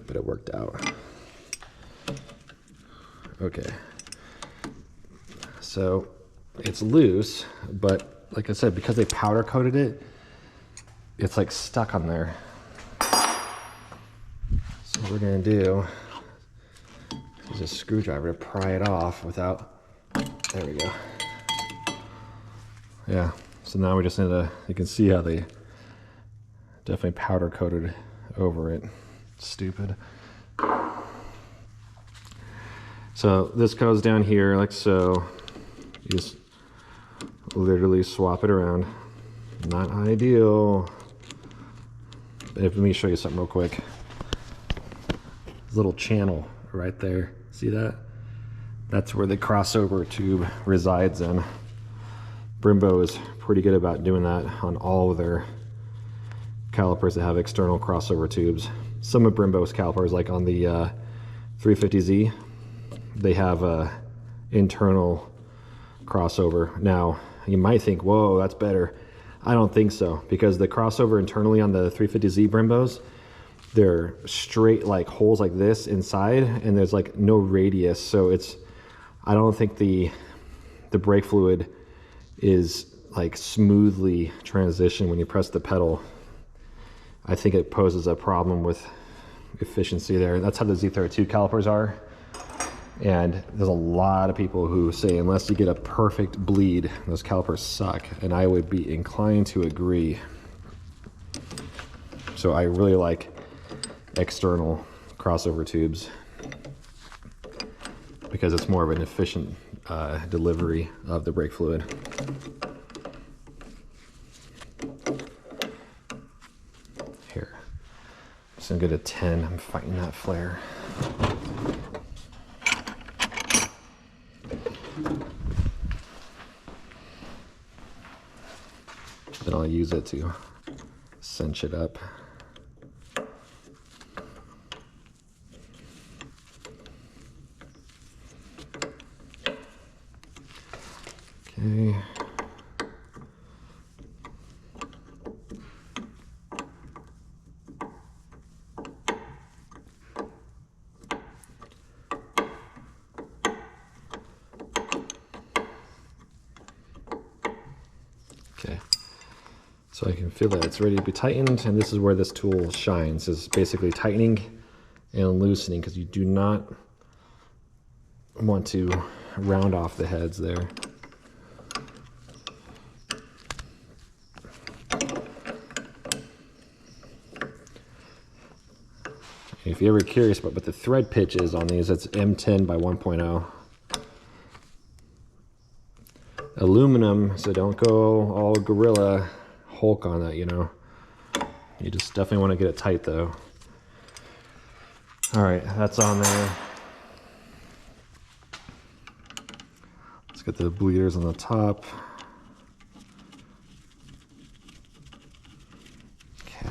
but it worked out. Okay. So it's loose, but like I said, because they powder coated it, it's like stuck on there. So what we're gonna do is a screwdriver to pry it off without, there we go. Yeah, so now we just need to, you can see how they definitely powder coated over it. Stupid. So this goes down here like so. You just literally swap it around. Not ideal. But let me show you something real quick. Little channel right there. See that? That's where the crossover tube resides in. Brembo is pretty good about doing that on all of their calipers that have external crossover tubes. Some of Brembo's calipers, like on the 350Z, they have a internal crossover. Now, you might think, whoa, that's better. I don't think so, because the crossover internally on the 350Z Brembos, they're straight like holes like this inside, and there's like no radius, so it's, I don't think the brake fluid is like smoothly transition when you press the pedal. I think it poses a problem with efficiency there. That's how the Z32 calipers are, and there's a lot of people who say unless you get a perfect bleed, those calipers suck, and I would be inclined to agree. So I really like external crossover tubes because it's more of an efficient delivery of the brake fluid. Here, I'm just gonna get a 10. I'm fighting that flare. Then I'll use it to cinch it up. Okay. Okay. So I can feel that it's ready to be tightened, and this is where this tool shines, is basically tightening and loosening, because you do not want to round off the heads there. If you're ever curious about what the thread pitch is on these, it's M10 by 1.0. Aluminum, so don't go all Gorilla Hulk on that, you know. You just definitely want to get it tight though. All right, that's on there. Let's get the bleeders on the top. Okay,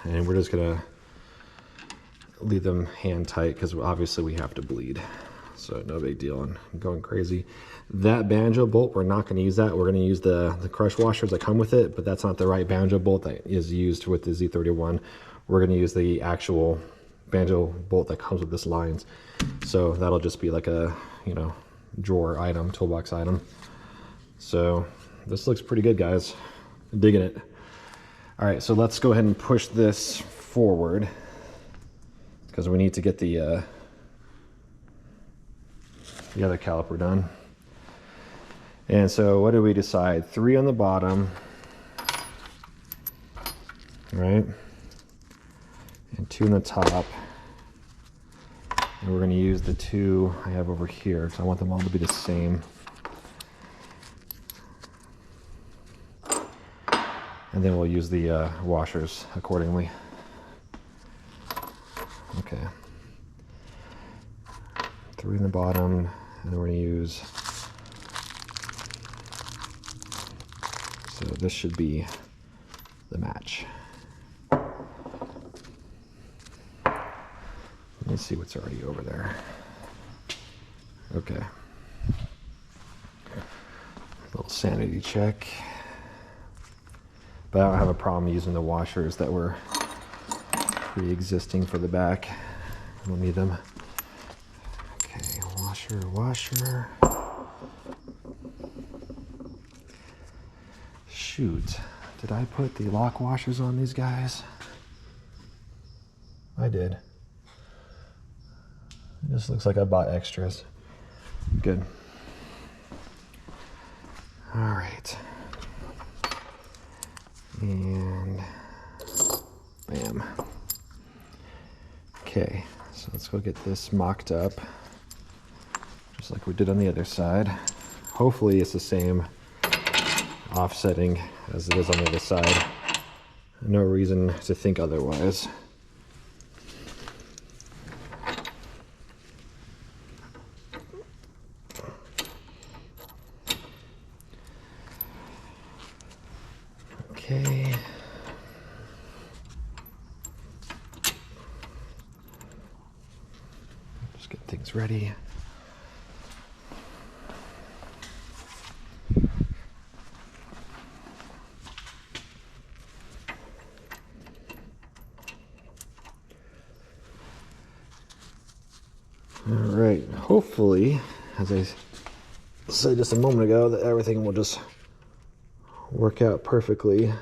and we're just gonna leave them hand tight because obviously we have to bleed, so no big deal on going crazy. That banjo bolt, we're not going to use that. We're going to use the crush washers that come with it, but that's not the right banjo bolt that is used with the Z31. We're going to use the actual banjo bolt that comes with this lines, so that'll just be like a, you know, drawer item, toolbox item. So this looks pretty good, guys. I'm digging it. All right, so let's go ahead and push this forward, because we need to get the other caliper done. And so what did we decide? 3 on the bottom, right? And 2 on the top. And we're gonna use the 2 I have over here, so I want them all to be the same. And then we'll use the washers accordingly. Okay. 3 in the bottom, and then we're gonna use, so this should be the match. Let me see what's already over there. Okay. Little sanity check. But I don't have a problem using the washers that were pre-existing for the back. We'll need them. Okay, washer. Shoot, did I put the lock washers on these guys? I did. It just looks like I bought extras. Good. All right. And bam. Okay, so let's go get this mocked up, just like we did on the other side. Hopefully it's the same offsetting as it is on the other side. No reason to think otherwise. Okay. Just get things ready. All right, hopefully, as I said just a moment ago, that everything will just work out perfectly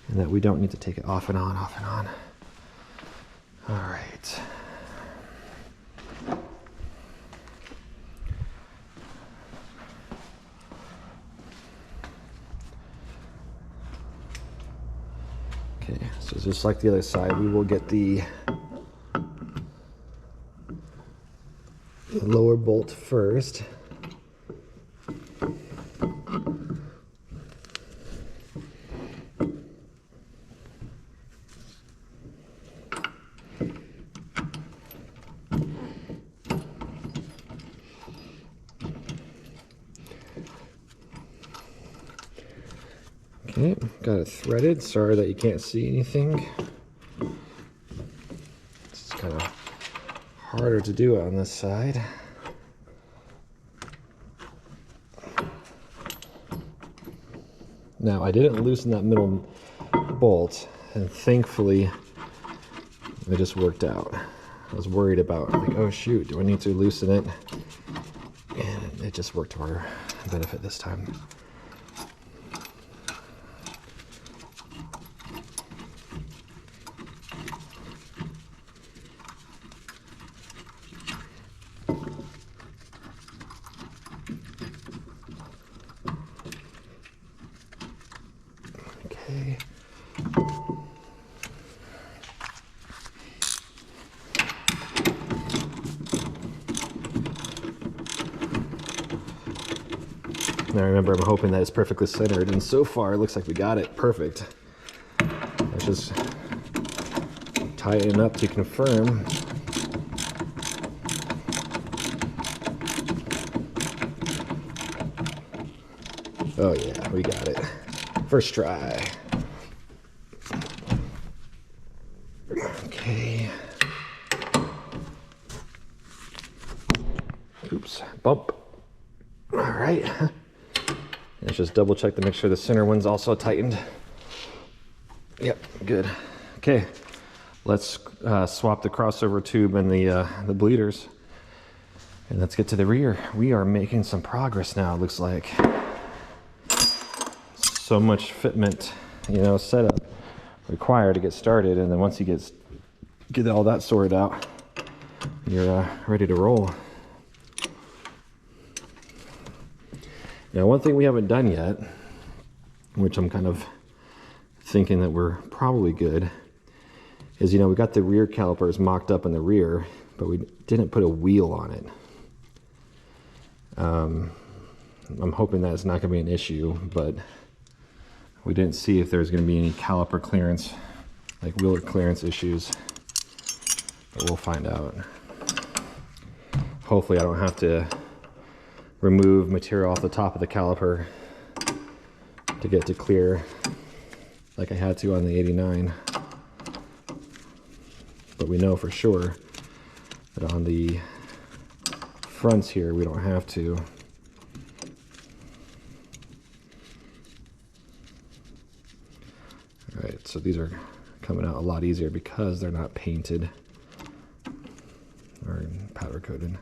and that we don't need to take it off and on, off and on. All right. Okay, so just like the other side, we will get the lower bolt first. Okay, got it threaded. Sorry that you can't see anything. It's kind of harder to do on this side. Now, I didn't loosen that middle bolt, and thankfully it just worked out. I was worried about, like, oh shoot, do I need to loosen it? And it just worked to our benefit this time. Okay. Now remember, I'm hoping that it's perfectly centered, and so far it looks like we got it perfect. Let's just tighten it up to confirm. Oh yeah, we got it. First try. Okay. Oops, bump. All right. Let's just double check to make sure the center one's also tightened. Yep, good. Okay, let's swap the crossover tube and the bleeders. And let's get to the rear. We are making some progress now, it looks like. So much fitment, you know, setup required to get started, and then once you get all that sorted out, you're ready to roll. Now, one thing we haven't done yet, which I'm kind of thinking that we're probably good, is, you know, we got the rear calipers mocked up in the rear, but we didn't put a wheel on it. I'm hoping that it's not going to be an issue, but we didn't see if there's going to be any caliper clearance like wheel clearance issues, but we'll find out. Hopefully I don't have to remove material off the top of the caliper to get to clear like I had to on the 89. But we know for sure that on the fronts here we don't have to. All right, so these are coming out a lot easier because they're not painted or powder coated.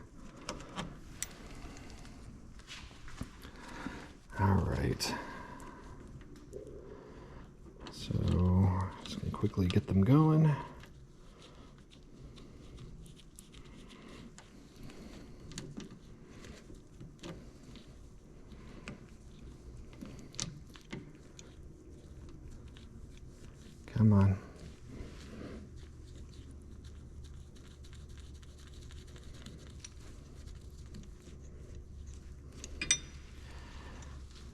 All right, so just gonna quickly get them going. Come on.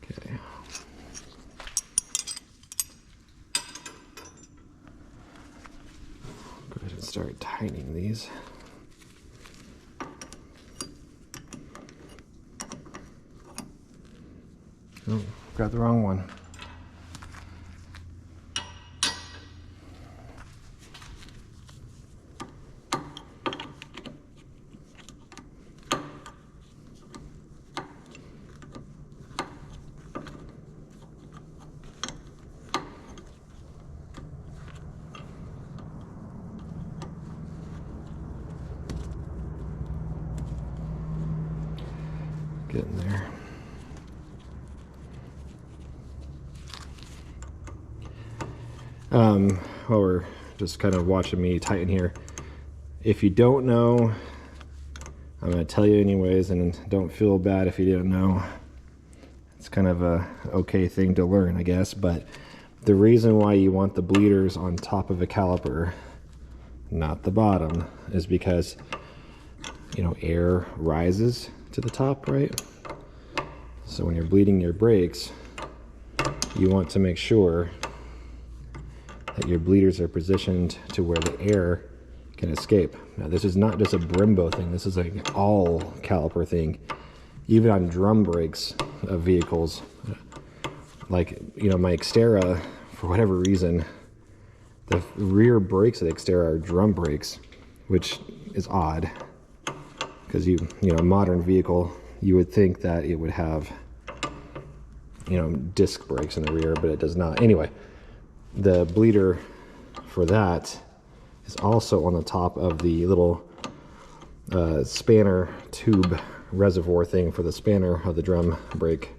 Okay. Go ahead and start tightening these. Oh, got the wrong one. Getting there. While we're just kind of watching me tighten here, if you don't know, I'm going to tell you anyways, and don't feel bad if you didn't know. It's kind of a okay thing to learn, I guess, but the reason why you want the bleeders on top of a caliper, not the bottom, is because, you know, air rises to the top, right? So when you're bleeding your brakes, you want to make sure that your bleeders are positioned to where the air can escape. Now this is not just a Brembo thing, this is an all caliper thing. Even on drum brakes of vehicles, like, you know, my Xterra, for whatever reason, the rear brakes of the Xterra are drum brakes, which is odd, because you know, a modern vehicle, you would think that it would have, you know, disc brakes in the rear, but it does not. Anyway, the bleeder for that is also on the top of the little spanner tube reservoir thing for the spanner of the drum brake.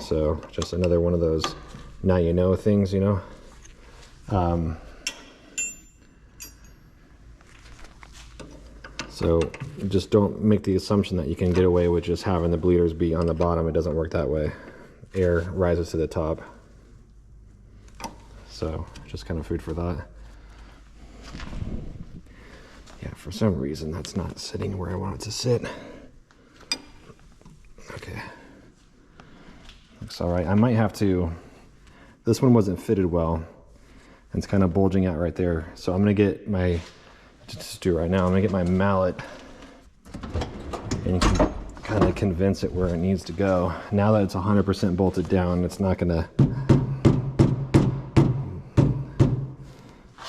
So just another one of those now you know things, you know. So just don't make the assumption that you can get away with just having the bleeders be on the bottom. It doesn't work that way. Air rises to the top. So just kind of food for thought. Yeah, for some reason that's not sitting where I want it to sit. Okay. Looks all right. I might have to, this one wasn't fitted well, and it's kind of bulging out right there. So I'm gonna get my, just do it right now, I'm gonna get my mallet and kind of convince it where it needs to go. Now that it's 100% bolted down, it's not gonna,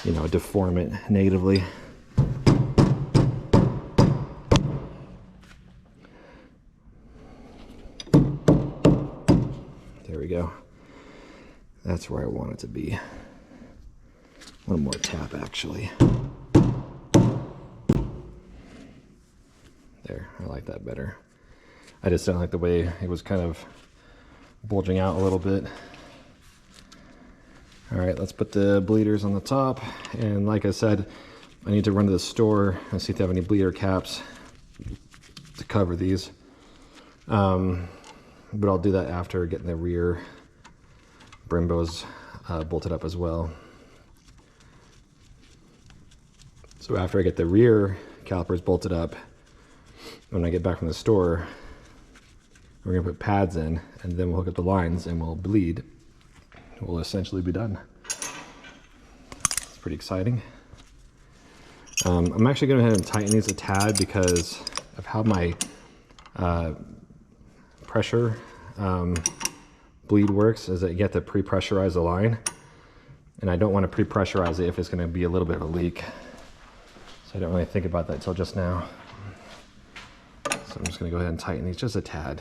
you know, deform it negatively. There we go. That's where I want it to be. One more tap, actually. There, I like that better. I just don't like the way it was kind of bulging out a little bit. All right, let's put the bleeders on the top. And like I said, I need to run to the store and see if they have any bleeder caps to cover these. But I'll do that after getting the rear Brembos bolted up as well. So after I get the rear calipers bolted up, when I get back from the store, we're gonna put pads in, and then we'll hook up the lines and we'll bleed. We'll essentially be done. pretty exciting. I'm actually going to go ahead and tighten these a tad because of how my pressure bleed works, is that you have to pre-pressurize the line, and I don't want to pre-pressurize it if it's going to be a little bit of a leak. So I don't really think about that till just now. So I'm just going to go ahead and tighten these just a tad.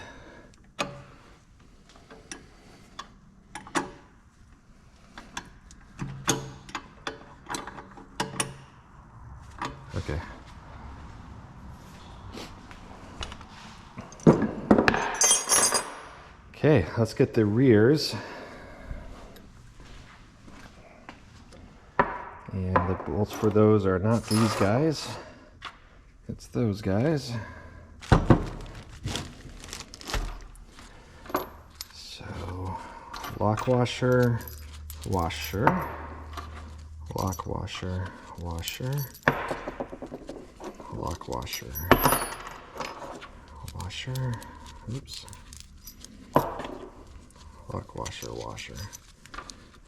Okay. Okay, let's get the rears. And the bolts for those are not these guys, it's those guys. So, lock washer, washer, lock washer, washer, lock washer, washer, oops, lock washer, washer.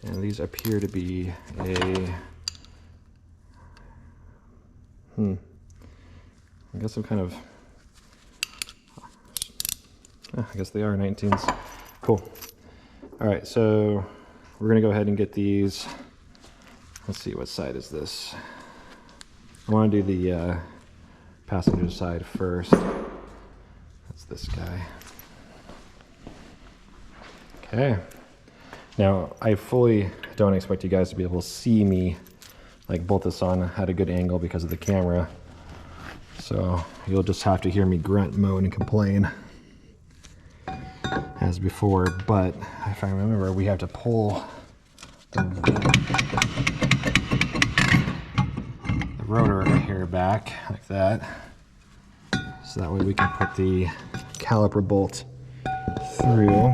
And these appear to be a, I guess some kind of, I guess they are 19s. Cool. All right, so we're gonna go ahead and get these. Let's see, what side is this? I wanna do the passenger side first. That's this guy. Okay. Now, I fully don't expect you guys to be able to see me like bolt this on at a good angle because of the camera. So you'll just have to hear me grunt, moan, and complain as before. But if I remember, we have to pull the rotor here back like that. So that way we can put the caliper bolt through.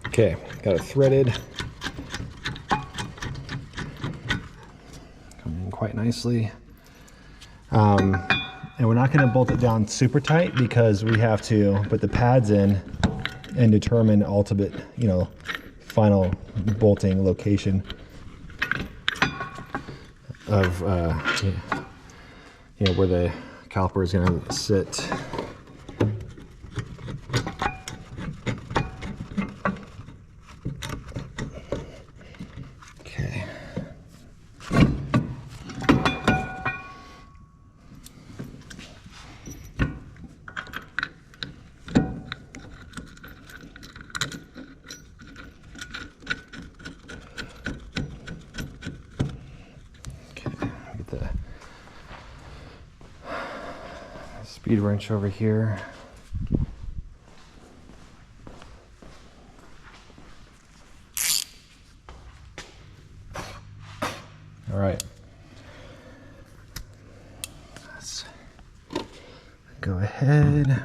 Okay, got it threaded. Coming in quite nicely. And we're not going to bolt it down super tight because we have to put the pads in and determine ultimate, final bolting location of, where the caliper is going to sit. Speed wrench over here. All right. Let's go ahead.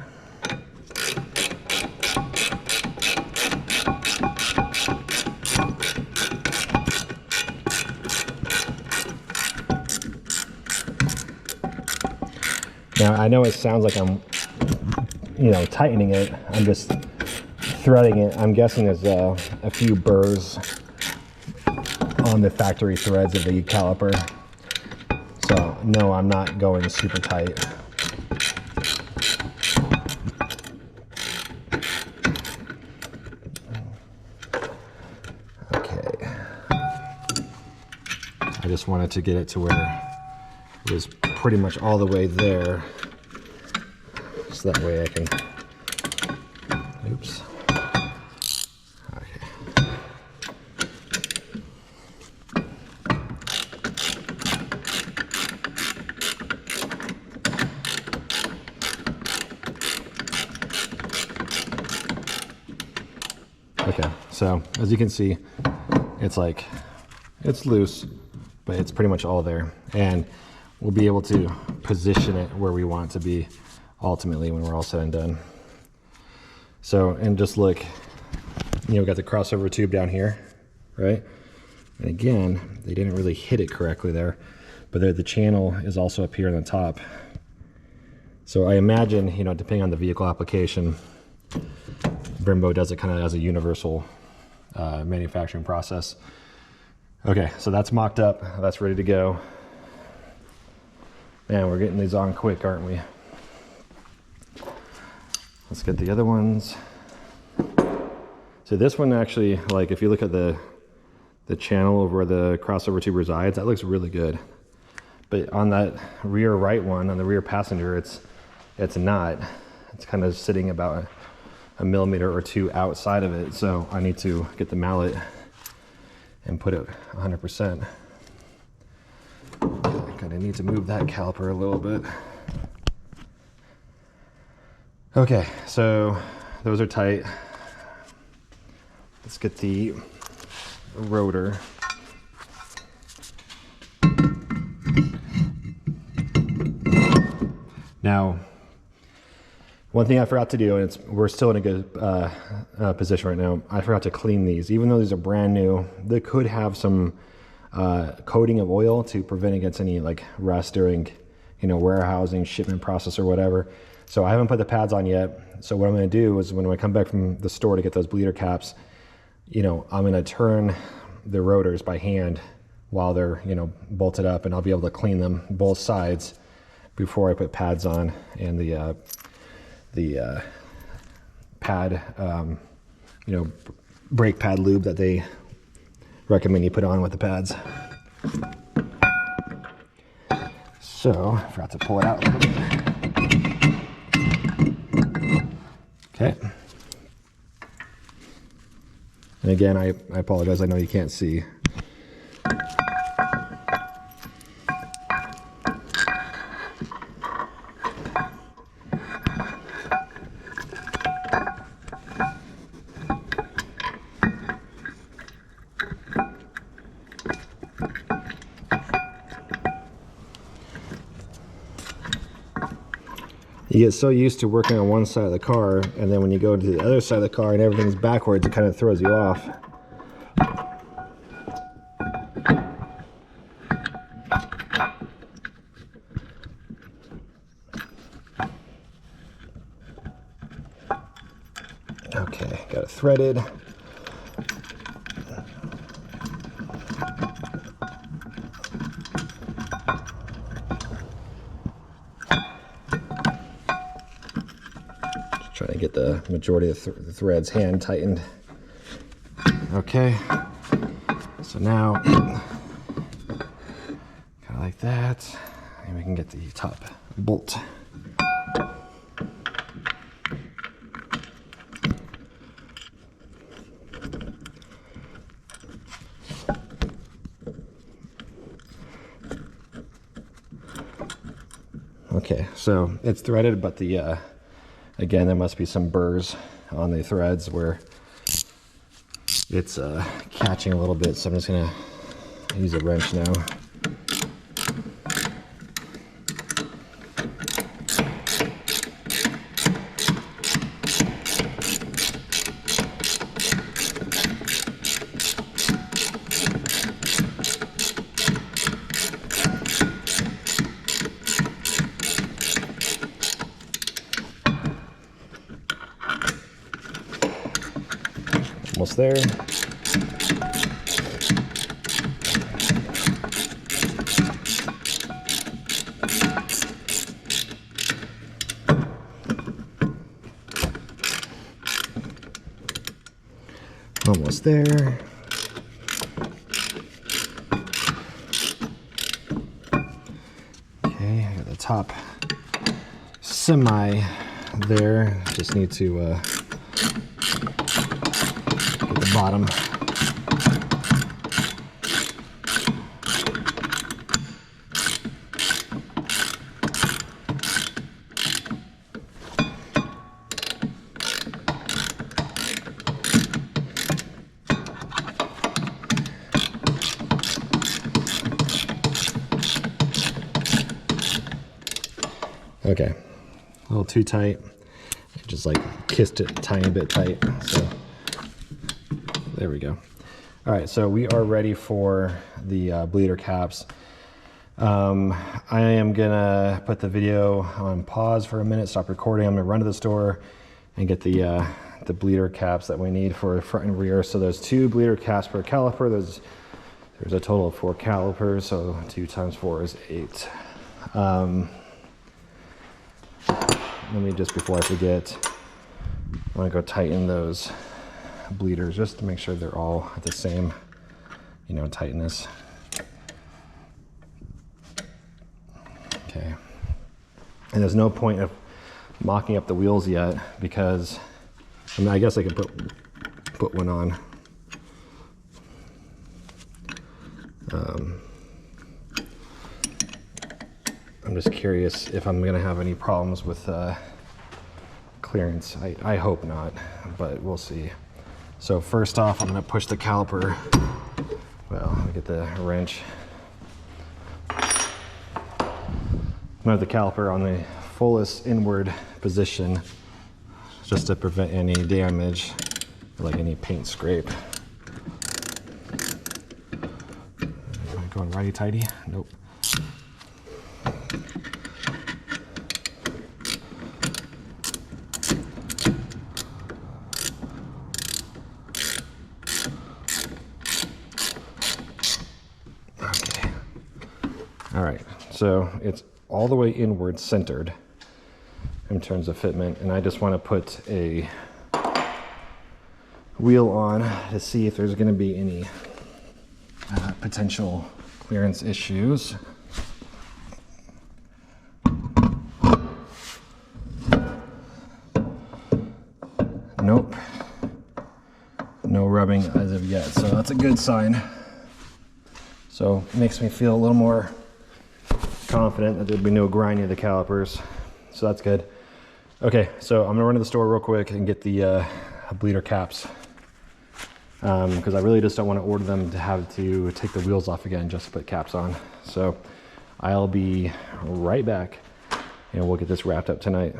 Now, I know it sounds like I'm, tightening it. I'm just threading it. I'm guessing there's a few burrs on the factory threads of the caliper. So, no, I'm not going super tight. Okay. I just wanted to get it to where it was pretty much all the way there, so that way I can, oops, okay. Okay, so as you can see, it's loose, but it's pretty much all there. And we'll be able to position it where we want it to be ultimately when we're all said and done. So, and just look, you know, we got the crossover tube down here, right? And again, they didn't really hit it correctly there, but there, the channel is also up here on the top. So I imagine, you know, depending on the vehicle application, Brembo does it kind of as a universal manufacturing process. Okay, so that's mocked up, that's ready to go. Man, we're getting these on quick, aren't we? Let's get the other ones. So this one actually, like if you look at the channel of where the crossover tube resides, that looks really good. But on that rear right one, on the rear passenger, it's not. It's kind of sitting about a millimeter or two outside of it. So I need to get the mallet and put it 100%. Kind of need to move that caliper a little bit. Okay, so those are tight. Let's get the rotor. Now, one thing I forgot to do, and we're still in a good position right now, I forgot to clean these. Even though these are brand new, they could have some coating of oil to prevent against any like rust during, you know, warehousing, shipment process or whatever. So I haven't put the pads on yet. So what I'm going to do is when I come back from the store to get those bleeder caps, you know, I'm going to turn the rotors by hand while they're, you know, bolted up, and I'll be able to clean them both sides before I put pads on and the pad, you know, brake pad lube that they recommend you put on with the pads. So I forgot to pull it out a little bit. Okay. And again, I apologize. I know you can't see. You get so used to working on one side of the car, and then when you go to the other side of the car and everything's backwards, it kind of throws you off. Okay, got it threaded. Trying to get the majority of the threads hand tightened. Okay, so now kind of like that, and we can get the top bolt. Okay, so it's threaded, but the again, there must be some burrs on the threads where it's catching a little bit, so I'm just gonna use a wrench now. Almost there. Almost there. Okay, I got the top semi there. Just need to get the bottom. Okay, a little too tight. just like kissed it a tiny bit tight. So there we go. All right, so we are ready for the bleeder caps. I am gonna put the video on pause for a minute, stop recording. I'm gonna run to the store and get the bleeder caps that we need for front and rear. So there's 2 bleeder caps per caliper. There's a total of 4 calipers, so 2 times 4 is 8. Let me, just before I forget, I want to go tighten those bleeders just to make sure they're all at the same, you know, tightness. Okay. And there's no point of mocking up the wheels yet because, I mean, I guess I could put one on. I'm just curious if I'm going to have any problems with clearance. I hope not, but we'll see. So first off, I'm going to push the caliper. Well, let me get the wrench. I'm going to have the caliper on the fullest inward position just to prevent any damage, like any paint scrape. Am I going righty-tighty? Nope. Okay. All right, so it's all the way inward centered in terms of fitment, and I just want to put a wheel on to see if there's going to be any potential clearance issues. Nope, no rubbing as of yet, so that's a good sign. So it makes me feel a little more confident that there'd be no grinding of the calipers, so that's good. Okay, so I'm gonna run to the store real quick and get the bleeder caps because I really just don't want to order them to have to take the wheels off again just to put caps on. So I'll be right back and we'll get this wrapped up tonight.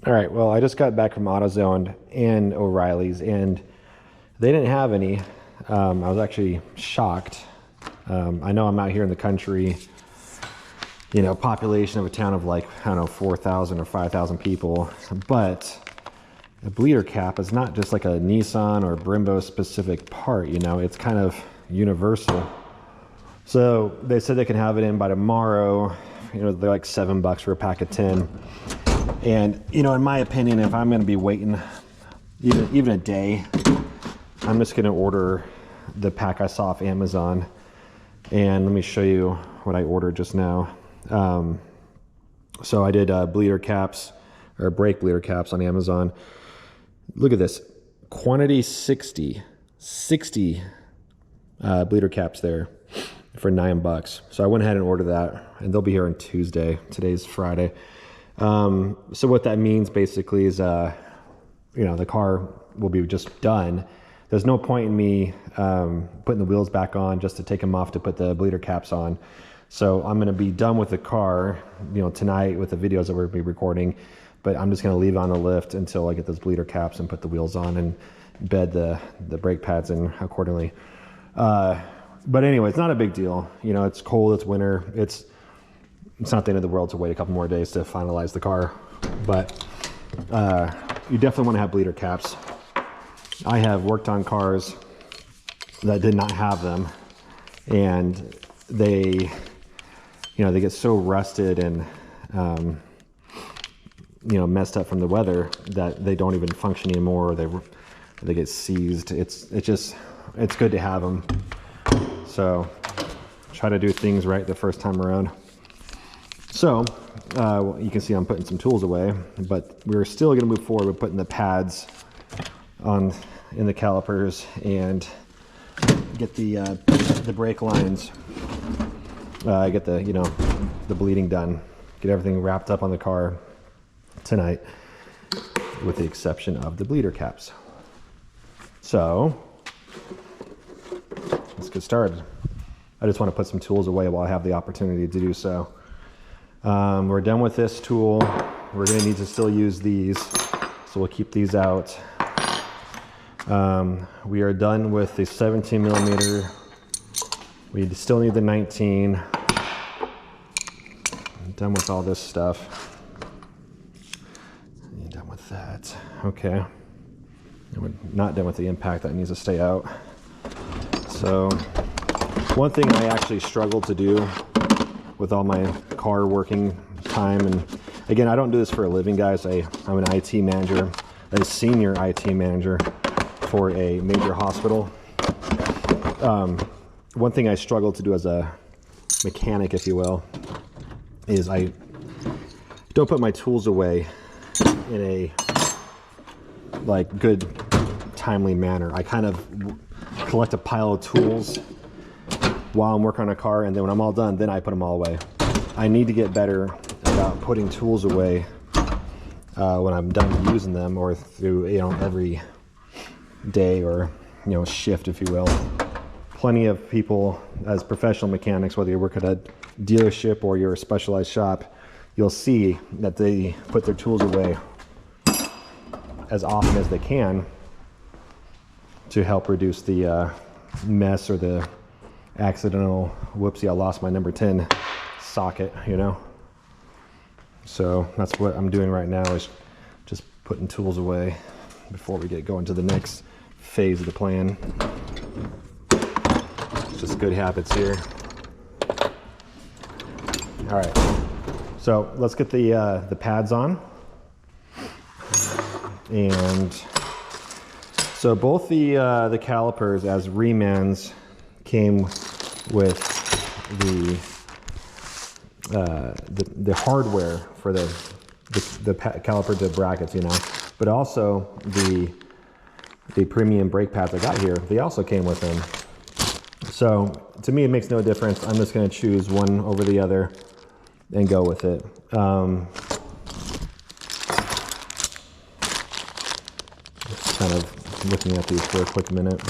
All right, well, I just got back from AutoZone and O'Reilly's and they didn't have any. I was actually shocked. I know I'm out here in the country, you know, population of a town of like, I don't know, 4,000 or 5,000 people, but a bleeder cap is not just like a Nissan or Brembo specific part, you know, it's kind of universal. So they said they can have it in by tomorrow. You know, they're like $7 for a pack of 10. And, you know, in my opinion, if I'm going to be waiting even a day, I'm just going to order the pack I saw off Amazon. And let me show you what I ordered just now. So I did bleeder caps or brake bleeder caps on Amazon. Look at this, quantity 60 bleeder caps there for $9. So I went ahead and ordered that, and they'll be here on Tuesday. Today's Friday. So what that means basically is, you know, the car will be just done. There's no point in me putting the wheels back on just to take them off to put the bleeder caps on. So I'm gonna be done with the car, you know, tonight with the videos that we're gonna be recording, but I'm just gonna leave it on the lift until I get those bleeder caps and put the wheels on and bed the brake pads in accordingly. But anyway, it's not a big deal. You know, it's cold, it's winter. It's not the end of the world to wait a couple more days to finalize the car, but you definitely wanna have bleeder caps. I have worked on cars that did not have them, and they, you know, they get so rusted and, you know, messed up from the weather that they don't even function anymore. Or they get seized. It's good to have them. So try to do things right the first time around. So you can see I'm putting some tools away, but we're still going to move forward with putting the pads in the calipers and get the brake lines, get the, you know, the bleeding done, get everything wrapped up on the car tonight, with the exception of the bleeder caps. So let's get started. I just want to put some tools away while I have the opportunity to do so. We're done with this tool. we're gonna need to still use these, so we'll keep these out. We are done with the 17 millimeter. We still need the 19. I'm done with all this stuff. I'm done with that. Okay. And we're not done with the impact, that needs to stay out. So one thing I actually struggle to do with all my car working time, and again, I don't do this for a living, guys. I'm an IT manager, a senior IT manager for a major hospital. One thing I struggle to do as a mechanic, if you will, is I don't put my tools away in a like good, timely manner. I kind of collect a pile of tools while I'm working on a car, and then when I'm all done, then I put them all away. I need to get better about putting tools away when I'm done using them, or through, you know, every day or, you know, shift, if you will. Plenty of people as professional mechanics, whether you work at a dealership or you're a specialized shop, you'll see that they put their tools away as often as they can to help reduce the mess or the accidental, whoopsie, I lost my number 10 socket, you know. So that's what I'm doing right now, is just putting tools away before we get going to the next phase of the plan. Just good habits here. All right, so let's get the pads on. And so both the calipers as remans came with the hardware for the caliper to brackets, you know, but also the premium brake pads I got here, they also came with them. So to me, it makes no difference. I'm just going to choose one over the other and go with it. Just kind of looking at these for a quick minute.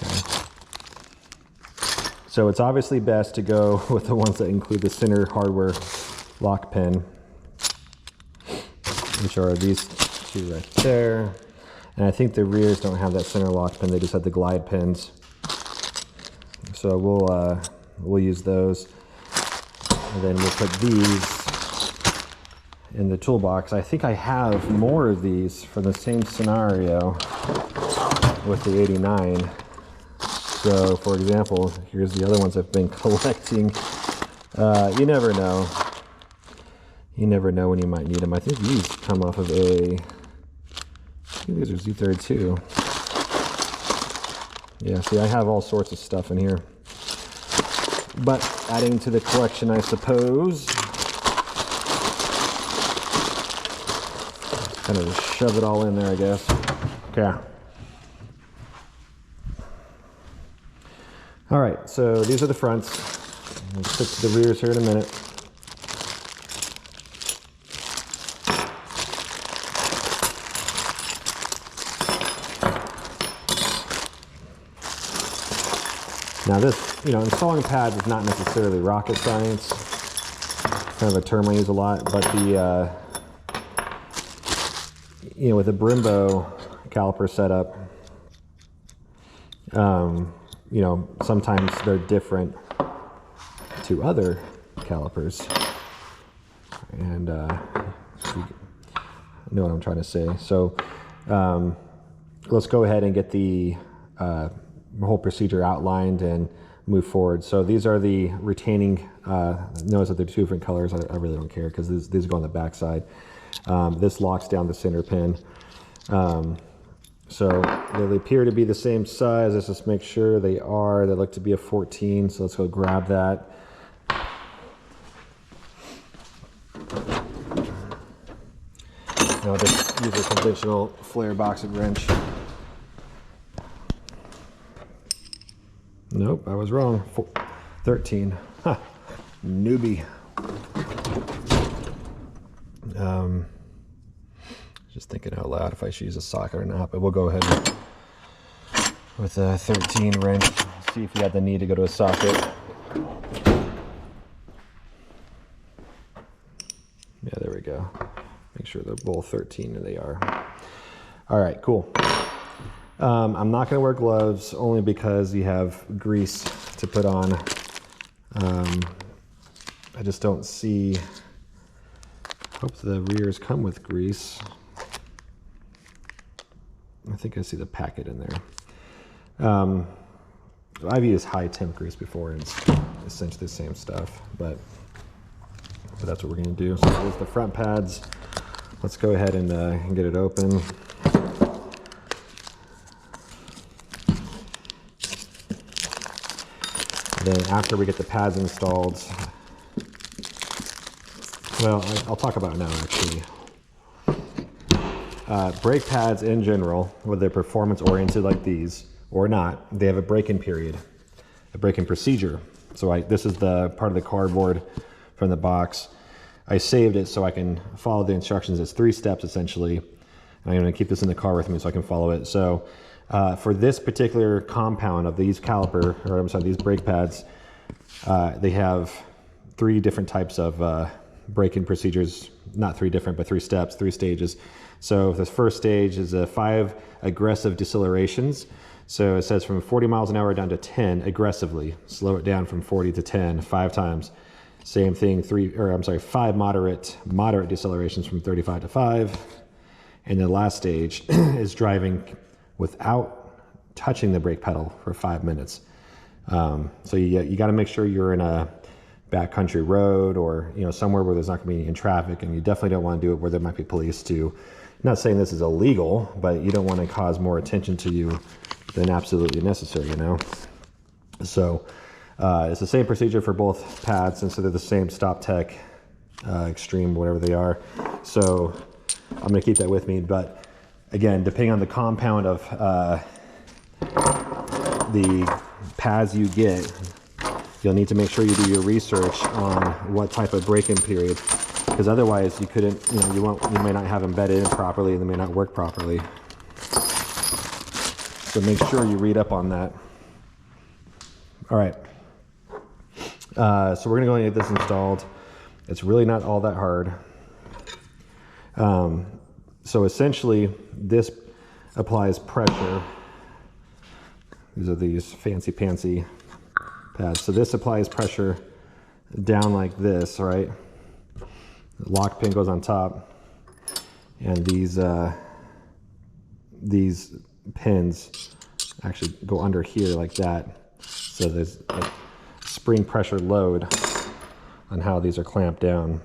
Okay. So it's obviously best to go with the ones that include the center hardware lock pin, which are these two right there. And I think the rears don't have that center lock pin, they just have the glide pins. So we'll use those. And then we'll put these in the toolbox. I think I have more of these for the same scenario with the 89. So for example, here's the other ones I've been collecting. You never know. You never know when you might need them. I think these come off of I think these are Z32. Yeah, see, I have all sorts of stuff in here. But adding to the collection, I suppose. Kind of just shove it all in there, I guess. Okay. All right, so these are the fronts. We'll stick to the rears here in a minute. Now this, you know, installing pads is not necessarily rocket science. Kind of a term I use a lot, but the, you know, with a Brembo caliper setup, you know, sometimes they're different to other calipers. And you know what I'm trying to say. So let's go ahead and get the whole procedure outlined and move forward. So these are the retaining, notice that they're two different colors. I really don't care because these go on the back side. This locks down the center pin. So they appear to be the same size. Let's just make sure they are. They look to be a 14, so let's go grab that. Now I'll just use a conventional flare boxing wrench. Nope, I was wrong. 13. Huh. Newbie. Just thinking out loud if I should use a socket or not, but we'll go ahead with a 13 wrench. See if we have the need to go to a socket. we go. Make sure they're both 13, and they are. All right, cool. I'm not going to wear gloves only because you have grease to put on. I just don't see. Hope the rears come with grease. I think I see the packet in there. I've used high temp grease before, and it's essentially the same stuff, but that's what we're going to do. So there's the front pads. Let's go ahead and get it open. Then after we get the pads installed, well, I'll talk about it now actually. Brake pads in general, whether they're performance oriented like these or not, they have a break-in period, a break-in procedure. So this is the part of the cardboard from the box. I saved it so I can follow the instructions. It's 3 steps essentially. And I'm going to keep this in the car with me so I can follow it. So for this particular compound of these these brake pads, they have 3 different types of break-in procedures. Not 3 different, but 3 steps, 3 stages. So the first stage is 5 aggressive decelerations. So it says from 40 miles an hour down to 10 aggressively. Slow it down from 40 to 10 5 times. Same thing, 5 moderate decelerations from 35 to 5. And the last stage is driving without touching the brake pedal for 5 minutes. So you got to make sure you're in a backcountry road or somewhere where there's not going to be any traffic, and you definitely don't want to do it where there might be police too. Not saying this is illegal, but you don't want to cause more attention to you than absolutely necessary, So it's the same procedure for both pads, and so they're the same Stop Tech, Extreme, whatever they are. So I'm going to keep that with me. But again, depending on the compound of the pads you get, you'll need to make sure you do your research on what type of break-in period, because otherwise you couldn't, you may not have them bedded in properly and they may not work properly. So make sure you read up on that. All right. So we're gonna go and get this installed. It's really not all that hard. So essentially this applies pressure. These are these fancy pantsy pads. So this applies pressure down like this, right? The lock pin goes on top, and these pins actually go under here like that. So there's a spring pressure load on how these are clamped down.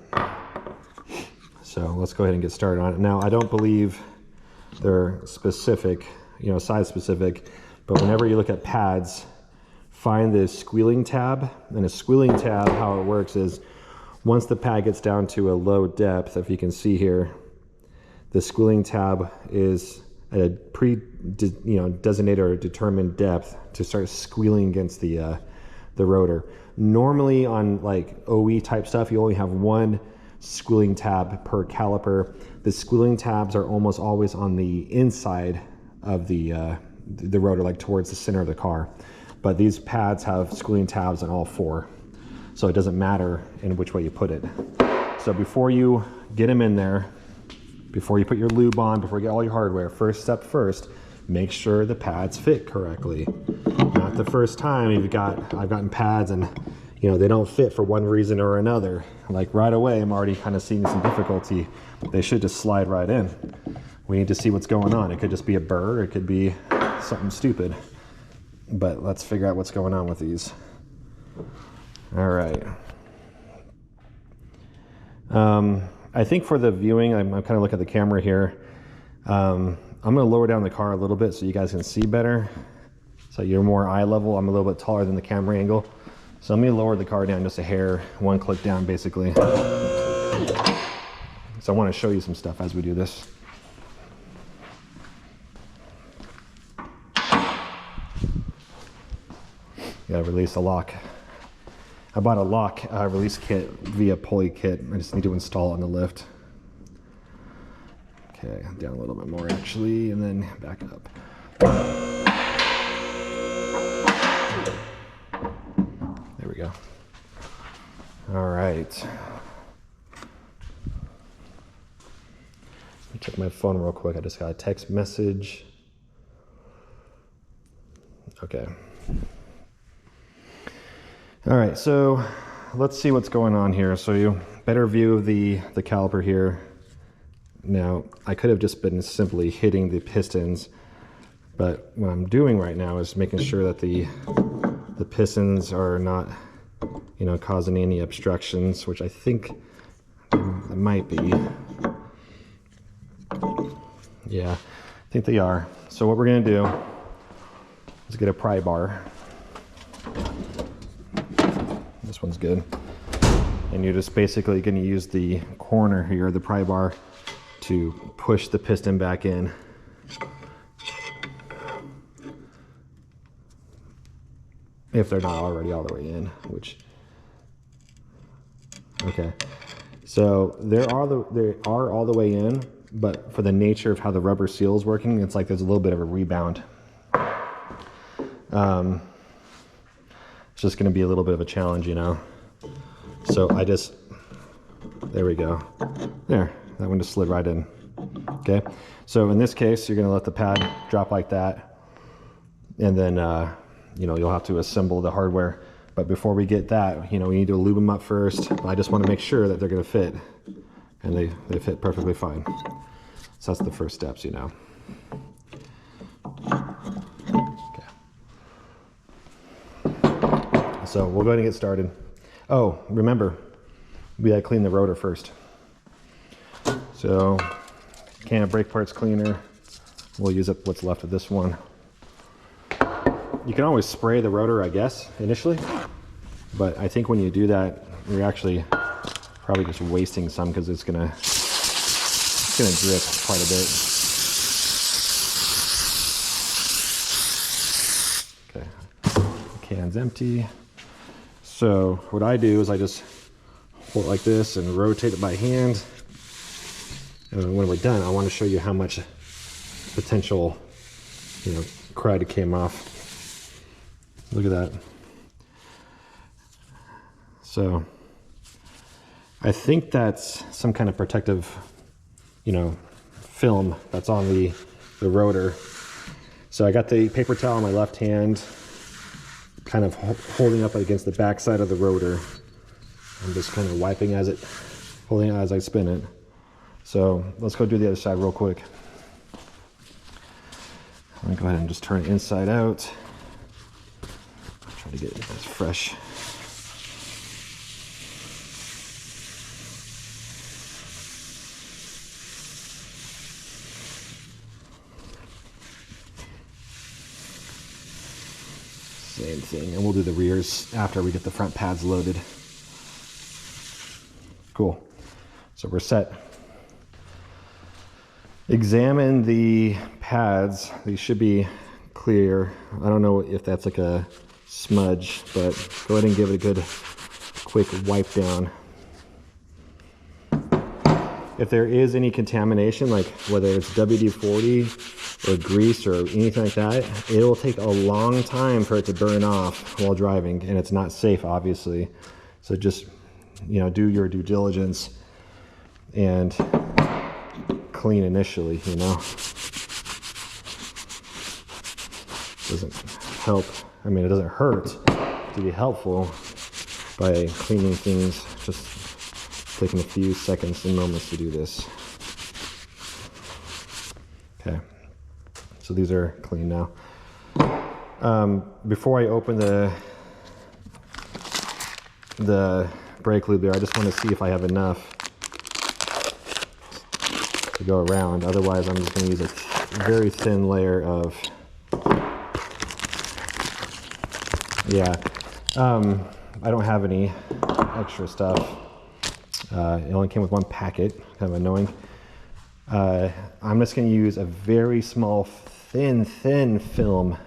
So let's go ahead and get started on it. Now, I don't believe they're specific, size specific, but whenever you look at pads, find the squealing tab. And a squealing tab, how it works is once the pad gets down to a low depth, if you can see here, the squealing tab is at a designated or determined depth to start squealing against the rotor. Normally on like OE type stuff, you only have 1 squealing tab per caliper. The squealing tabs are almost always on the inside of the rotor, like towards the center of the car. But these pads have squealing tabs on all 4. So it doesn't matter in which way you put it. So before you get them in there, before you put your lube on, before you get all your hardware, first step first, make sure the pads fit correctly. Not the first time I've gotten pads and they don't fit for one reason or another. Like right away, I'm already kind of seeing some difficulty. They should just slide right in. We need to see what's going on. It could just be a burr, it could be something stupid. But let's figure out what's going on with these. All right. I think for the viewing, I'm kind of looking at the camera here. I'm going to lower down the car a little bit so you guys can see better. So you're more eye level. I'm a little bit taller than the camera angle. So let me lower the car down just a hair, 1 click down basically. So I want to show you some stuff as we do this. Gotta release the lock. I bought a lock release kit via pulley kit. I just need to install it on the lift. Okay, down a little bit more actually, and then back up. There we go. All right. Check my phone real quick. I just got a text message. Okay. All right, so let's see what's going on here. So you better view of the caliper here. Now, I could have just been simply hitting the pistons, but what I'm doing right now is making sure that the pistons are not, you know, causing any obstructions, which I think it might be. Yeah, I think they are. So what we're gonna do is get a pry bar. This one's good. And you're just basically gonna use the corner here, the pry bar, to push the piston back in. If they're not already all the way in, which, okay. So they are all the way in, but for the nature of how the rubber seal is working, it's like there's a little bit of a rebound. It's just gonna be a little bit of a challenge, you know? So there we go. There, that one just slid right in. Okay, so in this case, you're gonna let the pad drop like that, and then, you know, you'll have to assemble the hardware. But before we get that, you know, we need to lube them up first. I just want to make sure that they're going to fit, and they fit perfectly fine. So that's the first steps, you know. Okay. So we'll go ahead and get started. Oh, remember, we gotta clean the rotor first. So, can of brake parts cleaner. We'll use up what's left of this one. You can always spray the rotor, I guess, initially, but I think when you do that, you're actually probably just wasting some, because it's gonna drip quite a bit. Okay, the can's empty. So what I do is I just hold it like this and rotate it by hand. And when we're done, I want to show you how much potential, you know, crud came off. Look at that. So I think that's some kind of protective, you know, film that's on the rotor. So I got the paper towel in my left hand, kind of holding up against the back side of the rotor. I'm just kind of wiping holding it as I spin it. So let's go do the other side real quick. I'm gonna go ahead and just turn it inside out. Try to get it as fresh. Same thing, and we'll do the rears after we get the front pads loaded. Cool. So we're set. Examine the pads. These should be clear. I don't know if that's like a smudge, but go ahead and give it a good quick wipe down. If there is any contamination, like whether it's WD-40 or grease or anything like that, it will take a long time for it to burn off while driving, and it's not safe, obviously. So just, you know, do your due diligence and clean initially, you know. Doesn't help. I mean, it doesn't hurt to be helpful by cleaning things, just taking a few seconds and moments to do this. Okay, so these are clean now. Before I open the brake lube there, I just want to see if I have enough to go around. Otherwise, I'm just going to use a very thin layer of, yeah, I don't have any extra stuff. It only came with one packet, kind of annoying. I'm just going to use a very small, thin film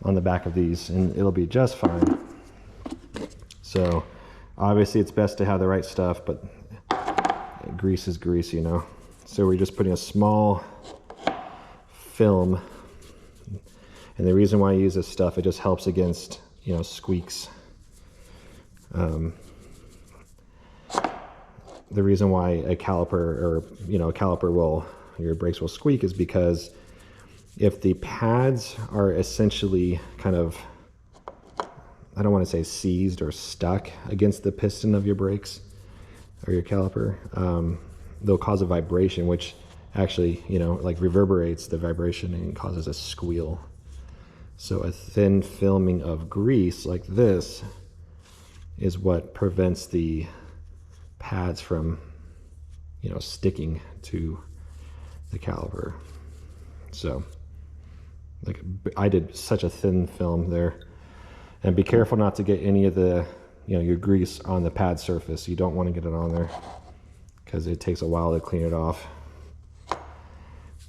on the back of these, and it'll be just fine. So obviously it's best to have the right stuff, but grease is grease, you know. So we're just putting a small film, and the reason why I use this stuff, it just helps against, you know, squeaks. the reason why a caliper, or a caliper will, your brakes will squeak, is because if the pads are essentially kind of, I don't want to say seized or stuck against the piston of your brakes or your caliper, they'll cause a vibration, which actually, like reverberates the vibration and causes a squeal. So a thin filming of grease like this is what prevents the pads from, sticking to the caliper. So, like, I did such a thin film there. And be careful not to get any of the, your grease on the pad surface. You don't want to get it on there because it takes a while to clean it off.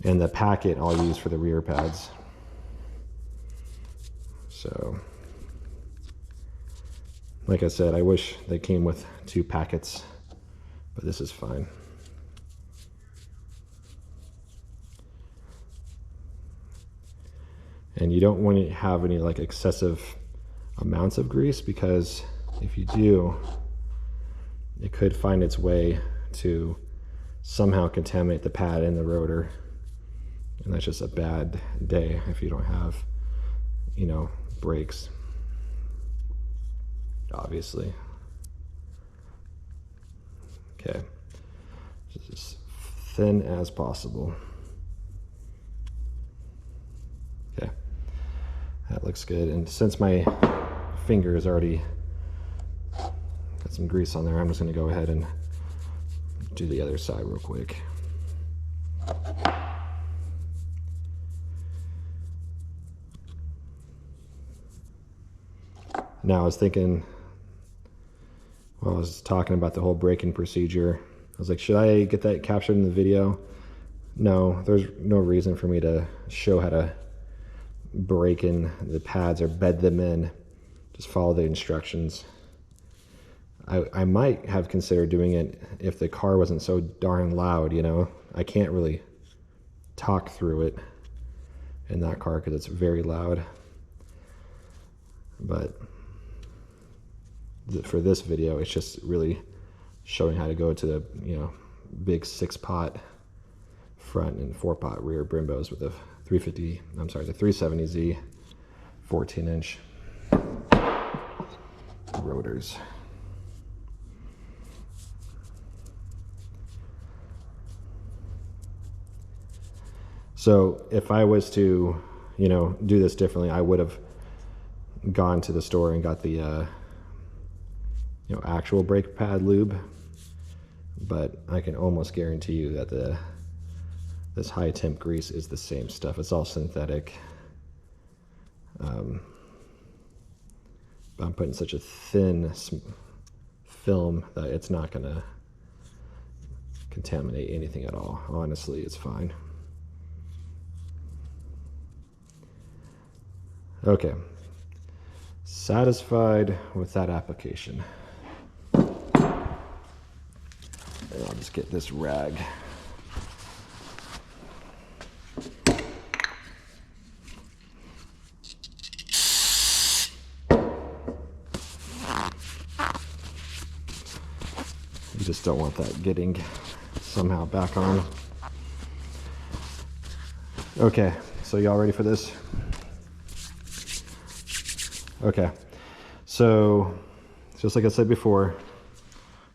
And the packet I'll use for the rear pads. So, like I said, I wish they came with 2 packets, but this is fine. And you don't want to have any like excessive amounts of grease, because if you do, it could find its way to somehow contaminate the pad and the rotor. And that's just a bad day if you don't have, brakes, obviously. Okay, just as thin as possible. Okay, that looks good. And since my finger is already got some grease on there, I'm just going to go ahead and do the other side real quick. Now I was thinking, while I was talking about the whole braking procedure, I was like, should I get that captured in the video? No, there's no reason for me to show how to brake in the pads or bed them in. Just follow the instructions. I might have considered doing it if the car wasn't so darn loud, I can't really talk through it in that car because it's very loud. But for this video, it's just really showing how to go to the big 6-pot front and 4-pot rear Brembos with the 370Z 14-inch rotors. So if I was to do this differently, I would have gone to the store and got the actual brake pad lube, but I can almost guarantee you that this high temp grease is the same stuff. It's all synthetic, but I'm putting such a thin film that it's not gonna contaminate anything at all. Honestly, it's fine. Okay, satisfied with that application. And I'll just get this rag. You just don't want that getting somehow back on. Okay, so y'all ready for this? Okay, so just like I said before,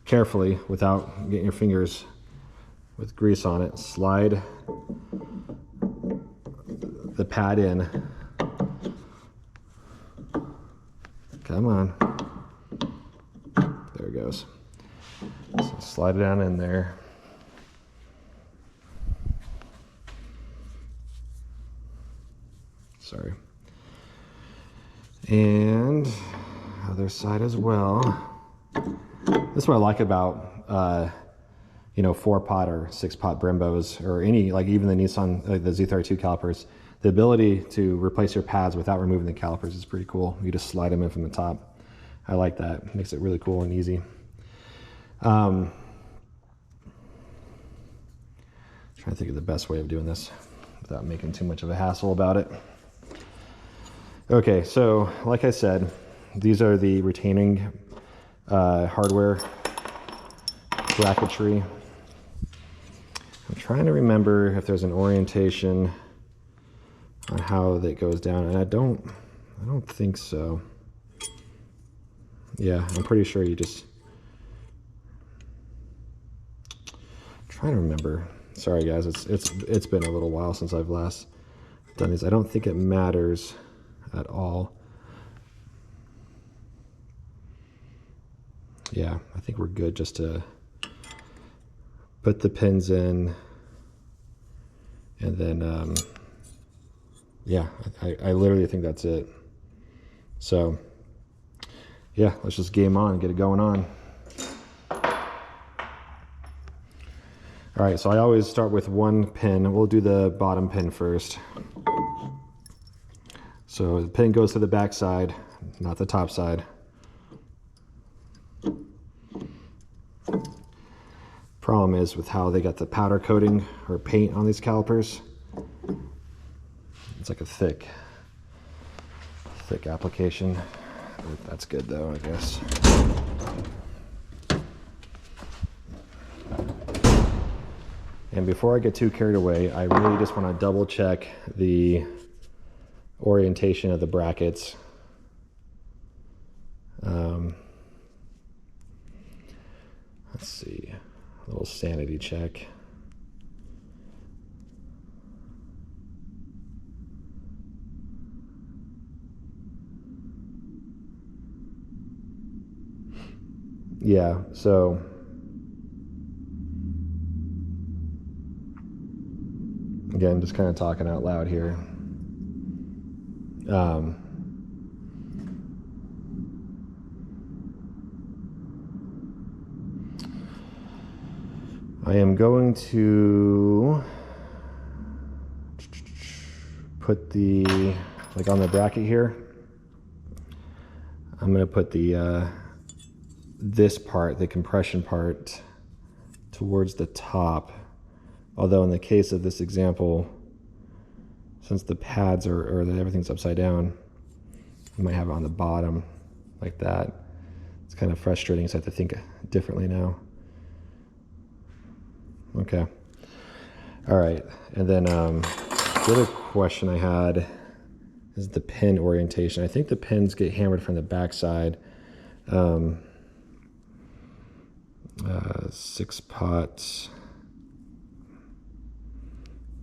carefully, without getting your fingers with grease on it, slide the pad in. Come on. There it goes. So slide it down in there. Sorry. And other side as well. This is what I like about 4-pot or 6-pot Brembos, or any, like even the Nissan, the Z32 calipers. The ability to replace your pads without removing the calipers is pretty cool. You just slide them in from the top. I like that. It makes it really cool and easy. Trying to think of the best way of doing this without making too much of a hassle about it. Okay, so like I said, these are the retaining hardware bracketry. I'm trying to remember if there's an orientation on how that goes down, and I don't think so. Yeah, I'm pretty sure you just, trying to remember. Sorry guys, it's been a little while since I've last done these. I don't think it matters at all. Yeah, I think we're good just to put the pins in, and then yeah, I literally think that's it. So yeah, let's just game on and get it going on. All right, so I always start with one pin. We'll do the bottom pin first. So the pin goes to the back side, not the top side. Problem is with how they got the powder coating or paint on these calipers, it's like a thick application. That's good though, I guess. And before I get too carried away, I really just want to double check the orientation of the brackets. Let's see, a little sanity check. Yeah, so again, just kind of talking out loud here. I am going to put the, like on the bracket here, I'm going to put the this part, the compression part, towards the top. Although in the case of this example, since the pads or everything's upside down, you might have it on the bottom like that. It's kind of frustrating, so I have to think differently now. Okay. All right. And then the other question I had is the pin orientation. I think the pins get hammered from the backside. 6-pot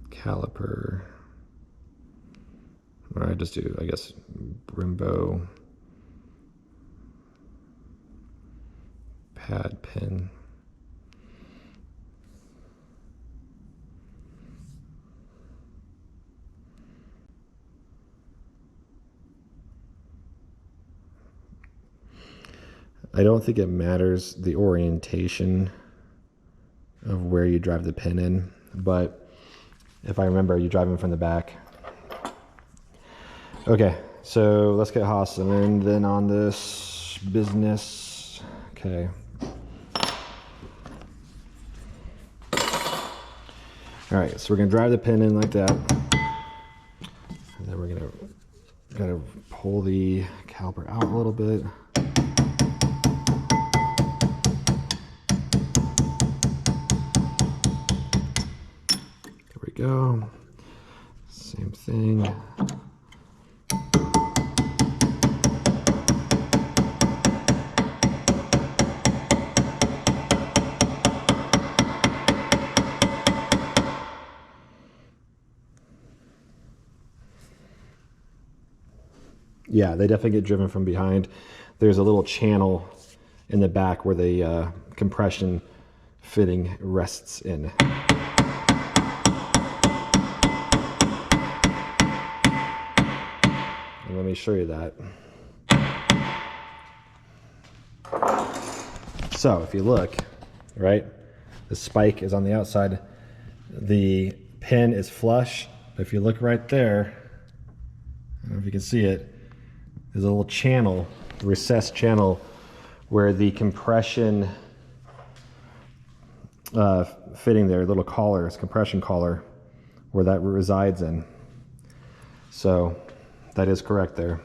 caliper. Or I just do, I guess, Brembo pad pin. I don't think it matters the orientation of where you drive the pin in, but if I remember, you drive them from the back. Okay, so let's get hostile and then on this business. Okay. All right, so we're gonna drive the pin in like that, and then we're gotta pull the caliper out a little bit. Go. Same thing. Yeah, they definitely get driven from behind. There's a little channel in the back where the compression fitting rests in. Let me show you that. So if you look, right, the spike is on the outside. The pin is flush. But if you look right there, I don't know if you can see it, there's a little channel, recessed channel, where the compression fitting there, little collar, it's compression collar, where that resides in. So that is correct there.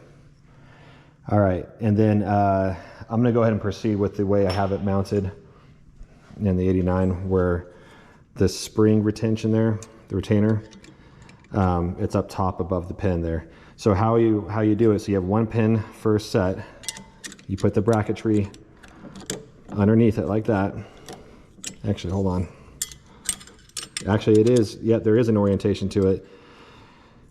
All right, and then I'm gonna go ahead and proceed with the way I have it mounted. in the 89 where the spring retention there, the retainer, it's up top above the pin there. So how you do it, so you have one pin first set, you put the bracketry underneath it like that. Actually, hold on. Actually, it is, yeah, there is an orientation to it.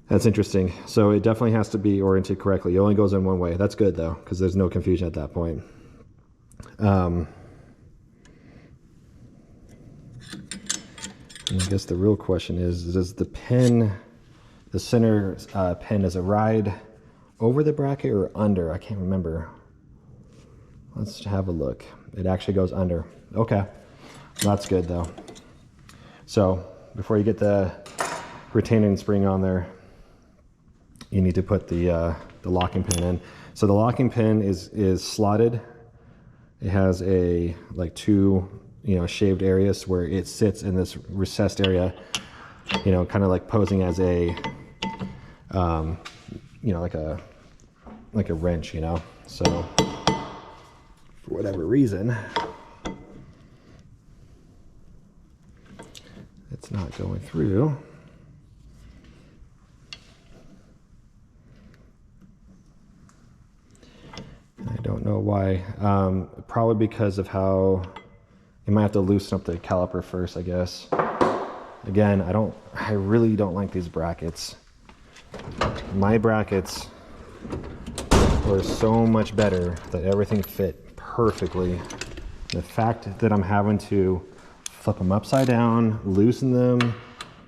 That's interesting. So it definitely has to be oriented correctly. It only goes in one way. That's good though, because there's no confusion at that point. And I guess the real question is, does the pin, the center pin, does it ride over the bracket or under? I can't remember. Let's have a look. It actually goes under. Okay, that's good though. So before you get the retaining spring on there, you need to put the locking pin in. So the locking pin is slotted. It has a like two, shaved areas where it sits in this recessed area, kind of like posing as a, like a wrench, So for whatever reason, it's not going through. I don't know why. Probably because of how you might have to loosen up the caliper first, I guess. Again, I really don't like these brackets. My brackets were so much better that everything fit perfectly. The fact that I'm having to flip them upside down, loosen them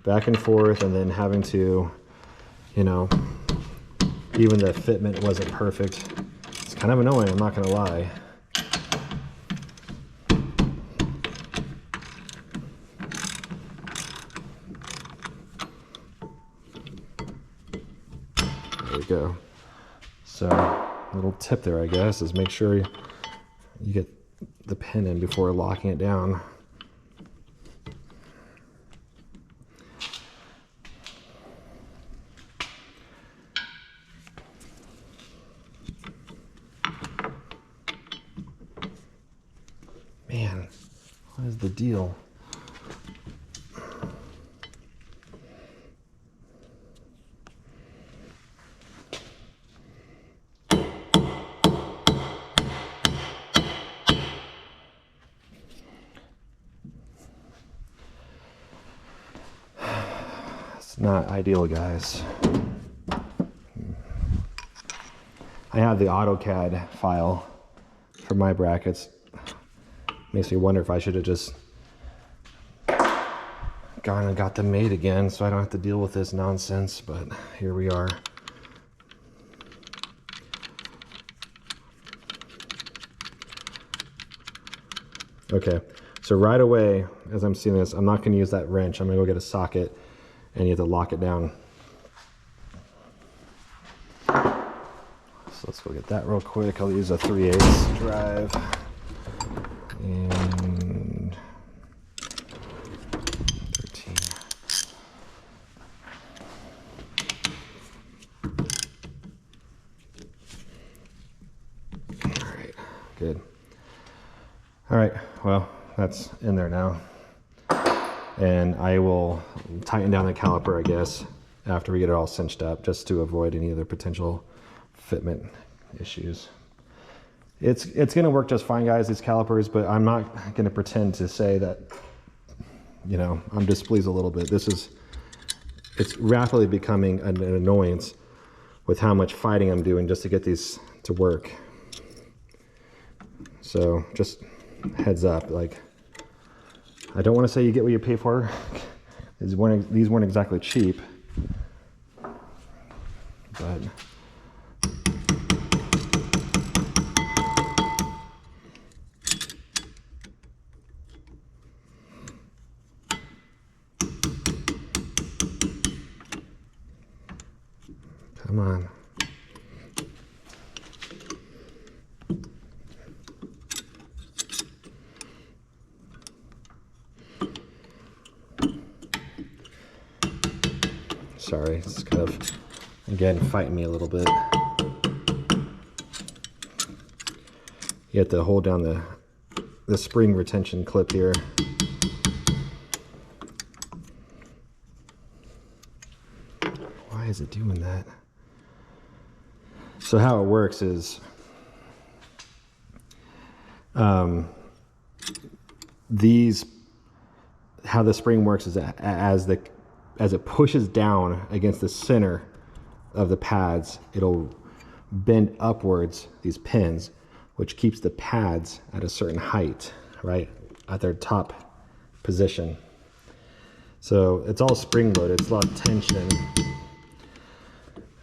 back and forth, and then having to, even the fitment wasn't perfect. It's kind of annoying, I'm not gonna lie. There we go. So, little tip there, I guess, is make sure you get the pin in before locking it down. Man, what is the deal? It's not ideal, guys. I have the AutoCAD file for my brackets. Makes me wonder if I should have just gone and got them made again so I don't have to deal with this nonsense, but here we are. Okay, so right away, as I'm seeing this, I'm not going to use that wrench. I'm going to go get a socket and you have to lock it down. So let's go get that real quick. I'll use a 3/8 drive. And 13. All right, good. All right, well, that's in there now. And I will tighten down the caliper, I guess, after we get it all cinched up, just to avoid any other potential fitment issues. It's going to work just fine, guys, these calipers, but I'm not going to pretend to say that, I'm displeased a little bit. It's rapidly becoming an annoyance with how much fighting I'm doing just to get these to work. So just heads up, like, I don't want to say you get what you pay for. These weren't exactly cheap, but come on. Sorry, it's kind of, again, fighting me a little bit. You have to hold down the the spring retention clip here. Why is it doing that? So how it works is how the spring works is as it pushes down against the center of the pads, it'll bend upwards these pins, which keeps the pads at a certain height, right, at their top position. So it's all spring loaded, it's a lot of tension.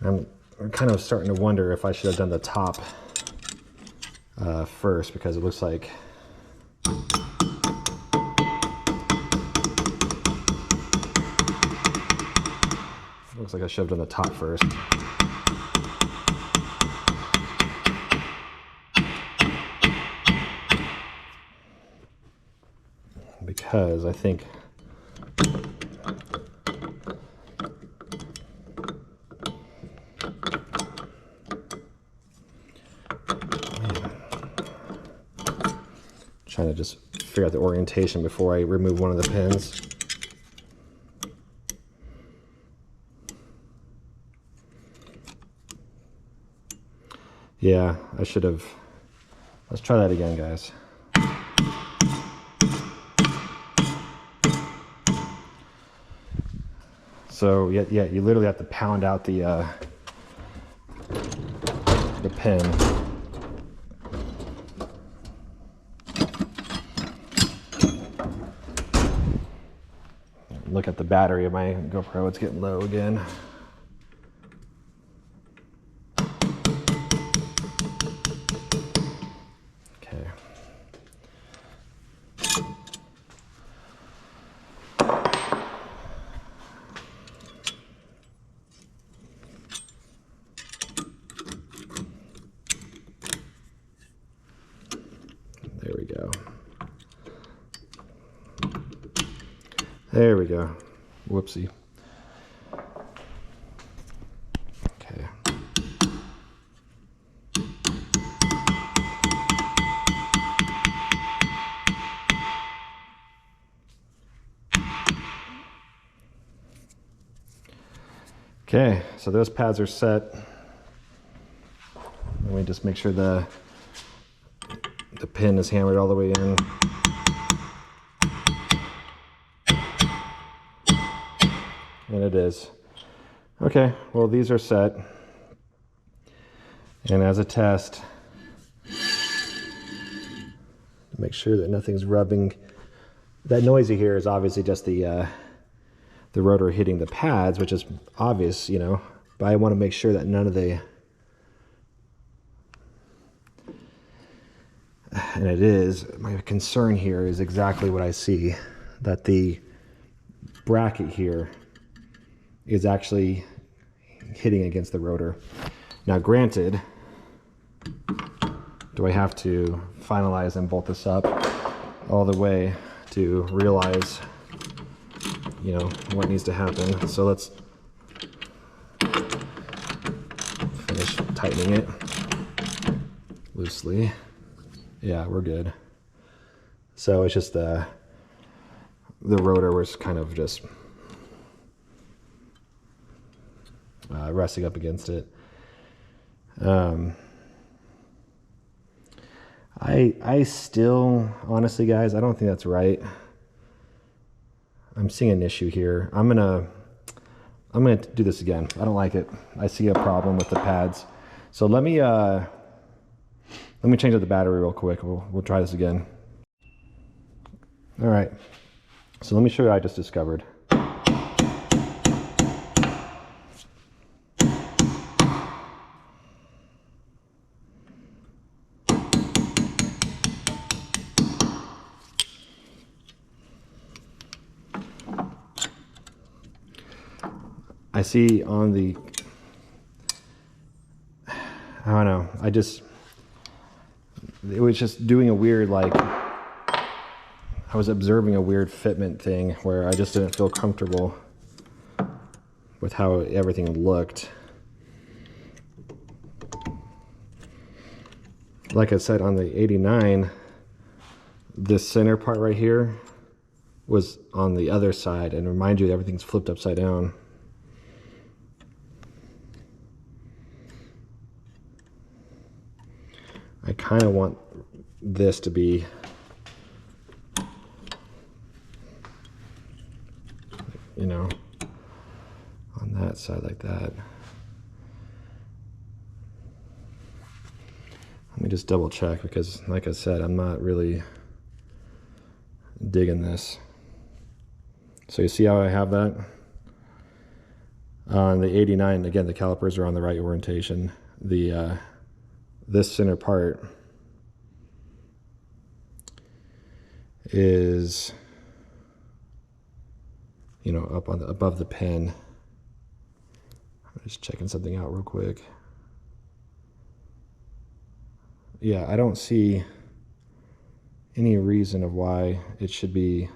I'm kind of starting to wonder if I should have done the top first, because it looks like I should have done the top first. Because I think trying to just figure out the orientation before I remove one of the pins. Yeah, I should have. Let's try that again, guys. So yeah, you literally have to pound out the pin. Look at the battery of my GoPro, it's getting low again. Okay. There we go. There we go. Whoopsie. Okay. Okay, so those pads are set. Let me just make sure the pin is hammered all the way in. And it is. Okay, well, these are set. And as a test, make sure that nothing's rubbing. That noise you hear is obviously just the rotor hitting the pads, which is obvious, you know, but I want to make sure that none of the, and it is, my concern here is exactly what I see, that the bracket here is actually hitting against the rotor. Now granted, do I have to finalize and bolt this up all the way to realize, you know, what needs to happen? So let's finish tightening it loosely. Yeah, we're good. So it's just the rotor was kind of just resting up against it. I still, honestly guys, I don't think that's right. I'm seeing an issue here. I'm gonna do this again. I don't like it. I see a problem with the pads. So let me change out the battery real quick. We'll try this again. All right. So let me show you what I just discovered. I see on the, I don't know, it was just doing a weird, like, I was observing a weird fitment thing where I just didn't feel comfortable with how everything looked. Like I said, on the 89, this center part right here was on the other side, and remind you, everything's flipped upside down. I kind of want this to be on that side like that. Let me just double check, because like I said, I'm not really digging this. So you see how I have that? On the 89, again, the calipers are on the right orientation. The this center part is up on above the pin. I'm just checking something out real quick. Yeah, I don't see any reason of why it should be,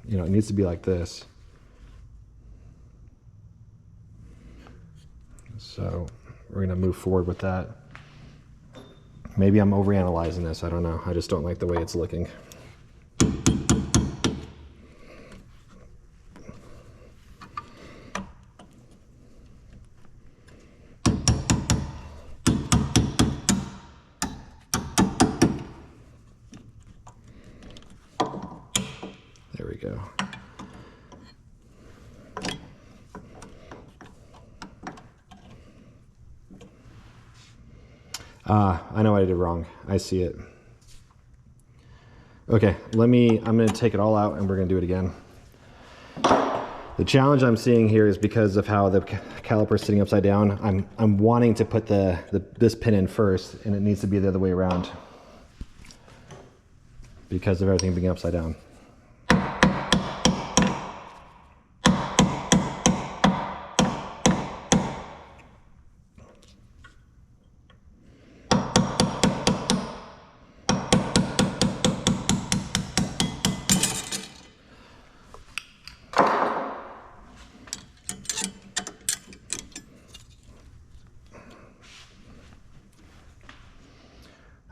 it needs to be like this. So we're gonna move forward with that. Maybe I'm overanalyzing this, I don't know. I just don't like the way it's looking. There we go. I know I did wrong. I see it. Okay, I'm gonna take it all out and we're gonna do it again. The challenge I'm seeing here is because of how the caliper is sitting upside down. I'm wanting to put this pin in first, and it needs to be the other way around because of everything being upside down.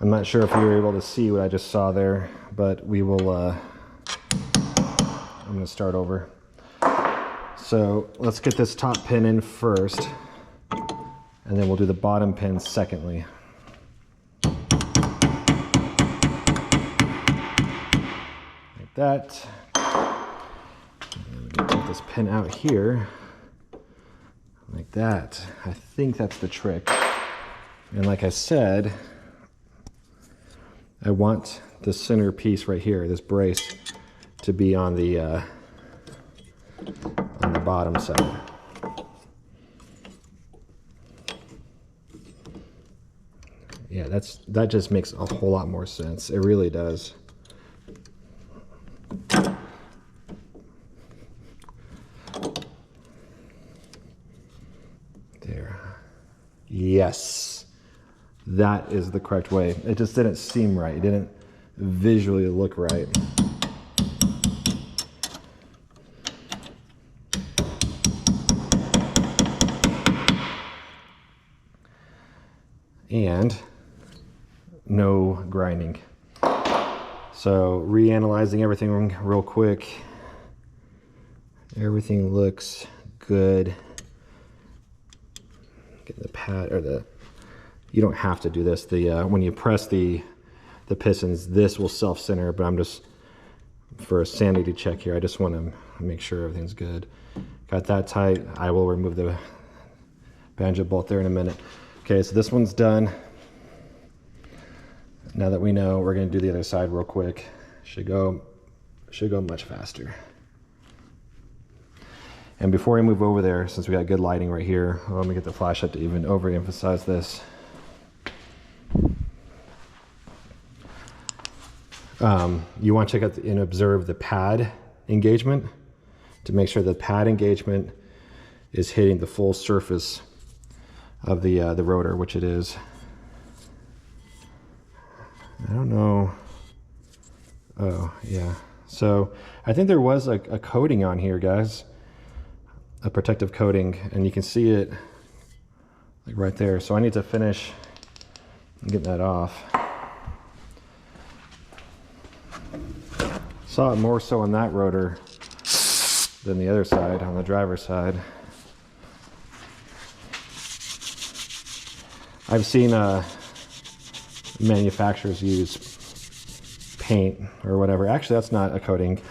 I'm not sure if you were able to see what I just saw there, but we will, I'm gonna start over. So let's get this top pin in first, and then we'll do the bottom pin secondly. Like that. And get this pin out here, like that. I think that's the trick. And like I said, I want the center piece right here, this brace, to be on the bottom side. Yeah, that just makes a whole lot more sense. It really does. There. Yes. That is the correct way. It just didn't seem right. It didn't visually look right. And no grinding. So reanalyzing everything real quick. Everything looks good. Get the pad or you don't have to do this. When you press the pistons, this will self-center, but I'm just, for a sanity check here, I just want to make sure everything's good. Got that tight. I will remove the banjo bolt there in a minute. Okay, so this one's done. Now that we know, we're going to do the other side real quick. Should go much faster. And before I move over there, since we got good lighting right here, let me get the flash up to even overemphasize this. You want to check out and observe the pad engagement to make sure the pad engagement is hitting the full surface of the rotor, which it is. I don't know. Oh yeah. So I think there was a coating on here, guys, a protective coating, and you can see it like right there. So I need to finish getting that off. Saw it more so on that rotor than the other side, on the driver's side. I've seen manufacturers use paint or whatever. Actually, that's not a coating.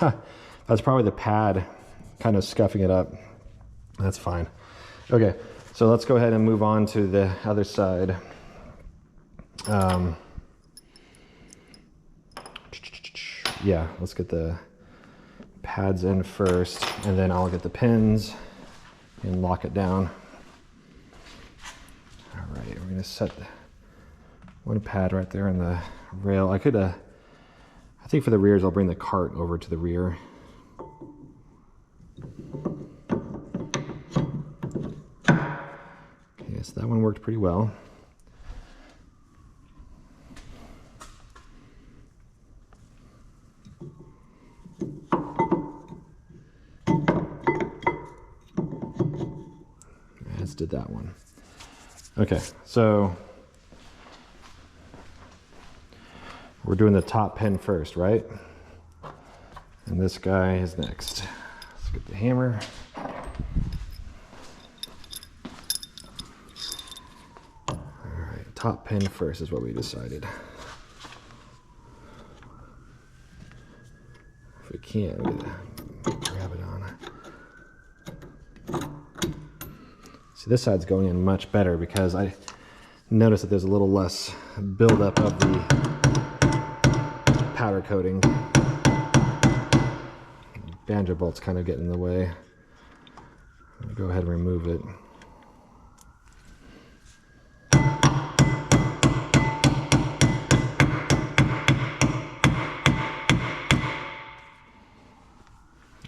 That's probably the pad kind of scuffing it up. That's fine. Okay, so let's go ahead and move on to the other side. Yeah, let's get the pads in first, and then I'll get the pins and lock it down. All right, we're gonna set one pad right there on the rail. I think for the rears, I'll bring the cart over to the rear. Okay, so that one worked pretty well. Let's did that one. Okay, so we're doing the top pin first, right? And this guy is next. Let's get the hammer. All right, top pin first is what we decided. If we can, we're gonna grab it on. See, this side's going in much better because I noticed that there's a little less buildup of the powder coating. Banjo bolt's kind of getting in the way. I'll go ahead and remove it.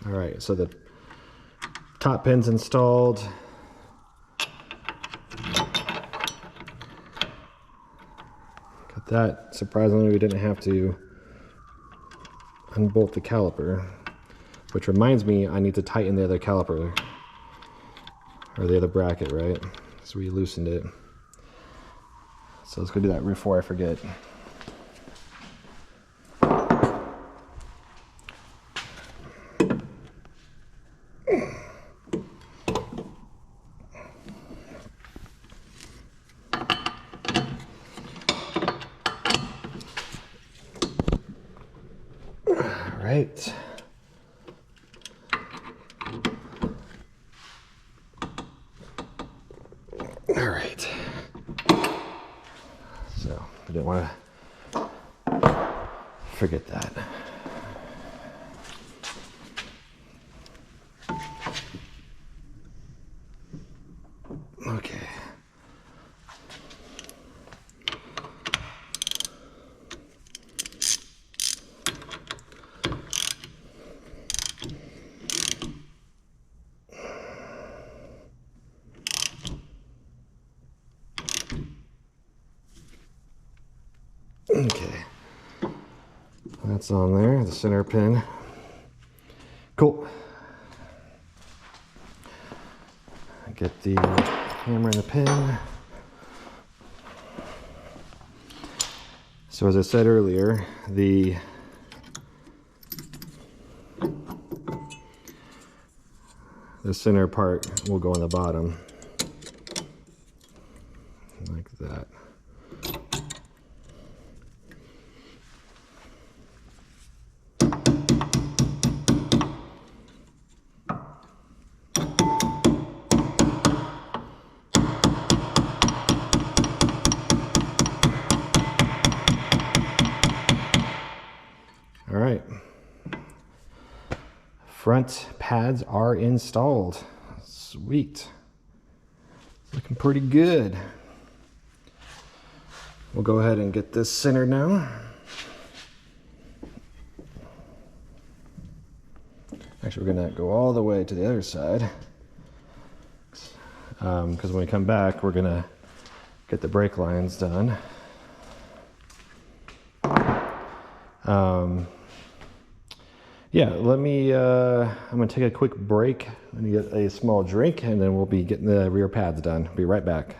All right, so the top pin's installed. Got that. Surprisingly, we didn't have to unbolt the caliper, which reminds me I need to tighten the other caliper, or the other bracket, right? So we loosened it. So let's go do that before I forget. Right. All right. So I didn't want to forget that. Okay. Okay, that's on there, the center pin. Cool. Get the hammer and the pin. So as I said earlier, the center part will go on the bottom, like that. All right, front pads are installed. Sweet, looking pretty good. We'll go ahead and get this centered now. Actually, we're gonna go all the way to the other side, because when we come back, we're gonna get the brake lines done. Yeah, let me, I'm gonna take a quick break and get a small drink, and then we'll be getting the rear pads done. Be right back.